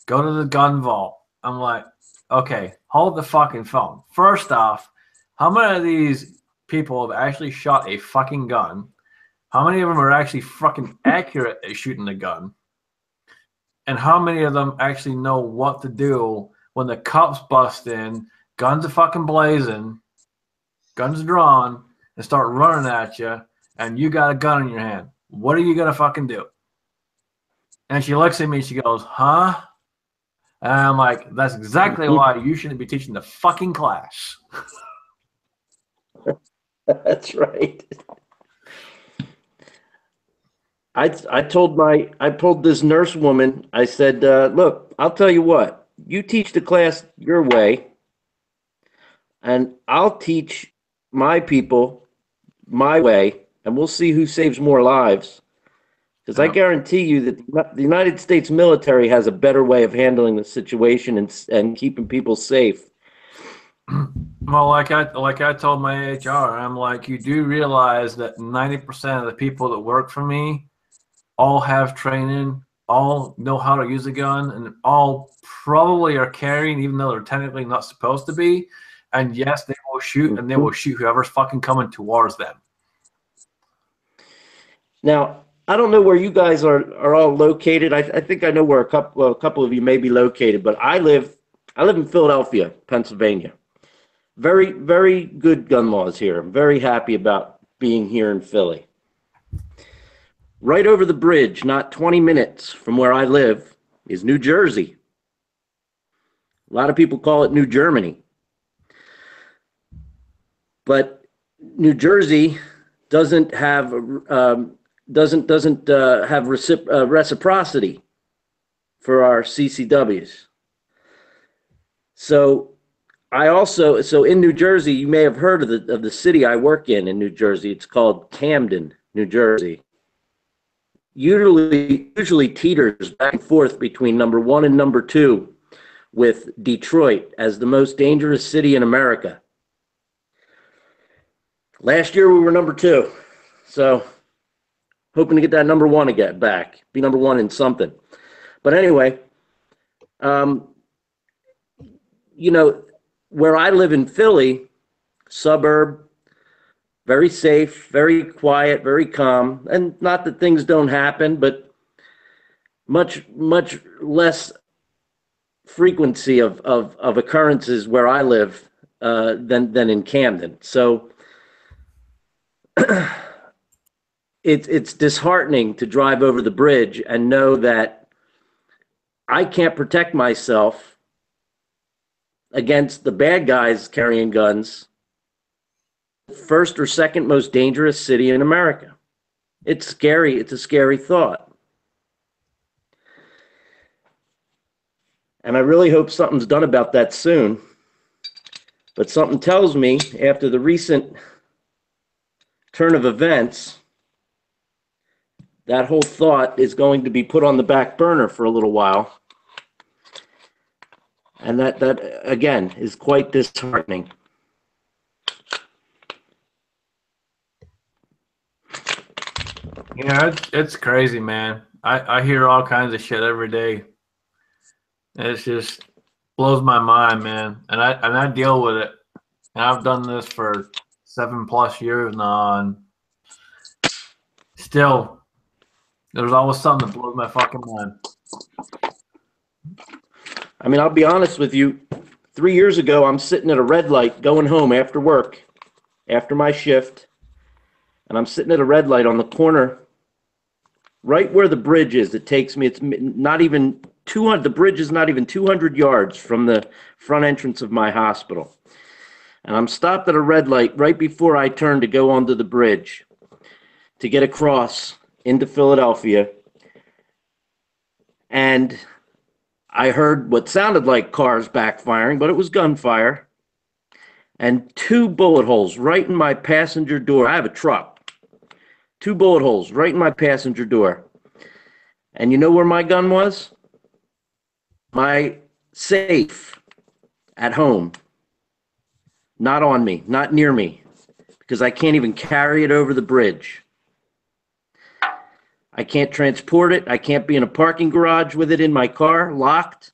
S2: go to the gun vault. I'm like, okay, hold the fucking phone. First off, how many of these people have actually shot a fucking gun? How many of them are actually fucking accurate at shooting the gun? And how many of them actually know what to do when the cops bust in, guns are fucking blazing, guns drawn, and start running at you, and you got a gun in your hand? What are you going to fucking do? And she looks at me, she goes, huh? And I'm like, that's exactly why you shouldn't be teaching the fucking class.
S4: That's right. I told this nurse woman, I said, look, I'll tell you what, you teach the class your way, and I'll teach my people my way, and we'll see who saves more lives. Because I guarantee you that the United States military has a better way of handling the situation and keeping people safe.
S2: Well, like I told my HR, I'm like, you do realize that 90% of the people that work for me all have training, all know how to use a gun, and all probably are carrying, even though they're technically not supposed to be. And yes, they will shoot, and they will shoot whoever's fucking coming towards them.
S4: Now, I don't know where you guys are all located. I think I know where a couple of you may be located, but I live in Philadelphia, Pennsylvania. Very, very good gun laws here. I'm very happy about being here in Philly. Right over the bridge, not 20 minutes from where I live, is New Jersey. A lot of people call it New Germany. But New Jersey doesn't have reciprocity for our CCWs. So in New Jersey, you may have heard of the city I work in New Jersey. It's called Camden, New Jersey. Usually teeters back and forth between number 1 and number 2, with Detroit as the most dangerous city in America. Last year we were number 2, so hoping to get that number 1 again back. Be number 1 in something. But anyway, where I live in Philly, suburb, very safe, very quiet, very calm, and not that things don't happen, but much less frequency of occurrences where I live than in Camden. So it's disheartening to drive over the bridge and know that I can't protect myself against the bad guys carrying guns. First or second most dangerous city in America. It's scary. It's a scary thought. And I really hope something's done about that soon. But something tells me after the recent turn of events, that whole thought is going to be put on the back burner for a little while. And that again is quite disheartening.
S2: Yeah, it's crazy, man. I hear all kinds of shit every day. It just blows my mind, man. And I deal with it. And I've done this for 7+ years now, and still, there's always something that blows my fucking mind.
S4: I mean, I'll be honest with you. 3 years ago, I'm sitting at a red light going home after work, after my shift, and I'm sitting at a red light on the corner, right where the bridge is. It takes me, it's not even 200, the bridge is not even 200 yards from the front entrance of my hospital. And I'm stopped at a red light right before I turn to go onto the bridge to get across into Philadelphia. And I heard what sounded like cars backfiring, but it was gunfire. And 2 bullet holes right in my passenger door. I have a truck. 2 bullet holes right in my passenger door. And you know where my gun was? My safe at home. Not on me, not near me, because I can't even carry it over the bridge. I can't transport it. I can't be in a parking garage with it in my car, locked.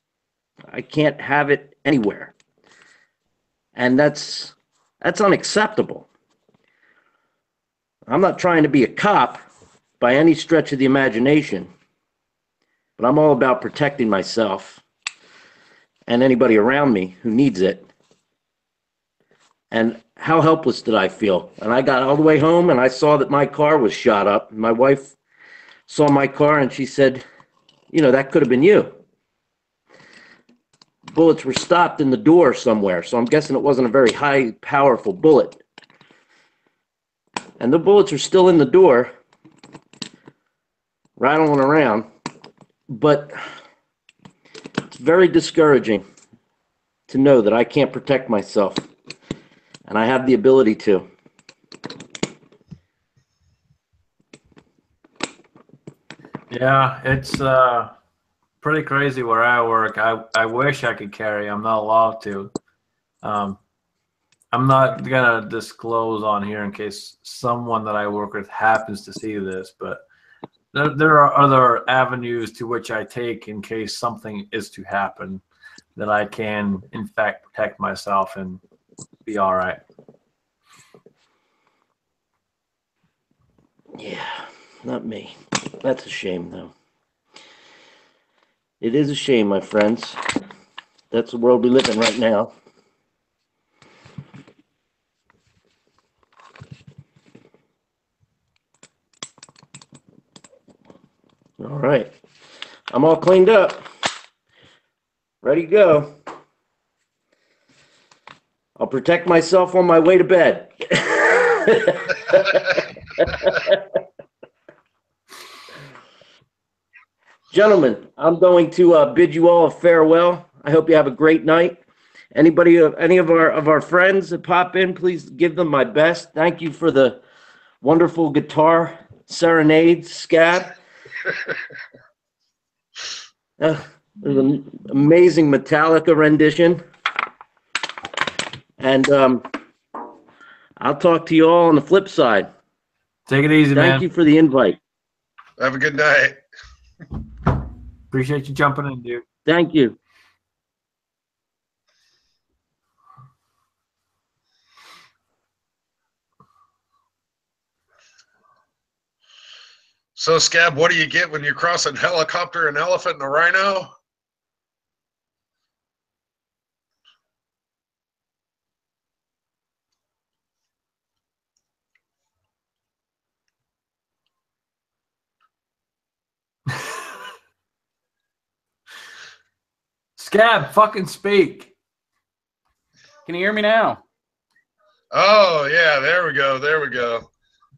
S4: I can't have it anywhere. And that's unacceptable. I'm not trying to be a cop by any stretch of the imagination, but I'm all about protecting myself and anybody around me who needs it. And how helpless did I feel? And I got all the way home and I saw that my car was shot up. My wife saw my car and she said, that could have been you. Bullets were stopped in the door somewhere, so I'm guessing it wasn't a very high, powerful bullet. And the bullets are still in the door, rattling around. But it's very discouraging to know that I can't protect myself. And I have the ability to.
S2: Yeah, it's pretty crazy where I work. I wish I could carry. I'm not allowed to. I'm not going to disclose on here in case someone that I work with happens to see this, but there are other avenues to which I take in case something is to happen that I can, in fact, protect myself and be all right.
S4: Yeah. not me. That's a shame, though. It is a shame, my friends. That's the world we live in right now. All right. I'm all cleaned up. Ready to go. I'll protect myself on my way to bed. Gentlemen, I'm going to bid you all a farewell. I hope you have a great night. Anybody, any of our friends that pop in, please give them my best. Thank you for the wonderful guitar serenade, Scab. It was an amazing Metallica rendition. And I'll talk to you all on the flip side.
S2: Take it easy, man.
S4: Thank you for the invite.
S3: Have a good night.
S2: Appreciate you jumping in, dude.
S4: Thank you.
S3: So, Scab, what do you get when you cross a helicopter, an elephant, and a rhino?
S2: Scab, fucking speak.
S1: Can you hear me now?
S3: Oh, yeah, there we go. There we go.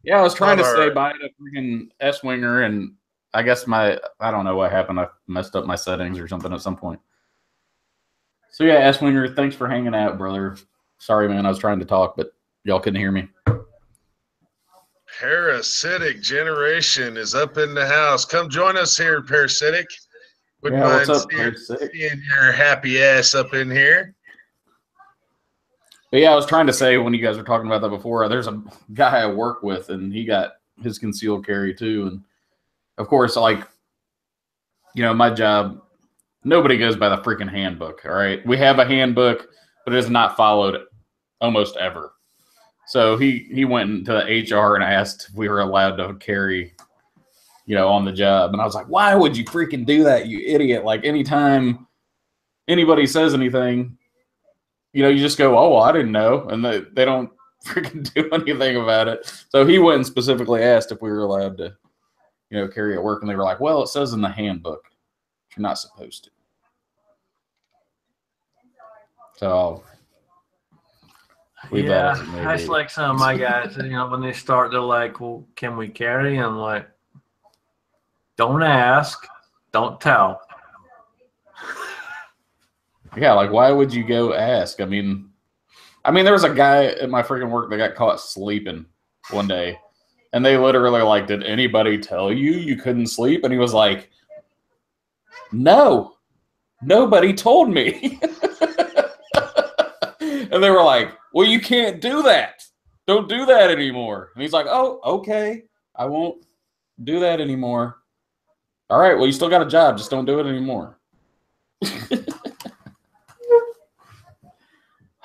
S1: Yeah, I was trying to
S3: All
S1: say
S3: right.
S1: bye to freaking S-Winger, and I guess I don't know what happened. I messed up my settings or something at some point. So yeah, S-Winger, thanks for hanging out, brother. Sorry, man, I was trying to talk, but y'all couldn't hear me.
S3: Parasitic Generation is up in the house. Come join us here, Parasitic. Wouldn't
S1: Yeah, what's
S3: mind
S1: up, Parasitic?
S3: seeing your happy ass up in here.
S1: But yeah, I was trying to say when you guys were talking about that before, there's a guy I work with, and he got his concealed carry too. And of course, like, you know, my job, nobody goes by the freaking handbook. All right. We have a handbook, but it is not followed almost ever. So he went into the HR and asked if we were allowed to carry, you know, on the job. And I was like, why would you freaking do that, you idiot? Like, anytime anybody says anything, you know, you just go, oh, well, I didn't know. And they don't freaking do anything about it. So he went and specifically asked if we were allowed to, you know, carry at work. And they were like, well, it says in the handbook you're not supposed to. So leave that as it may
S2: that's
S1: be.
S2: like some of my guys, you know, when they start, they're like, well, can we carry? I'm like, don't ask, don't tell.
S1: Yeah, like, why would you go ask? I mean, there was a guy at my freaking work that got caught sleeping one day. And they literally like, did anybody tell you couldn't sleep? And he was like, no, nobody told me. And they were like, well, you can't do that. Don't do that anymore. And he's like, oh, okay, I won't do that anymore. All right, well, you still got a job. Just don't do it anymore.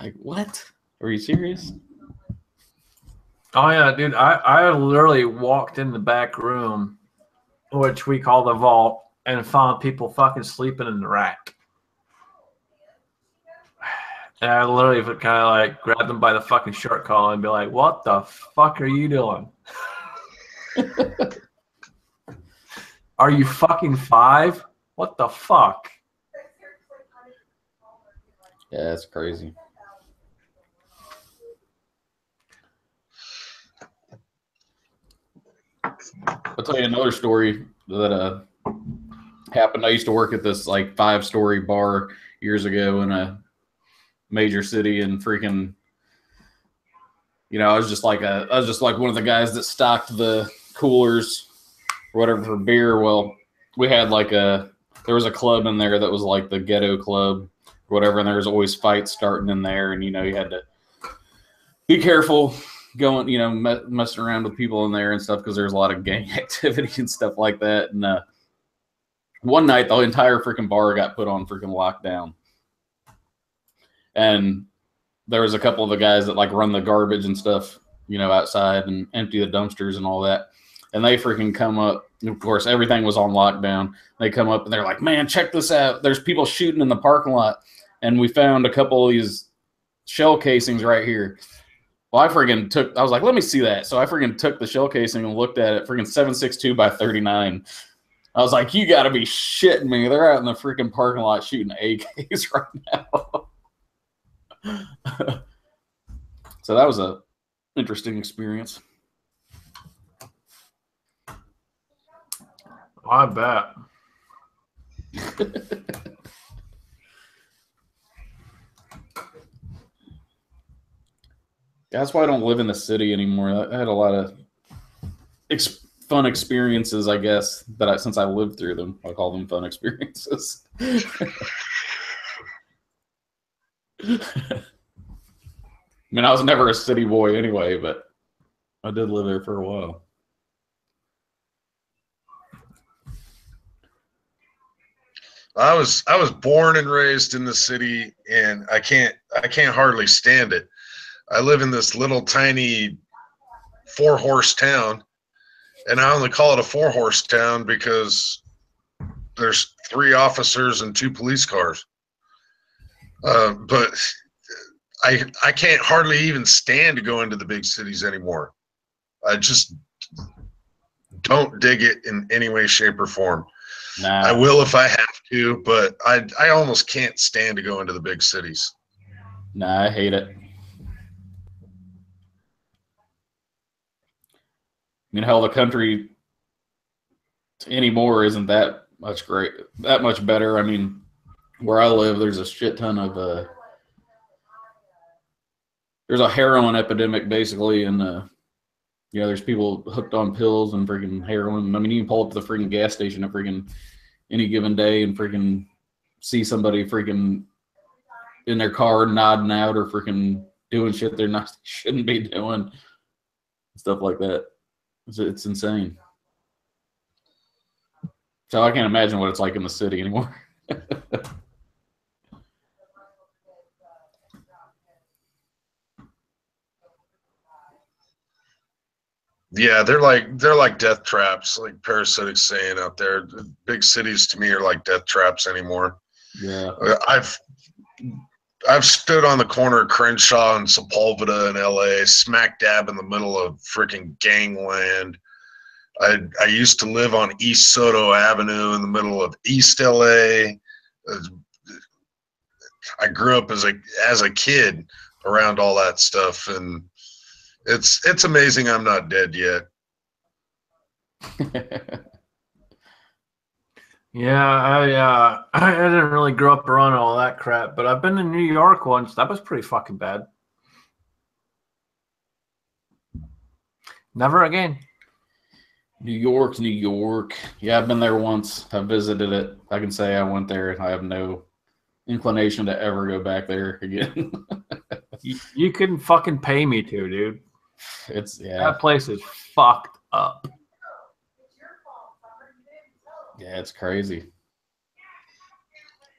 S1: Like, what? Are you serious?
S2: Oh, yeah, dude. I literally walked in the back room, which we call the vault, and found people fucking sleeping in the rack. And I literally would kind of like grab them by the fucking shirt collar and be like, what the fuck are you doing? Are you fucking 5? What the fuck?
S1: Yeah, that's crazy. I'll tell you another story that happened. I used to work at this like 5-story bar years ago in a major city, and freaking, you know, I was just like one of the guys that stocked the coolers or whatever for beer. Well, we had like there was a club in there that was like the ghetto club or whatever, and there was always fights starting in there, and you know, you had to be careful going, you know, messing around with people in there and stuff, because there's a lot of gang activity and stuff like that. And one night the entire freaking bar got put on freaking lockdown, and there was a couple of the guys that like run the garbage and stuff, you know, outside and empty the dumpsters and all that. and they freaking come up. Of course, everything was on lockdown. They come up and they're like, "Man, check this out! There's people shooting in the parking lot, and we found a couple of these shell casings right here." Well, I was like, "Let me see that." So I freaking took the shell casing and looked at it. Freaking 7.62 by 39. I was like, "You got to be shitting me! They're out in the freaking parking lot shooting AKs right now." So that was a interesting experience.
S2: I bet.
S1: That's why I don't live in the city anymore. I had a lot of fun experiences, I guess, since I lived through them. I call them fun experiences. I mean, I was never a city boy anyway, but I did live there for a while.
S3: I was born and raised in the city, and I can't hardly stand it. I live in this little tiny 4-horse town, and I only call it a 4-horse town because there's 3 officers and 2 police cars. But I can't hardly even stand to go into the big cities anymore. I just don't dig it in any way, shape, or form.
S1: Nah.
S3: I will if I have to, but I almost can't stand to go into the big cities.
S1: Nah, I hate it. I mean, hell, the country anymore isn't that much better. I mean, where I live, there's a shit ton of there's a heroin epidemic basically, and there's people hooked on pills and freaking heroin. I mean, you can pull up to the freaking gas station at freaking any given day and freaking see somebody freaking in their car nodding out or freaking doing shit shouldn't be doing, stuff like that. It's insane. So I can't imagine what it's like in the city anymore.
S3: Yeah, they're like death traps, like Parasite's saying out there. Big cities to me are like death traps anymore.
S1: Yeah,
S3: I've stood on the corner of Crenshaw and Sepulveda in LA, smack dab in the middle of freaking gangland. I used to live on East Soto Avenue in the middle of East LA. I grew up as a kid around all that stuff, and it's amazing I'm not dead yet.
S2: Yeah, I didn't really grow up around all that crap, but I've been to New York once. That was pretty fucking bad. Never again.
S1: New York's New York. Yeah, I've been there once. I visited it. I can say I went there, and I have no inclination to ever go back there again.
S2: You couldn't fucking pay me to, dude. That place is fucked up.
S1: Yeah, it's crazy.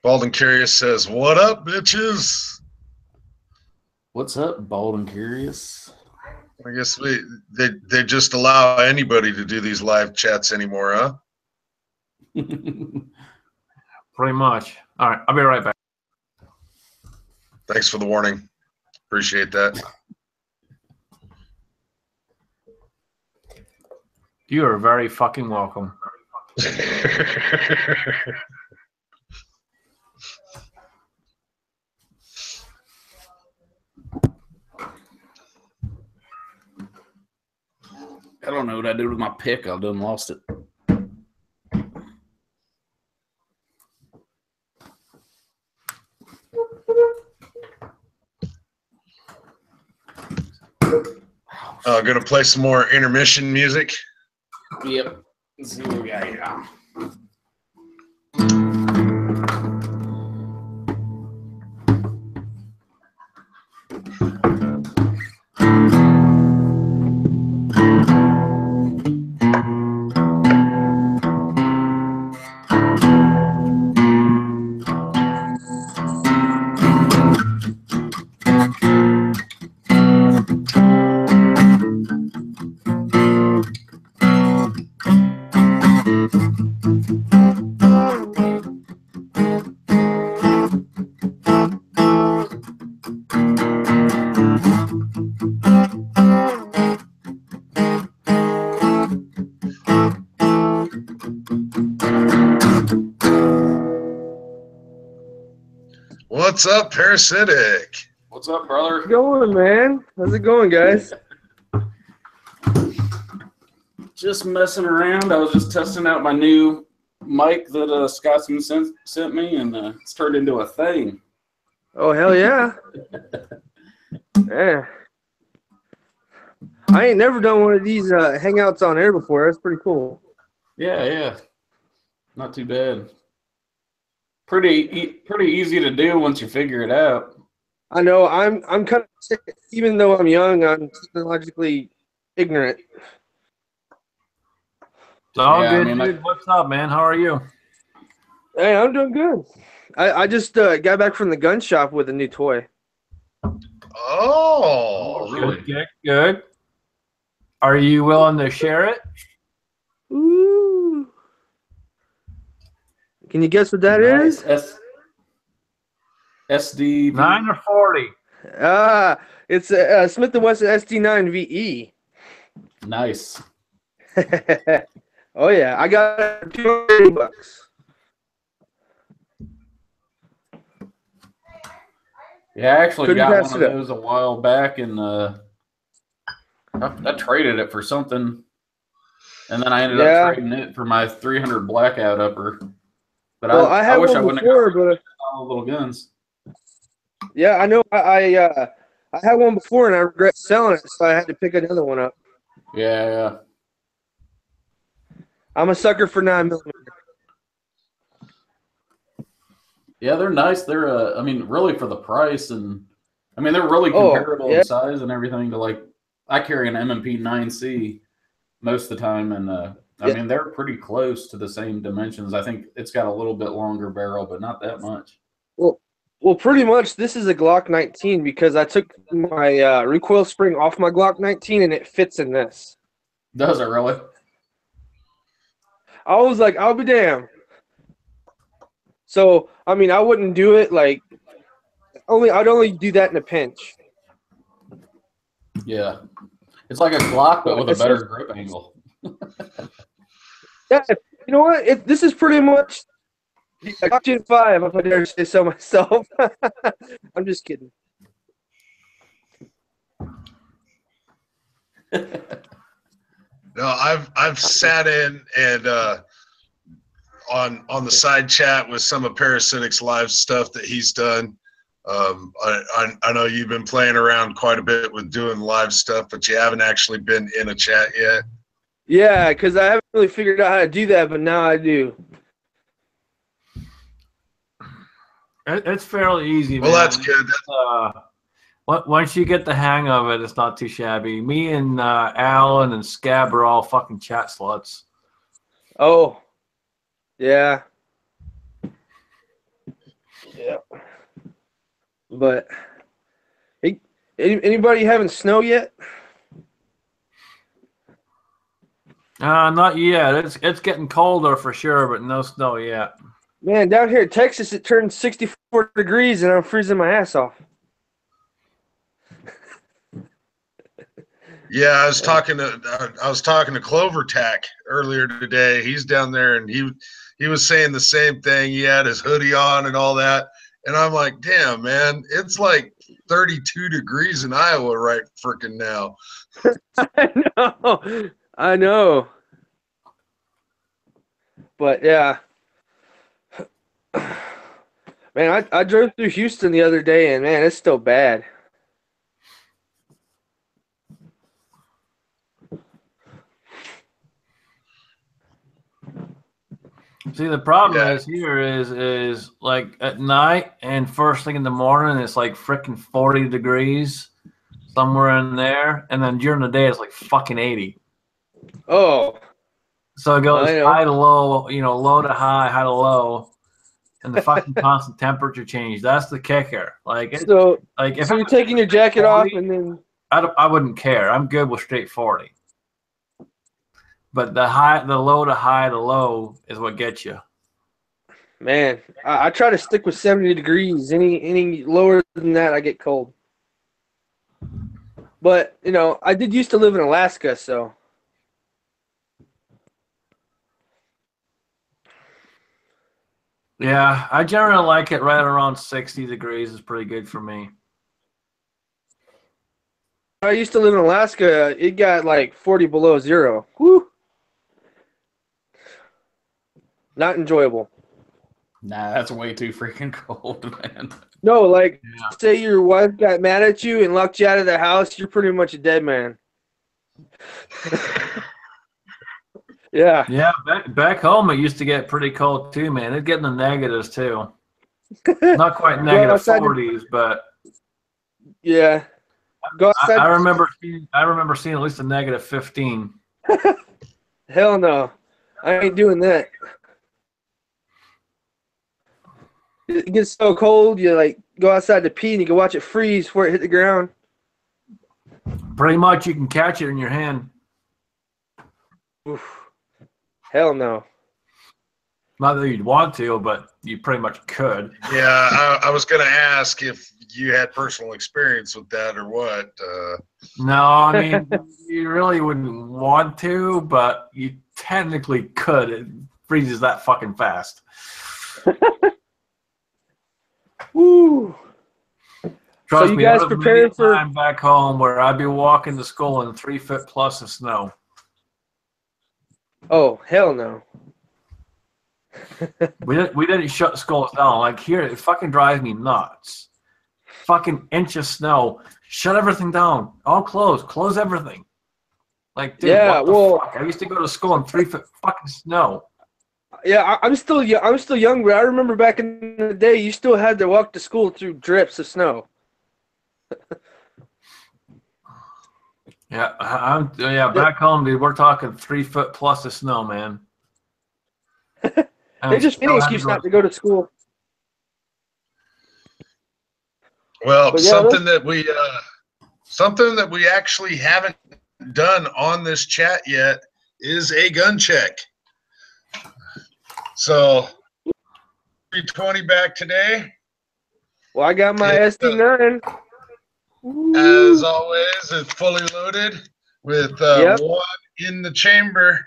S3: Bald and Curious says, "What up, bitches?"
S1: What's up, Bald and Curious?
S3: I guess they just allow anybody to do these live chats anymore, huh?
S2: Pretty much. All right, I'll be right back.
S3: Thanks for the warning. Appreciate that.
S2: You are very fucking welcome.
S1: I don't know what I did with my pick. I done lost it.
S3: Gonna play some more intermission music.
S1: Yep. Let's see what we got here.
S3: What's up, Parasitic?
S1: What's up, brother?
S5: How's it going, man? How's it going, guys?
S1: Just messing around. I was just testing out my new mic that Scotsman sent me, and it's turned into a thing.
S5: Oh, hell yeah. Yeah. I ain't never done one of these hangouts on air before. That's pretty cool.
S1: Yeah. Not too bad. Pretty easy to do once you figure it out.
S5: I know. I'm kind of, even though I'm young, I'm technologically ignorant.
S2: It's all
S1: Yeah, I
S2: good,
S1: mean,
S2: dude. What's up, man? How are you?
S5: Hey, I'm doing good. I just got back from the gun shop with a new toy.
S3: Oh,
S1: really?
S2: Good. Are you willing to share it?
S5: Ooh. Can you guess what that
S1: Nice.
S5: is?
S1: SD
S2: 9 or 40?
S5: It's a Smith & Wesson SD9 VE.
S1: Nice.
S5: Oh yeah, I got it for $280.
S1: Yeah, I actually
S5: Couldn't
S1: got
S5: pass
S1: one
S5: it
S1: of
S5: up.
S1: those a while back, and I traded it for something, and then I ended
S5: Yeah.
S1: up trading it for my 300 blackout upper. But
S5: Well, I had
S1: wish I
S5: one
S1: wouldn't
S5: before,
S1: have got
S5: but
S1: all the little guns.
S5: yeah, I know. I had one before and I regret selling it, so I had to pick another one up.
S1: Yeah.
S5: I'm a sucker for 9mm.
S1: Yeah, they're nice. They're, I mean, really for the price, and I mean, they're really
S5: Oh,
S1: comparable
S5: yeah.
S1: in size and everything to like. I carry an M&P 9C most of the time, and I mean, they're pretty close to the same dimensions. I think it's got a little bit longer barrel, but not that much.
S5: Well, pretty much this is a Glock 19 because I took my recoil spring off my Glock 19 and it fits in this.
S1: Does it really?
S5: I was like, I'll be damned. So, I mean, I wouldn't do it like I'd only do that in a pinch.
S1: Yeah, it's like a Glock, but with a better grip angle.
S5: Yeah, you know what? This is pretty much the Glock Gen 5, if I dare say so myself. I'm just kidding.
S3: no, I've sat in and on the side chat with some of Parasitic's live stuff that he's done. I know you've been playing around quite a bit with doing live stuff, but you haven't actually been in a chat yet.
S5: Yeah, because I haven't really figured out how to do that, but now I do.
S2: It's fairly easy,
S3: Well,
S2: man.
S3: that's good.
S2: Once you get the hang of it, it's not too shabby. Me and Alan and Scab are all fucking chat sluts.
S5: Oh, yeah. Yeah. But anybody having snow yet?
S2: Not yet. It's getting colder for sure, but no snow yet.
S5: Man, down here in Texas, it turned 64 degrees and I'm freezing my ass off.
S3: Yeah, I was talking to Clover Tack earlier today. He's down there, and he was saying the same thing. He had his hoodie on and all that, and I'm like, damn, man, it's like 32 degrees in Iowa right freaking now.
S5: I know. But yeah, man, I drove through Houston the other day, and man, it's still bad.
S2: See, the problem is here is like at night and first thing in the morning, it's like freaking 40 degrees, somewhere in there, and then during the day it's like fucking 80.
S5: Oh,
S2: so it goes high to low, low to high to low, and the fucking constant temperature change. That's the kicker. Like, if
S5: you're taking your jacket 40, off, and then
S2: I wouldn't care. I'm good with straight 40. But the low to high to low is what gets you.
S5: Man, I try to stick with 70 degrees. Any lower than that, I get cold. But, I did used to live in Alaska, so.
S2: Yeah, I generally like it right around 60 degrees is pretty good for me.
S5: I used to live in Alaska. It got like 40 below zero. Woo. Not enjoyable.
S1: Nah, that's way too freaking cold, man.
S5: No, like,
S2: Yeah.
S5: say your wife got mad at you and locked you out of the house, you're pretty much a dead man. Yeah.
S2: Yeah, back home it used to get pretty cold too, man. It'd get in the negatives too. Not quite negative
S5: outside
S2: 40s, but
S5: Yeah. Go outside.
S2: I remember seeing at least a negative 15.
S5: Hell no. I ain't doing that. It gets so cold, you like go outside to pee and you can watch it freeze before it hit the ground.
S2: Pretty much you can catch it in your hand.
S5: Oof. Hell no.
S2: Not that you'd want to, but you pretty much could.
S3: Yeah, I was going to ask if you had personal experience with that or what.
S2: No, I mean, you really wouldn't want to, but you technically could. It freezes that fucking fast.
S5: Woo.
S2: Trust
S5: you
S2: me,
S5: guys
S2: there was
S5: preparing
S2: many
S5: for-
S2: time back home where I'd be walking to school in 3 foot plus of snow.
S5: Oh, hell no.
S2: We didn't shut schools down. Like here, it fucking drives me nuts. Fucking inch of snow. Shut everything down. All closed. Close everything. Like, dude,
S5: Yeah,
S2: what the
S5: well-
S2: fuck? I used to go to school in 3 foot fucking snow.
S5: Yeah, I'm still young. I'm still young, but I remember back in the day, you still had to walk to school through drips of snow.
S2: Yeah, back home, dude, we're talking 3 foot plus of snow, man. And
S5: It's just
S2: still
S5: any
S2: had
S5: excuse not to go to school.
S3: Well,
S5: But yeah,
S3: something that we actually haven't done on this chat yet is a gun check. So 320 back today.
S5: Well, I got my
S3: Yeah.
S5: SD9.
S3: As always, it's fully loaded with
S5: Yep.
S3: one in the chamber.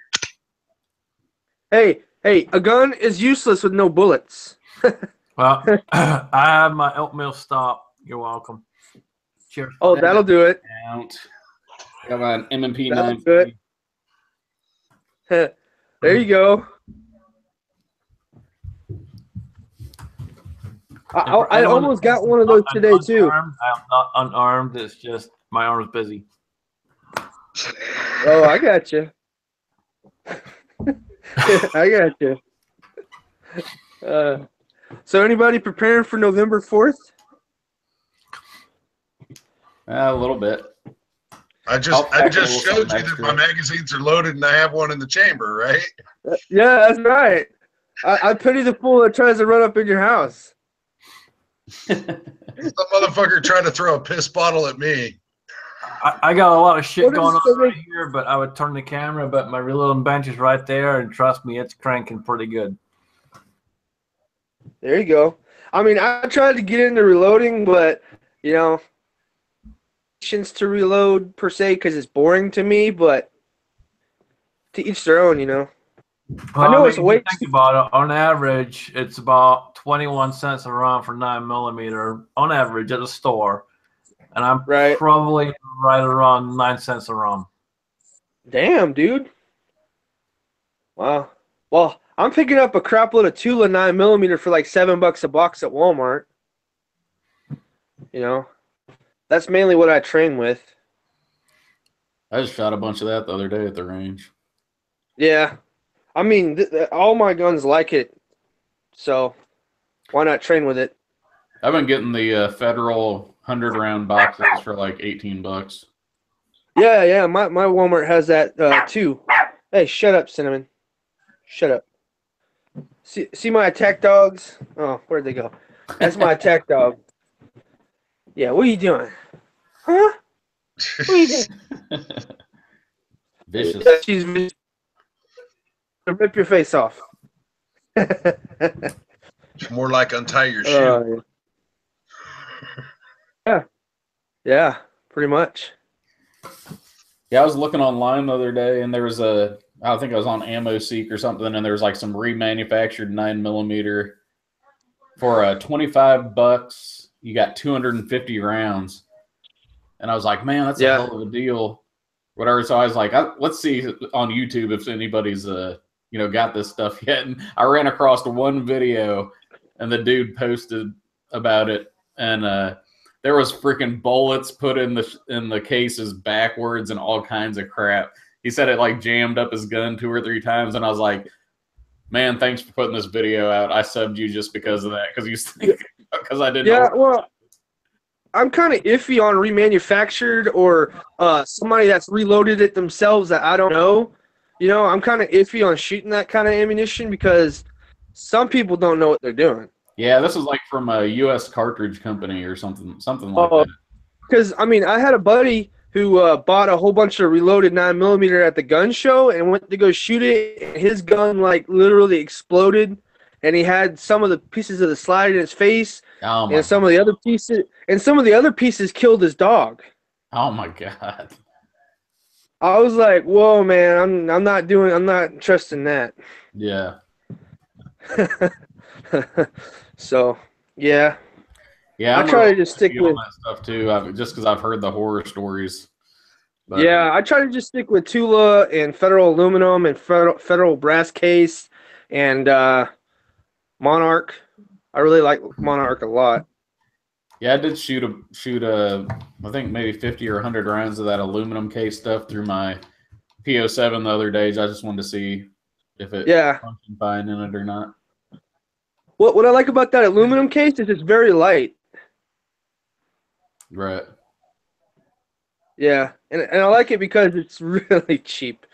S5: Hey, a gun is useless with no bullets.
S2: Well, I have my oatmeal stop. You're welcome. Cheers.
S5: Oh, that'll do it.
S1: Count. I got an M&P
S5: That's
S1: 950.
S5: good. There you go. I almost got one of those today too.
S2: I'm not unarmed. It's just my arm's busy.
S5: Oh, I got you. I got you. So anybody preparing for November 4th?
S1: A little bit.
S3: I
S1: I'll
S3: just
S1: pack a little
S3: showed you
S1: something
S3: that
S1: extra.
S3: my magazines are loaded and I have one in the chamber, right?
S5: Yeah, that's right. I pity the fool that tries to run up in your house.
S3: Some motherfucker trying to throw a piss bottle at me.
S2: I got a lot of shit
S5: What is
S2: going
S5: the
S2: on right here, but I would turn the camera, but my reloading bench is right there, and trust me, it's cranking pretty good.
S5: There you go. I mean, I tried to get into reloading, but patience to reload per se because it's boring to me. But to each their own,
S2: Well,
S5: I know it's
S2: if you
S5: way
S2: think about it, on average, it's about 21 cents a round for 9mm on average at a store, and I'm
S5: Right.
S2: probably right around 9 cents a round.
S5: Damn, dude. Wow. Well, I'm picking up a crap load of Tula 9mm for like $7 a box at Walmart. That's mainly what I train with.
S1: I just shot a bunch of that the other day at the range.
S5: Yeah. I mean, all my guns like it, so why not train with it?
S1: I've been getting the Federal 100-round boxes for like $18.
S5: Yeah. My Walmart has that too. Hey, shut up, Cinnamon. Shut up. See my attack dogs? Oh, where'd they go? That's my attack dog. Yeah, what are you doing? Huh? What are you doing?
S1: Vicious.
S5: She's rip your face off.
S3: More like untie your shoe.
S5: Yeah, pretty much.
S1: Yeah, I was looking online the other day, and there was I think I was on Ammo Seek or something, and there was like some remanufactured 9mm for 25 bucks, you got 250 rounds. And I was like, man, that's a hell of a deal. Whatever. So I was like, let's see on YouTube if anybody's got this stuff yet. And I ran across one video, and the dude posted about it, and there was freaking bullets put in the cases backwards and all kinds of crap. He said it like jammed up his gun 2 or 3 times, and I was like, man, thanks for putting this video out. I subbed you just because of that, because I didn't.
S5: Yeah, well, I'm kind of iffy on remanufactured or somebody that's reloaded it themselves that I don't know. I'm kind of iffy on shooting that kind of ammunition because some people don't know what they're doing.
S1: Yeah, this is like from a U.S. cartridge company or something like that.
S5: Because, I had a buddy who bought a whole bunch of reloaded 9mm at the gun show and went to go shoot it. And his gun, literally exploded. And he had some of the pieces of the slide in his face.
S1: Oh my
S5: and some of the other pieces killed his dog.
S1: Oh, my God.
S5: I was like, whoa, man, I'm not trusting that.
S1: Yeah.
S5: So, yeah.
S1: Yeah,
S5: I try to just stick with
S1: that stuff too, just because I've heard the horror stories.
S5: But, yeah, I try to just stick with Tula and Federal Aluminum and Federal Brass Case and Monarch. I really like Monarch a lot.
S1: Yeah, I did shoot I think maybe 50 or 100 rounds of that aluminum case stuff through my PO7 the other days. I just wanted to see if it functioned fine in it or not.
S5: What I like about that aluminum case is it's very light.
S1: Right.
S5: Yeah, and I like it because it's really cheap,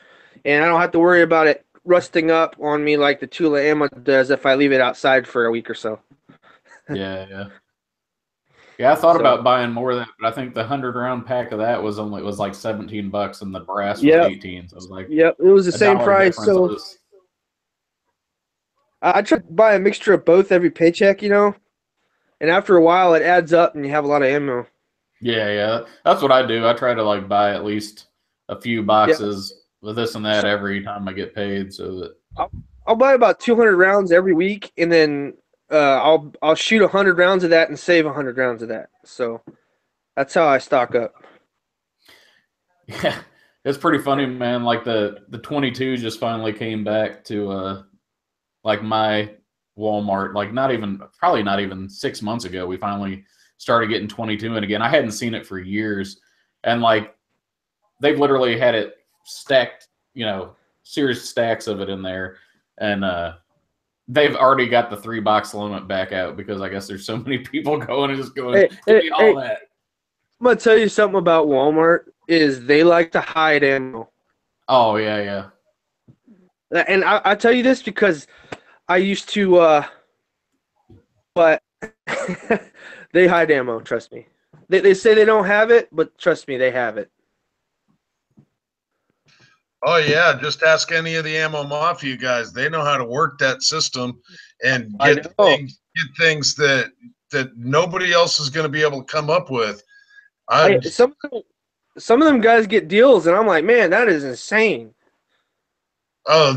S5: and I don't have to worry about it rusting up on me like the Tula ammo does if I leave it outside for a week or so.
S1: Yeah. Yeah, I thought about buying more of that, but I think the 100-round pack of that was like $17, and the brass was 18. So it was like,
S5: it was the same price. So I try to buy a mixture of both every paycheck, and after a while it adds up, and you have a lot of ammo.
S1: Yeah, that's what I do. I try to buy at least a few boxes with this and that every time I get paid, so that
S5: I'll buy about 200 rounds every week, and then I'll shoot 100 rounds of that and save 100 rounds of that. So that's how I stock up.
S1: Yeah, it's pretty funny, man. Like the 22 just finally came back to my Walmart. Probably not even 6 months ago. We finally started getting 22 in again. I hadn't seen it for years, and they've literally had it stacked, serious stacks of it in there, and they've already got the 3-box limit back out because I guess there's so many people going and just going, that.
S5: I'm gonna tell you something about Walmart is they like to hide ammo.
S1: Oh yeah.
S5: And I tell you this because I used to, but they hide ammo. Trust me. They say they don't have it, but trust me, they have it.
S3: Oh yeah, just ask any of the Ammo Mafia guys. They know how to work that system and get things that nobody else is going to be able to come up with.
S5: Some of them guys get deals, and I'm like, man, that is insane.
S3: Oh,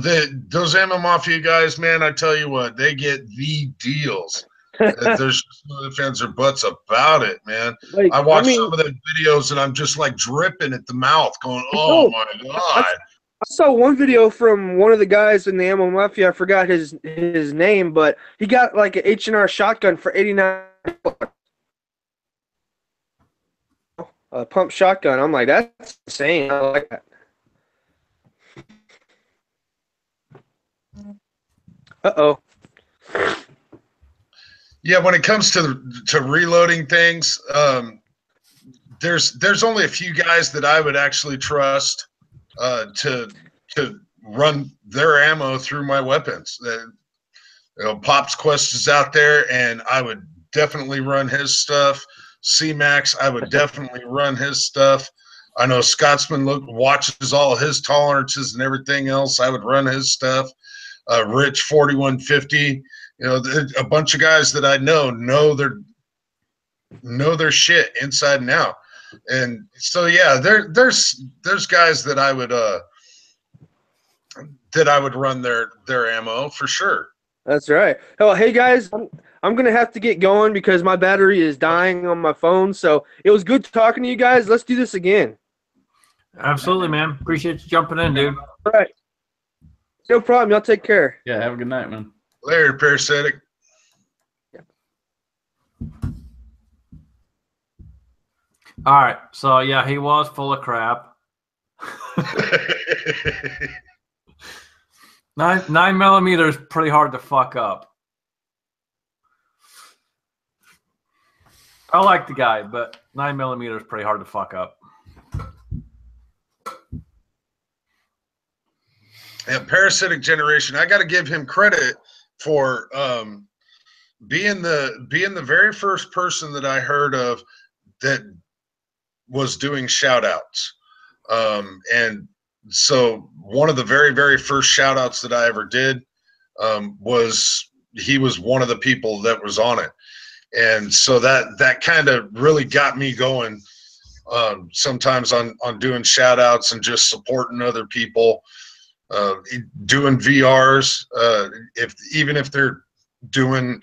S3: those Ammo Mafia guys, man, I tell you what, they get the deals. There's no ifs, ands, or buts about it, man. I watch some of the videos, and I'm just dripping at the mouth, going, "Oh my god!"
S5: I saw one video from one of the guys in the Ammo Mafia. I forgot his name, but he got an H&R shotgun for $89. A pump shotgun. I'm like, that's insane. I like that. Uh-oh.
S3: Yeah, when it comes to reloading things, there's only a few guys that I would actually trust to run their ammo through my weapons. Pops Quest is out there, and I would definitely run his stuff. C-Max, I would definitely run his stuff. I know Scotsman watches all his tolerances and everything else. I would run his stuff. Rich 4150. A bunch of guys that I know their shit inside and out. And so yeah, there's guys that I would run their ammo for sure.
S5: That's right. Oh, hey guys, I'm gonna have to get going because my battery is dying on my phone. So it was good talking to you guys. Let's do this again.
S2: Absolutely, man. Appreciate you jumping in, dude.
S5: All right. No problem. Y'all take care.
S1: Yeah, have a good night, man.
S3: Later, Parasitic.
S2: All right. So yeah, he was full of crap. 9mm is pretty hard to fuck up. I like the guy, but 9mm is pretty hard to fuck up.
S3: Yeah, Parasitic Generation. I got to give him credit for being the very first person that I heard of that was doing shout outs. And so one of the very, very first shout outs that I ever did was he was one of the people that was on it. And so that kind of really got me going sometimes on doing shout outs and just supporting other people, doing VRs, even if they're doing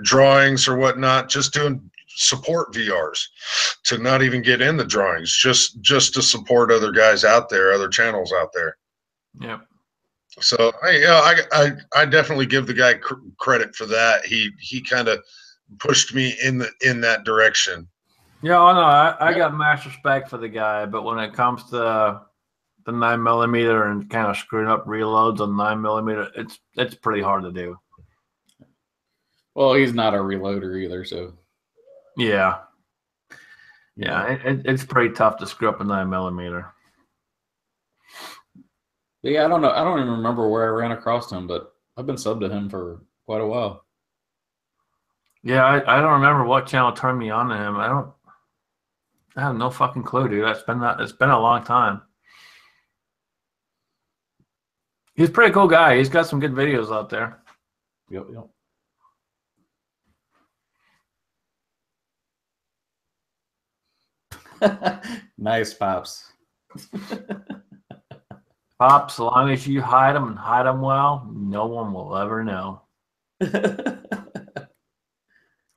S3: drawings or whatnot, just doing support VRs to not even get in the drawings, just to support other guys out there, other channels out there.
S2: Yep.
S3: So I definitely give the guy credit for that. He kind of pushed me in that direction.
S2: Yeah, I know. I got mass respect for the guy, but when it comes to the 9mm and kind of screwing up reloads on 9mm, it's pretty hard to do.
S1: Well, he's not a reloader either, so
S2: yeah, it's pretty tough to screw up a 9mm.
S1: Yeah, I don't know. I don't even remember where I ran across him, but I've been subbed to him for quite a while.
S2: Yeah, I don't remember what channel turned me on to him. I have no fucking clue, dude. It's been a long time. He's a pretty cool guy. He's got some good videos out there.
S1: Yep. Nice, Pops.
S2: Pops, as long as you hide them and hide them well, no one will ever know.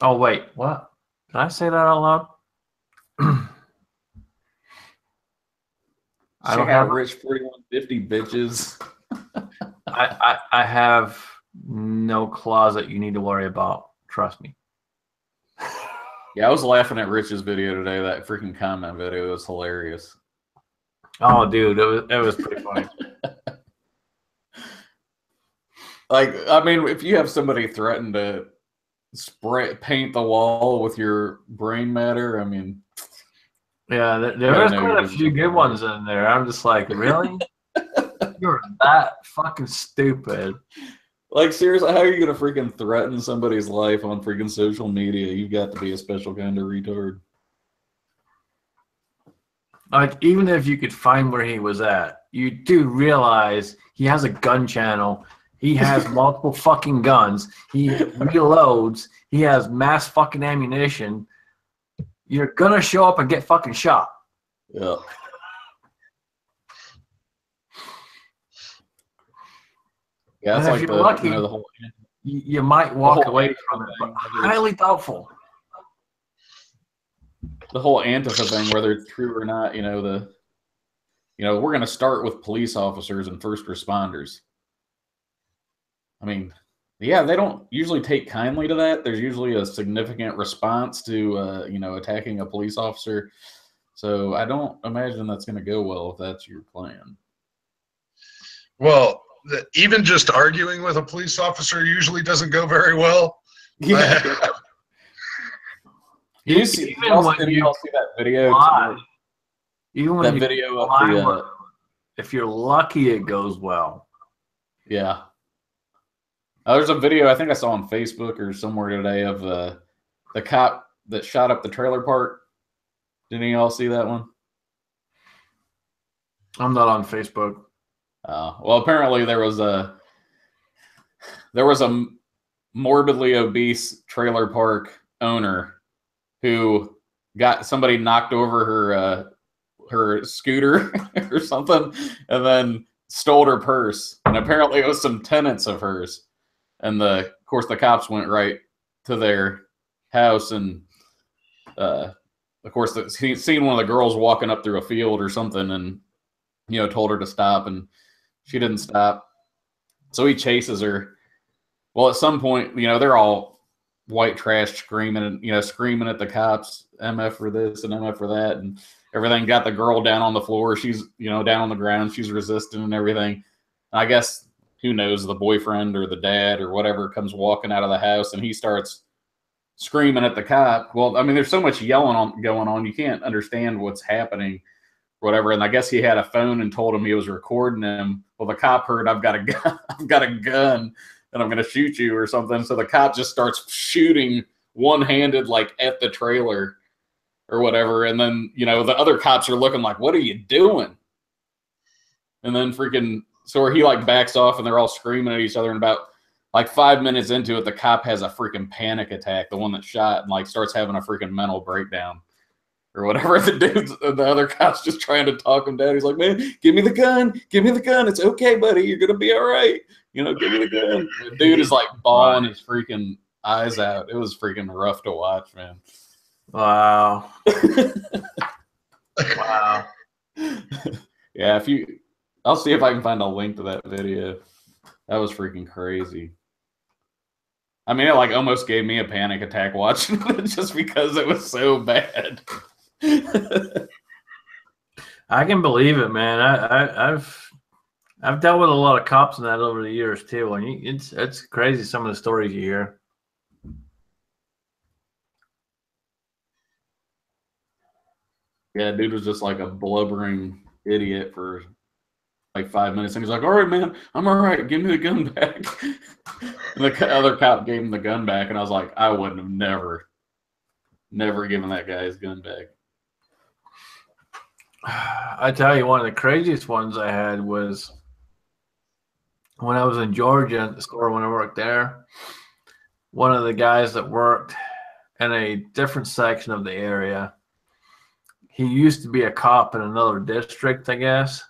S2: Oh, wait. What? Did I say that out loud? I don't have
S1: rich 4150 bitches.
S2: I have no closet you need to worry about. Trust me.
S1: Yeah, I was laughing at Rich's video today. That freaking comment video was hilarious.
S2: Oh, dude, it was pretty funny.
S1: Like, I mean, if you have somebody threaten to paint the wall with your brain matter, I mean,
S2: yeah, there was quite a few good ones in there. I'm just like, really? You're that fucking stupid.
S1: Like, seriously, how are you gonna freaking threaten somebody's life on freaking social media? You've got to be a special kind of retard.
S2: Like, even if you could find where he was at, you do realize he has a gun channel. He has multiple fucking guns. He reloads. He has mass fucking ammunition. You're gonna show up and get fucking shot.
S1: Yeah. Yeah, that's
S2: and
S1: like
S2: if you're lucky,
S1: the whole,
S2: you might walk away from it, but highly doubtful.
S1: The whole Antifa thing, whether it's true or not, we're going to start with police officers and first responders. I mean, yeah, they don't usually take kindly to that. There's usually a significant response to, attacking a police officer. So I don't imagine that's going to go well if that's your plan.
S3: Well, even just arguing with a police officer usually doesn't go very well.
S1: Yeah. Did you see that video?
S2: Even when video of the, if you're lucky, it goes well.
S1: Yeah. There's a video I think I saw on Facebook or somewhere today of the cop that shot up the trailer park. Did any of y'all see that one?
S2: I'm not on Facebook.
S1: Well, apparently there was a morbidly obese trailer park owner who got somebody knocked over her scooter or something, and then stole her purse. And apparently it was some tenants of hers. And of course the cops went right to their house, and of course, he seen one of the girls walking up through a field or something, and told her to stop, and she didn't stop. So he chases her. Well, at some point, they're all white trash screaming and screaming at the cops, MF for this and MF for that, and everything. Got the girl down on the floor. She's down on the ground. She's resisting and everything. And I guess who knows, the boyfriend or the dad or whatever comes walking out of the house, and he starts screaming at the cop. Well, I mean, there's so much yelling going on, you can't understand what's happening, whatever. And I guess he had a phone and told him he was recording him. Well, the cop heard, "I've got a gun, I've got a gun, and I'm going to shoot you," or something. So the cop just starts shooting one-handed, like at the trailer or whatever. And then, the other cops are looking like, "What are you doing?" And then so he like backs off, and they're all screaming at each other. And about like 5 minutes into it, the cop has a freaking panic attack, the one that shot, and like starts having a freaking mental breakdown or whatever. The other cop's just trying to talk him down. He's like, "Man, give me the gun. Give me the gun. It's okay, buddy. You're going to be all right. Give me the gun." The dude is like bawling his freaking eyes out. It was freaking rough to watch, man.
S2: Wow. Wow.
S1: Yeah, I'll see if I can find a link to that video. That was freaking crazy. I mean, it like almost gave me a panic attack watching it just because it was so bad.
S2: I can believe it, man. I've dealt with a lot of cops in that over the years too, and it's crazy some of the stories you hear.
S1: Yeah, dude was just like a blubbering idiot for like 5 minutes, and he's like, "All right, man, I'm all right. Give me the gun back." And the other cop gave him the gun back, and I was like, I wouldn't have never given that guy his gun back.
S2: I tell you, one of the craziest ones I had was when I was in Georgia at the store when I worked there. One of the guys that worked in a different section of the area, he used to be a cop in another district, I guess.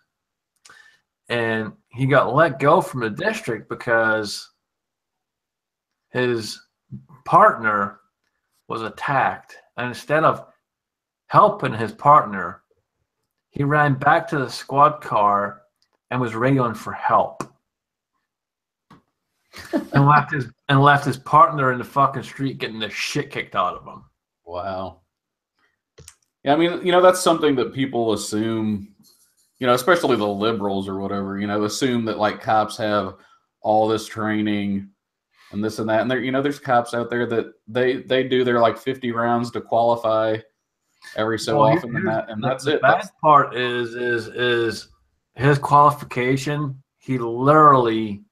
S2: And he got let go from the district because his partner was attacked. And instead of helping his partner, he ran back to the squad car and was radioing for help. and left his partner in the fucking street getting the shit kicked out of him.
S1: Wow. Yeah, I mean, that's something that people assume, especially the liberals or whatever, assume that like cops have all this training and this and that. And there, there's cops out there that they do their like 50 rounds to qualify every so often, and that's it.
S2: The bad part is his qualification. He literally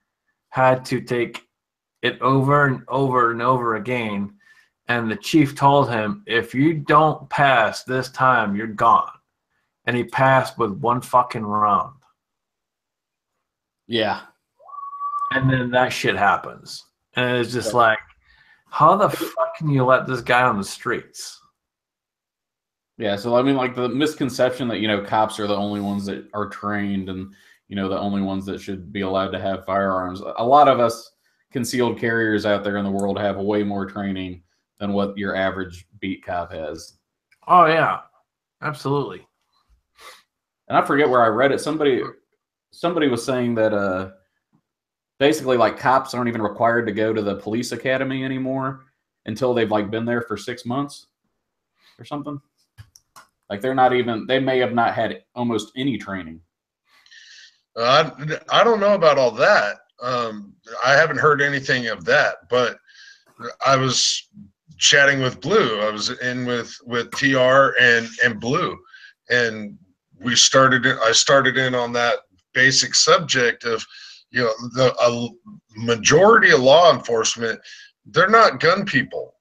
S2: had to take it over and over and over again. And the chief told him, "If you don't pass this time, you're gone." And he passed with one fucking round.
S1: Yeah.
S2: And then that shit happens. And it's just like, how the fuck can you let this guy on the streets?
S1: Yeah, so I mean, like the misconception that, cops are the only ones that are trained and, the only ones that should be allowed to have firearms. A lot of us concealed carriers out there in the world have way more training than what your average beat cop has.
S2: Oh, yeah. Absolutely.
S1: And I forget where I read it. Somebody was saying that basically like cops aren't even required to go to the police academy anymore until they've like been there for 6 months or something. Like they may have not had almost any training.
S3: I don't know about all that. I haven't heard anything of that, but I was chatting with Blue. I was in with TR and Blue, and I started in on that basic subject of, a majority of law enforcement, they're not gun people.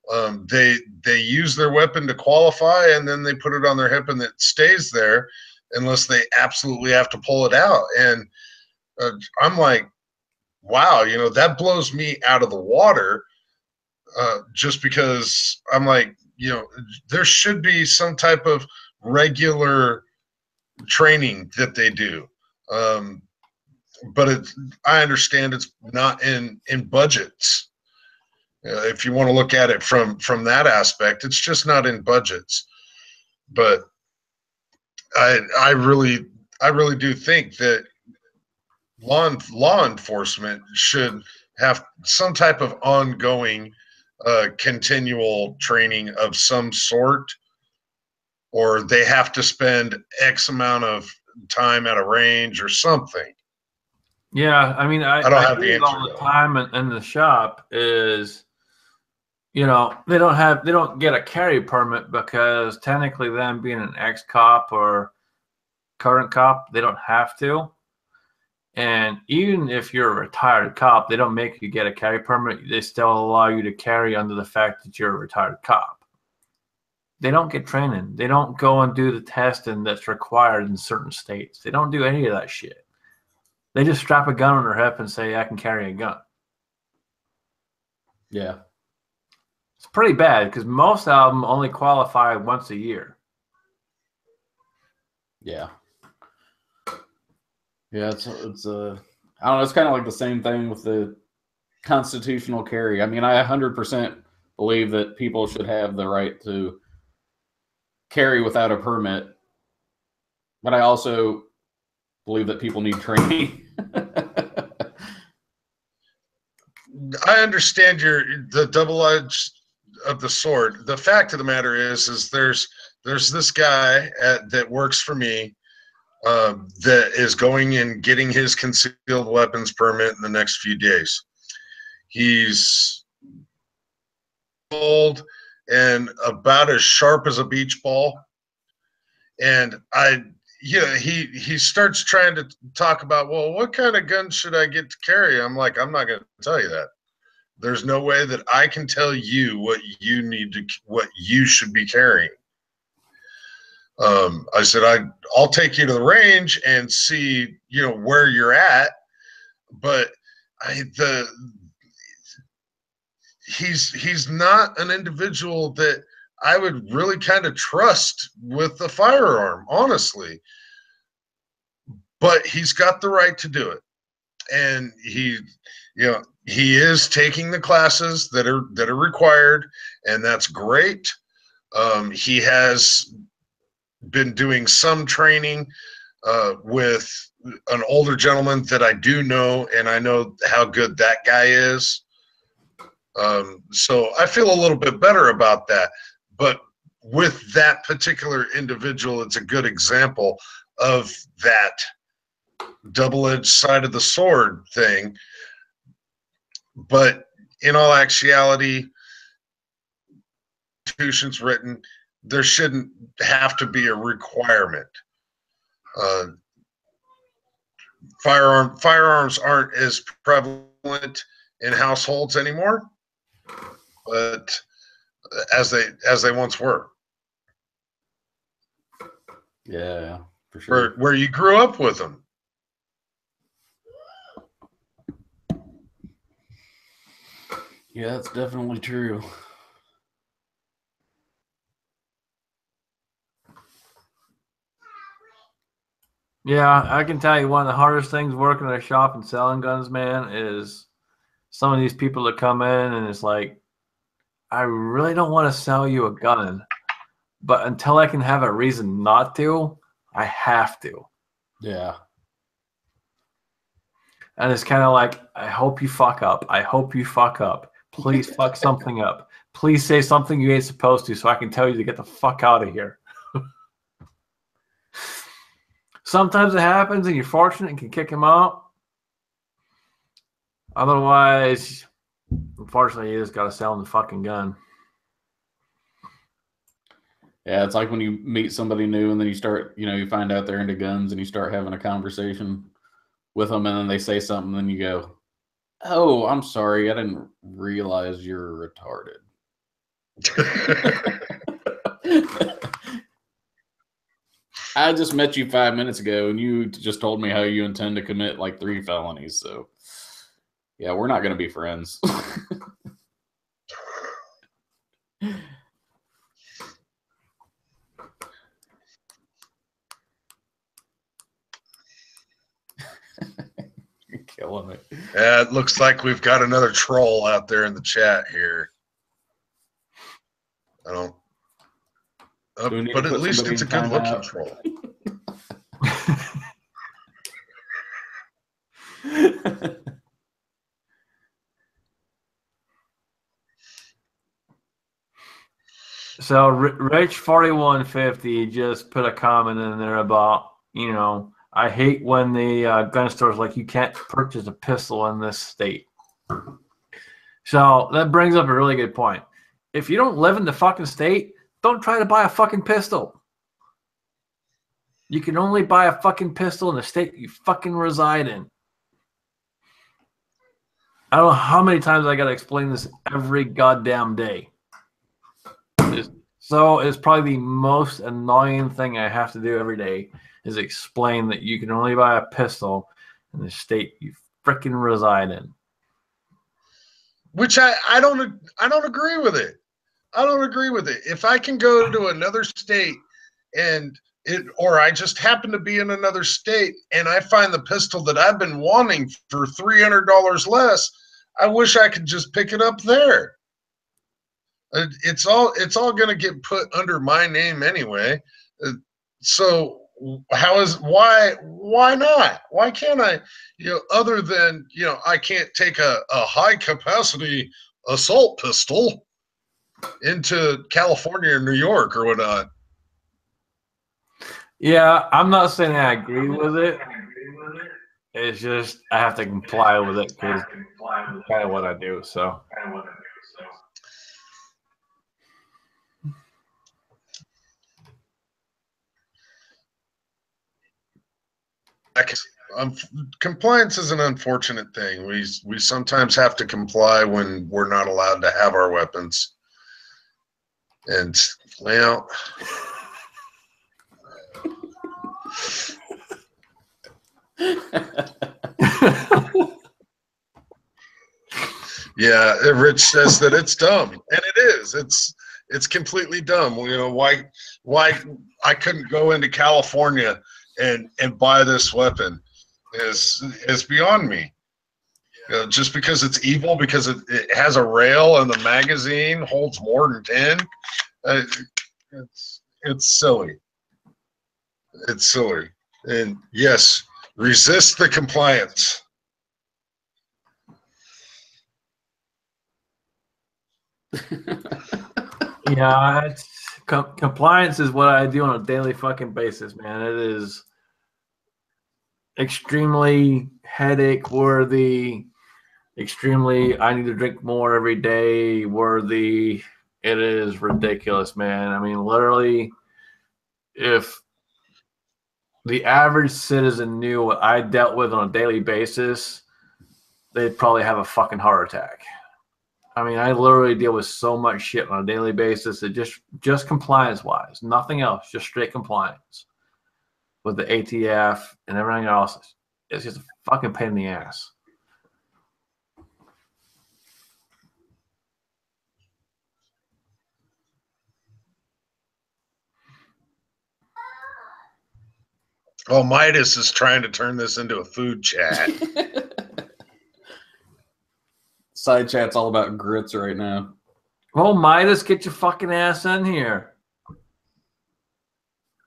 S3: They use their weapon to qualify, and then they put it on their hip and it stays there unless they absolutely have to pull it out. And I'm like, wow, that blows me out of the water, just because I'm like, there should be some type of regular training that they do. But I understand it's not in budgets. If you want to look at it from that aspect, it's just not in budgets. But I really do think that law enforcement should have some type of ongoing continual training of some sort, or they have to spend X amount of time at a range or something.
S2: Yeah, I mean, I
S3: don't have
S2: do
S3: the
S2: it all
S3: answer
S2: the
S3: to that.
S2: time in the shop is, you know, they don't get a carry permit because technically them being an ex-cop or current cop, they don't have to. And even if you're a retired cop, they don't make you get a carry permit. They still allow you to carry under the fact that you're a retired cop. They don't get training. They don't go and do the testing that's required in certain states. They don't do any of that shit. They just strap a gun on their hip and say, I can carry a gun.
S1: Yeah.
S2: It's pretty bad because most of them only qualify once a year.
S1: Yeah. Yeah, it's I don't know, it's kind of like the same thing with the constitutional carry. I mean, I 100% believe that people should have the right to carry without a permit, but I also believe that people need training.
S3: I understand the double edge of the sword. The fact of the matter is there's this guy that works for me that is going and getting his concealed weapons permit in the next few days. He's old and about as sharp as a beach ball. And he starts trying to talk about, well, what kind of gun should I get to carry? I'm like, I'm not going to tell you that. There's no way that I can tell you what you should be carrying. I said, I'll take you to the range and see, where you're at. But he's not an individual that I would really kind of trust with the firearm, honestly. But he's got the right to do it. And he is taking the classes that are required, and that's great. He has been doing some training with an older gentleman that I do know, and I know how good that guy is. So I feel a little bit better about that. But with that particular individual, it's a good example of that double-edged side of the sword thing. But in all actuality, Constitution's written, there shouldn't have to be a requirement. Firearms aren't as prevalent in households anymore, but as they once were.
S1: Yeah, for sure.
S3: Where you grew up with them.
S1: Yeah, that's definitely true.
S2: Yeah, I can tell you one of the hardest things working at a shop and selling guns, man, is some of these people that come in and it's like, I really don't want to sell you a gun, but until I can have a reason not to, I have to.
S1: Yeah.
S2: And it's kind of like, I hope you fuck up. I hope you fuck up. Please fuck something up. Please say something you ain't supposed to so I can tell you to get the fuck out of here. Sometimes it happens and you're fortunate and can kick him out. Otherwise, unfortunately, you just got to sell him the fucking gun.
S1: Yeah, it's like when you meet somebody new and then you start, you find out they're into guns and you start having a conversation with them and then they say something and then you go, oh, I'm sorry, I didn't realize you're retarded. I just met you 5 minutes ago and you just told me how you intend to commit like 3 felonies. So, yeah, we're not going to be friends. You're killing me.
S3: Yeah, it looks like we've got another troll out there in the chat here. I don't. But at least it's a good-looking troll.
S2: So Rich 4150 just put a comment in there about, you know, I hate when the gun store's like, you can't purchase a pistol in this state. So that brings up a really good point. If you don't live in the fucking state, don't try to buy a fucking pistol. You can only buy a fucking pistol in the state you fucking reside in. I don't know how many times I got to explain this every goddamn day. So it's probably the most annoying thing I have to do every day is explain that you can only buy a pistol in the state you freaking reside in.
S3: Which I don't agree with it. I don't agree with it. If I can go to another state or I just happen to be in another state and I find the pistol that I've been wanting for $300 less, I wish I could just pick it up there. It's all going to get put under my name anyway. So why not? Why can't I, other than, I can't take a high capacity assault pistol into California or New York or whatnot.
S2: Yeah, I'm not saying I agree with it. It's just I have to comply with it because it's kind of what I do. So.
S3: Compliance is an unfortunate thing. We sometimes have to comply when we're not allowed to have our weapons. And, well... Yeah, Rich says that it's dumb, and it is. It's completely dumb. Why I couldn't go into California and buy this weapon is beyond me. Just because it's evil, because it has a rail and the magazine holds more than 10. It's silly. It's silly. And yes, resist the compliance.
S2: Yeah, compliance is what I do on a daily fucking basis, man. It is extremely headache worthy, extremely I need to drink more every day worthy. It is ridiculous, man. I mean, literally, if the average citizen knew what I dealt with on a daily basis, they'd probably have a fucking heart attack. I mean, I literally deal with so much shit on a daily basis that just compliance-wise, nothing else, just straight compliance with the ATF and everything else. It's just a fucking pain in the ass.
S3: Oh, Midas is trying to turn this into a food chat.
S1: Side chat's all about grits right now.
S2: Oh, Midas, get your fucking ass in here.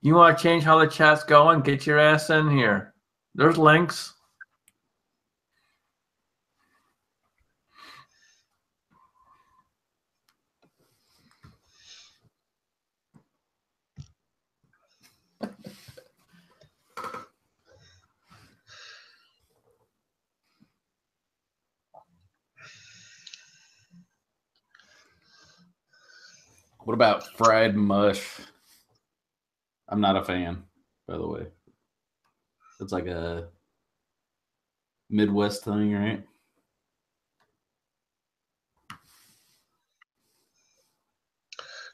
S2: You want to change how the chat's going? Get your ass in here. There's links.
S1: What about fried mush? I'm not a fan, by the way. It's like a Midwest thing, right?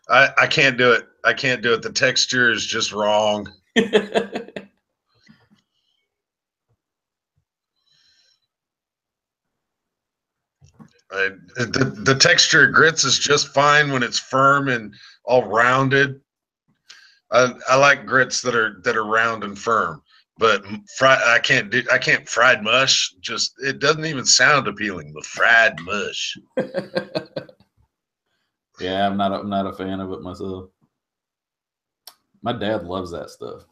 S3: I can't do it. I can't do it. The texture is just wrong. The texture of grits is just fine when it's firm and all rounded. I like grits that are round and firm. But I can't fried mush. Just it doesn't even sound appealing. The fried mush.
S1: Yeah, I'm not a fan of it myself. My dad loves that stuff.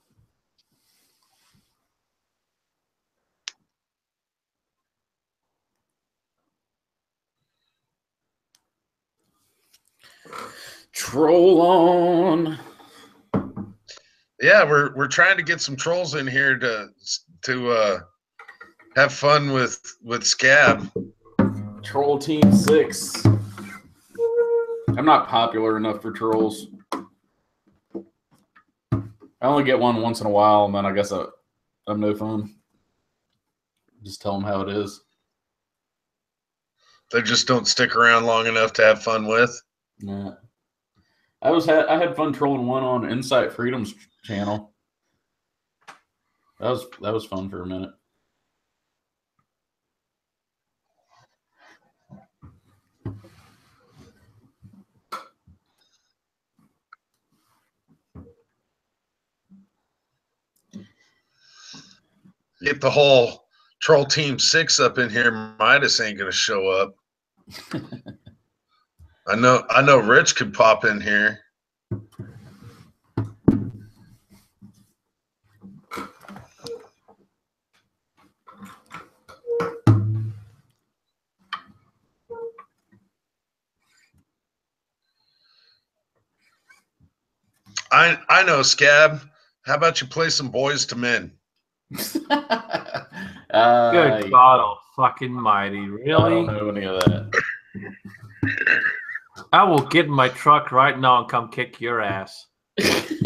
S1: Troll on.
S3: Yeah, we're trying to get some trolls in here to have fun with Scab.
S1: Troll Team 6. I'm not popular enough for trolls. I only get one once in a while, and then I guess I'm no fun. Just tell them how it is.
S3: They just don't stick around long enough to have fun with.
S1: Yeah. I had fun trolling one on Insight Freedom's channel. That was fun for a minute.
S3: Get the whole Troll Team 6 up in here. Midas ain't gonna show up. I know Rich could pop in here. I know, Scab. How about you play some Boys to Men?
S2: Good God fucking mighty. Really?
S1: I don't know any of that.
S2: I will get in my truck right now and come kick your ass.
S1: Is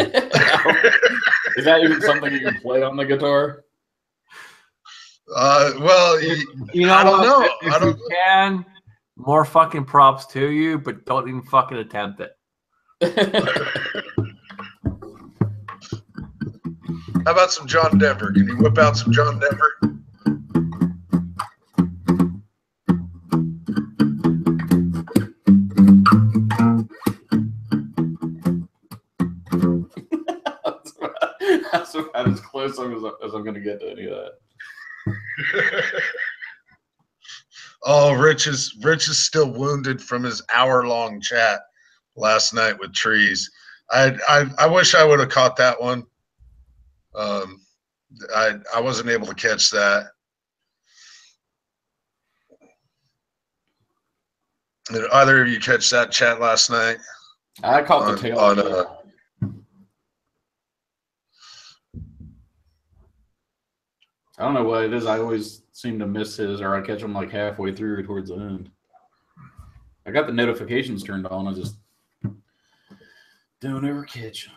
S1: that even something you can play on the guitar?
S3: Well,
S2: you know,
S3: I don't know.
S2: If you can, more fucking props to you, but don't even fucking attempt it.
S3: How about some John Denver? Can you whip out some John Denver?
S1: That's about as close as I'm going to get to any of that.
S3: Oh, Rich is still wounded from his hour-long chat last night with Trees. I wish I would have caught that one. I wasn't able to catch that. Did either of you catch that chat last night?
S1: I caught the tail of it. I don't know what it is. I always seem to miss his, or I catch him like halfway through or towards the end. I got the notifications turned on. I just don't ever catch him.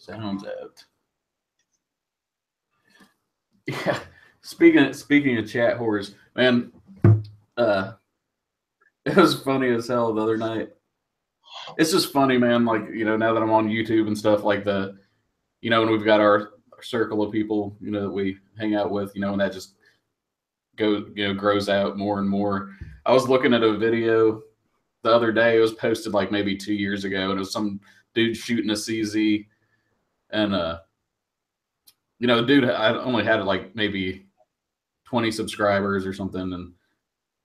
S1: Sounds out. Yeah. Speaking of chat whores, man, it was funny as hell the other night. It's just funny, man. Like, you know, now that I'm on YouTube and stuff, like when we've got our circle of people, you know, that we hang out with, you know, and that just grows out more and more. I was looking at a video the other day. It was posted like maybe 2 years ago, and it was some dude shooting a CZ, and the dude, I only had like maybe 20 subscribers or something, and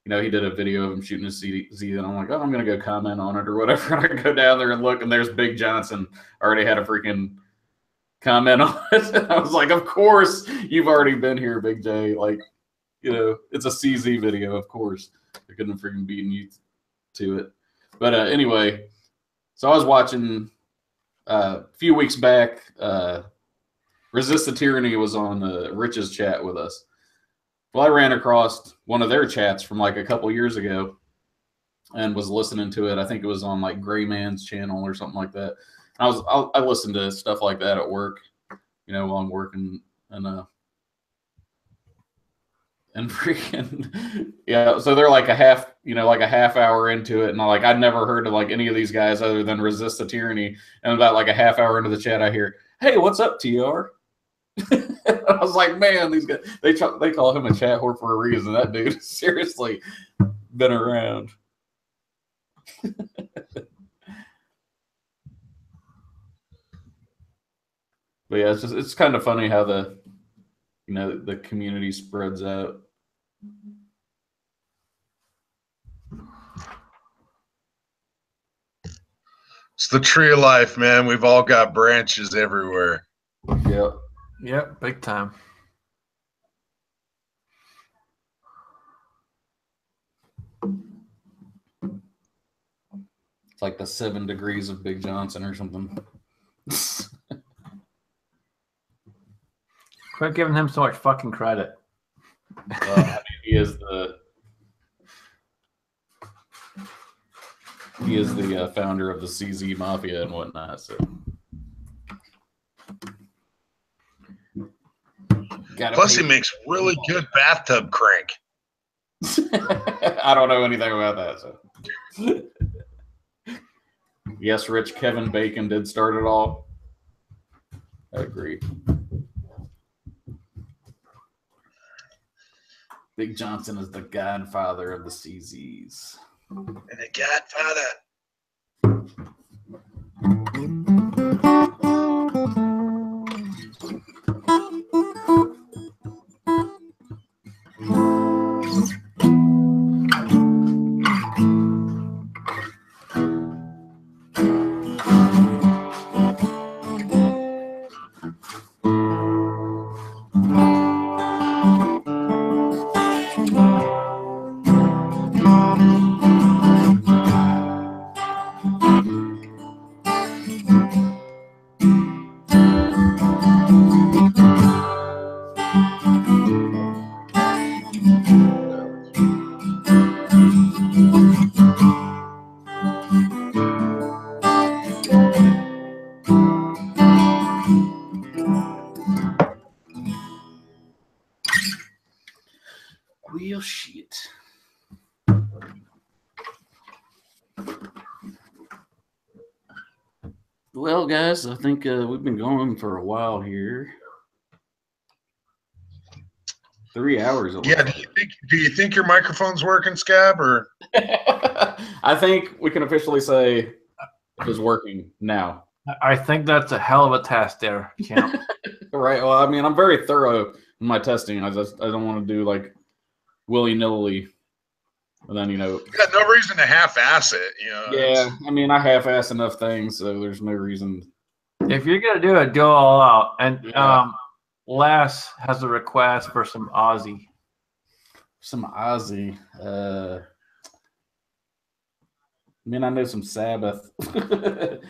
S1: he did a video of him shooting a CZ, and I'm like, oh, I'm gonna go comment on it or whatever. And I go down there and look, and there's Big Johnson already had a freaking comment on it. And I was like, of course you've already been here, Big J. Like, it's a CZ video, of course. I couldn't have freaking beaten you to it. But anyway, so I was watching a few weeks back. Resist the Tyranny was on Rich's chat with us, Well, I ran across one of their chats from like a couple years ago and was listening to it. I think it was on like Gray Man's channel or something like that. And I listened to stuff like that at work, you know, while I'm working, and freaking yeah. So they're like a half hour into it, and I'd never heard of like any of these guys other than Resist the Tyranny. And about like a half hour into the chat, I hear, "Hey, what's up, TR?" I was like, man, these guys, they call him a chat whore for a reason. That dude has seriously been around. But yeah, it's kind of funny how the community spreads out.
S3: It's the tree of life, man. We've all got branches everywhere.
S1: Yep.
S2: Yep, big time.
S1: It's like the 7 degrees of Big Johnson or something.
S2: Quit giving him so much fucking credit.
S1: I mean, he is the founder of the CZ Mafia and whatnot. So,
S3: plus he makes really good bathtub crank.
S1: I don't know anything about that. So, yes, Rich, Kevin Bacon did start it all. I agree. Big Johnson is the godfather of the CZs.
S3: And the godfather.
S1: Real shit. Well, guys, I think we've been going for a while here. 3 hours.
S3: Yeah. Do you think your microphone's working, Scab? Or
S1: I think we can officially say it is working now.
S2: I think that's a hell of a test there, Champ.
S1: Right. Well, I mean, I'm very thorough in my testing. I don't want to do like willy-nilly. And then,
S3: you got no reason to half-ass it.
S1: Yeah, I mean, I half-ass enough things, so there's no reason.
S2: If you're gonna do it, go all out. And Les has a request for some Ozzy.
S1: Some Ozzy. I mean, I know some Sabbath.
S2: Play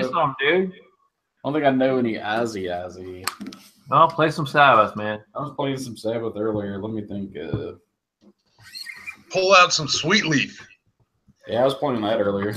S2: some, dude.
S1: I don't think I know any Ozzy.
S2: No, play some Sabbath, man.
S1: I was playing some Sabbath earlier. Let me think.
S3: Pull out some Sweet Leaf.
S1: Yeah, I was playing that earlier.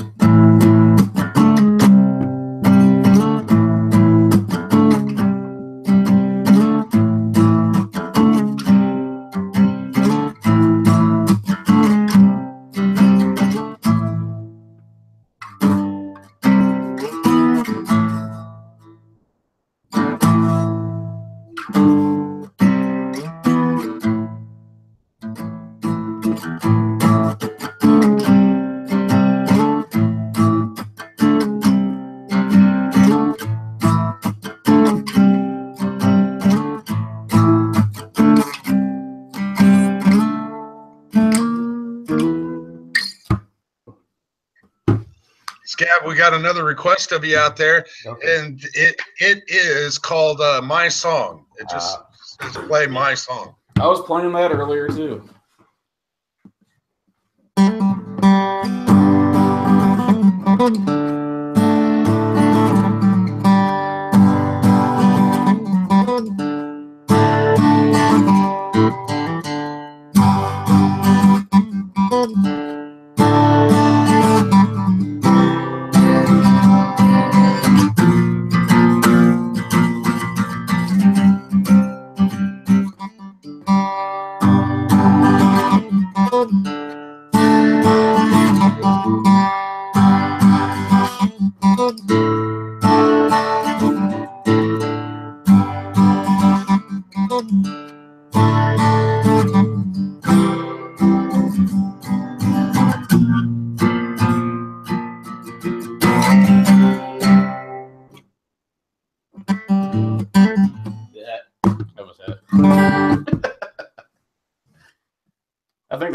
S3: Scab, we got another request of you out there, and it is called My Song. It just play My Song.
S1: I was playing that earlier too.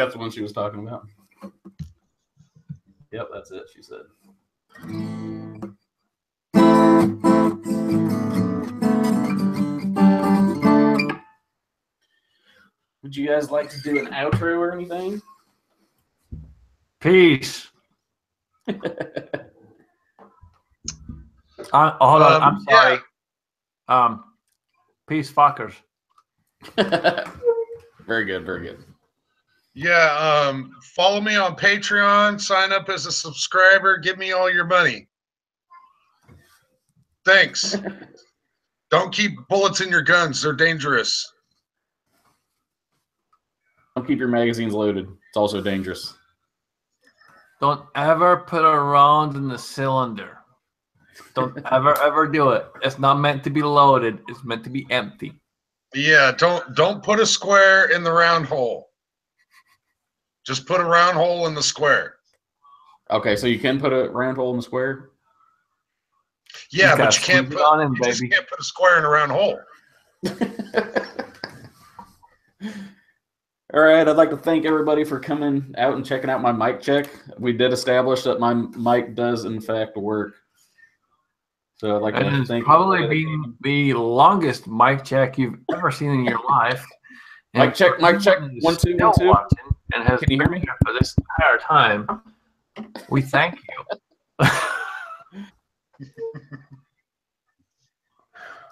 S1: that's the one she was talking about. Yep, that's it, she said. Would you guys like to do an outro or anything?
S2: Peace. Hold on, I'm sorry.
S3: Yeah.
S2: Peace, fuckers.
S1: Very good, very good.
S3: Yeah, follow me on Patreon, sign up as a subscriber, give me all your money. Thanks. Don't keep bullets in your guns, they're dangerous.
S1: Don't keep your magazines loaded. It's also dangerous.
S2: Don't ever put a round in the cylinder. Don't ever do it. It's not meant to be loaded. It's meant to be empty.
S3: Yeah, don't put a square in the round hole. Just put a round hole in the square.
S1: Okay, so you can put a round hole in the square?
S3: Yeah, but you can't
S2: squeeze it on in,
S3: you just
S2: baby.
S3: can't put a square in a round hole.
S1: All right, I'd like to thank everybody for coming out and checking out my mic check. We did establish that my mic does, in fact, work. So I'd like
S2: And
S1: to
S2: it's
S1: thank
S2: probably
S1: everybody.
S2: been the longest mic check you've ever seen in your life.
S1: Mic check, mic check.
S2: And
S1: 1 2
S2: still
S1: 1 2.
S2: watching and has
S1: Can you hear me?
S2: been here for this entire time. We thank you.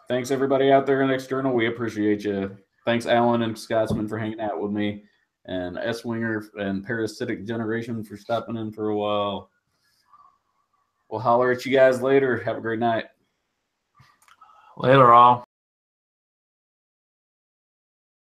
S1: Thanks everybody out there in External. We appreciate you. Thanks Alan and Scotsman for hanging out with me, and S-Winger and Parasitic Generation for stopping in for a while. We'll holler at you guys later. Have a great night.
S2: Later, all.